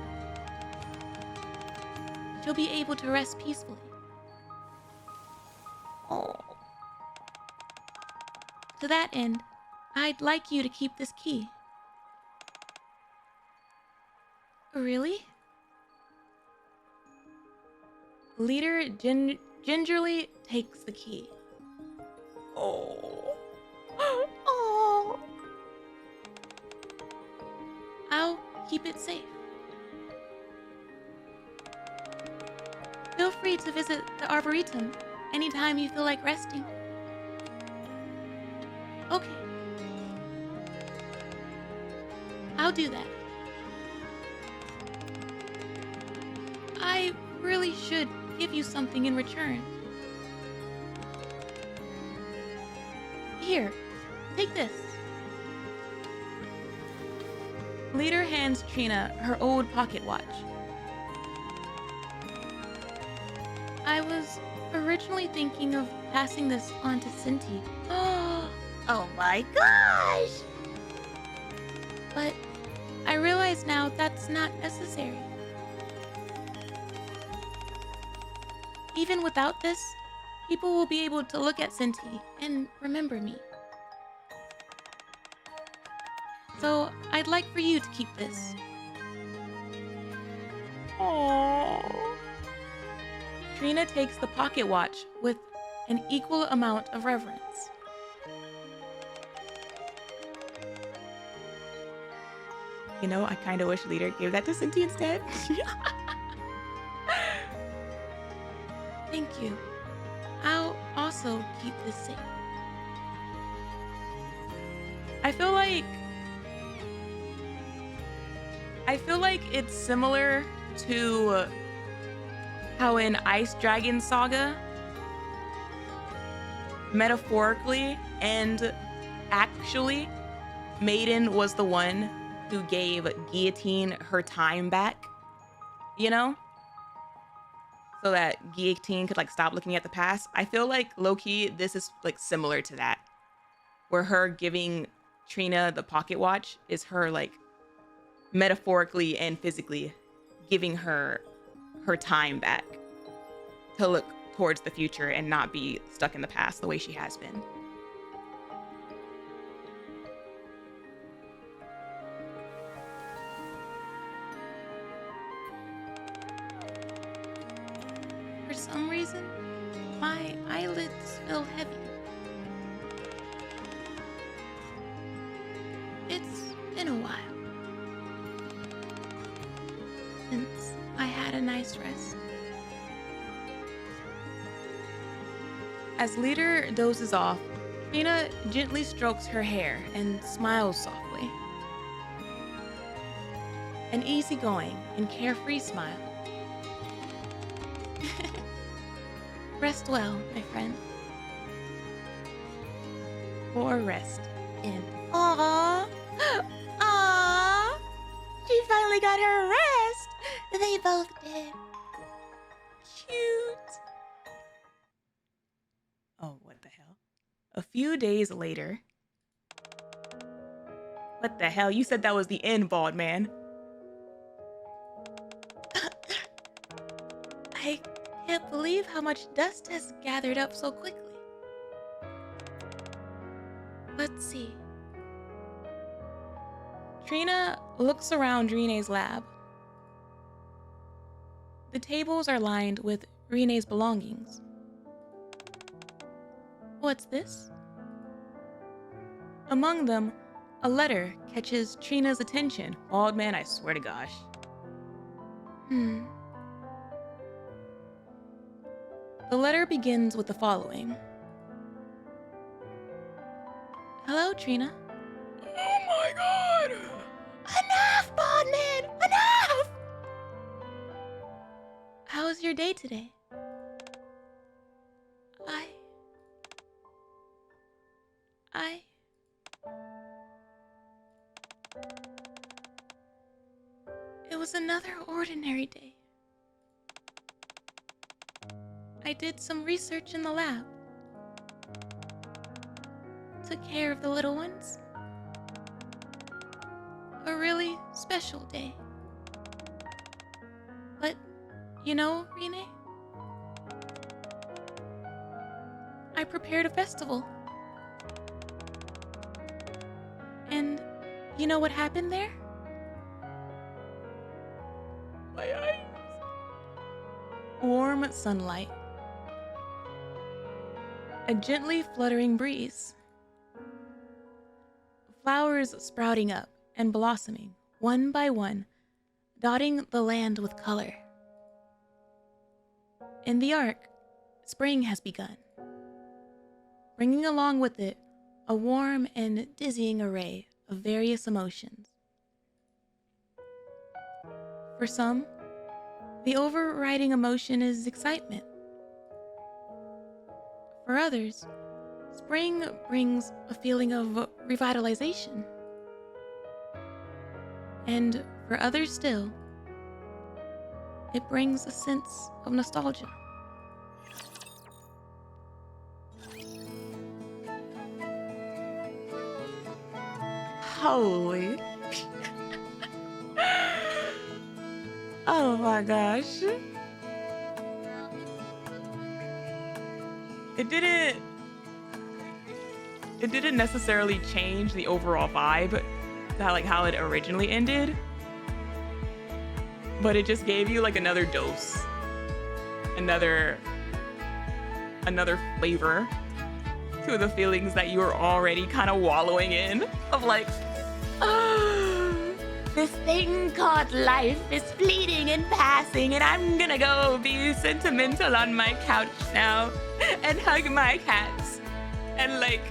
she'll be able to rest peacefully. Oh. To that end, I'd like you to keep this key. Really? Liter gingerly takes the key. Oh. Oh. I'll keep it safe. Feel free to visit the Arboretum anytime you feel like resting. Okay. I'll do that. I really should give you something in return. Here, take this. Liter hands Trina her old pocket watch. I was originally thinking of passing this on to Cinti. Oh my gosh! But I realize now that's not necessary. Even without this, people will be able to look at Cinti and remember me. So I'd like for you to keep this. Aww. Trina takes the pocket watch with an equal amount of reverence. You know, I kind of wish Liter gave that to Cinti instead. Thank you. I'll also keep this safe. I feel like it's similar to how in Ice Dragon Saga, metaphorically and actually, Maiden was the one who gave Guillotine her time back, you know? So that Guillotine could like stop looking at the past. I feel like low-key, this is like similar to that. Where her giving Trina the pocket watch is her like metaphorically and physically giving her time back to look towards the future and not be stuck in the past the way she has been. For some reason, my eyelids feel heavy. It's been a while since I had a nice rest. As Liter dozes off, Trina gently strokes her hair and smiles softly. An easygoing and carefree smile. Rest well, my friend. For rest in. Aww. Aww. She finally got her rest. They both did. Cute. Oh, what the hell? A few days later. What the hell? You said that was the end, bald man. I can't believe how much dust has gathered up so quickly. Let's see. Trina looks around Rinne's lab. The tables are lined with Rinne's belongings. What's this? Among them, a letter catches Trina's attention. Bald man, I swear to gosh. The letter begins with the following. Hello, Trina. Oh my god! Enough, bald man. Enough. How was your day today? It was another ordinary day. I did some research in the lab. Took care of the little ones. A really special day. But, you know, Rinne? I prepared a festival. And you know what happened there? My eyes. Warm sunlight. A gently fluttering breeze. Flowers sprouting up and blossoming, one by one, dotting the land with color. In the Ark, spring has begun, bringing along with it a warm and dizzying array of various emotions. For some, the overriding emotion is excitement. For others, spring brings a feeling of revitalization. And for others still, it brings a sense of nostalgia. Holy. Oh my gosh. It didn't necessarily change the overall vibe to how it originally ended, but it just gave you like another dose, another flavor to the feelings that you were already kind of wallowing in of like, This thing called life is fleeting and passing, and I'm gonna go be sentimental on my couch now and hug my cats and like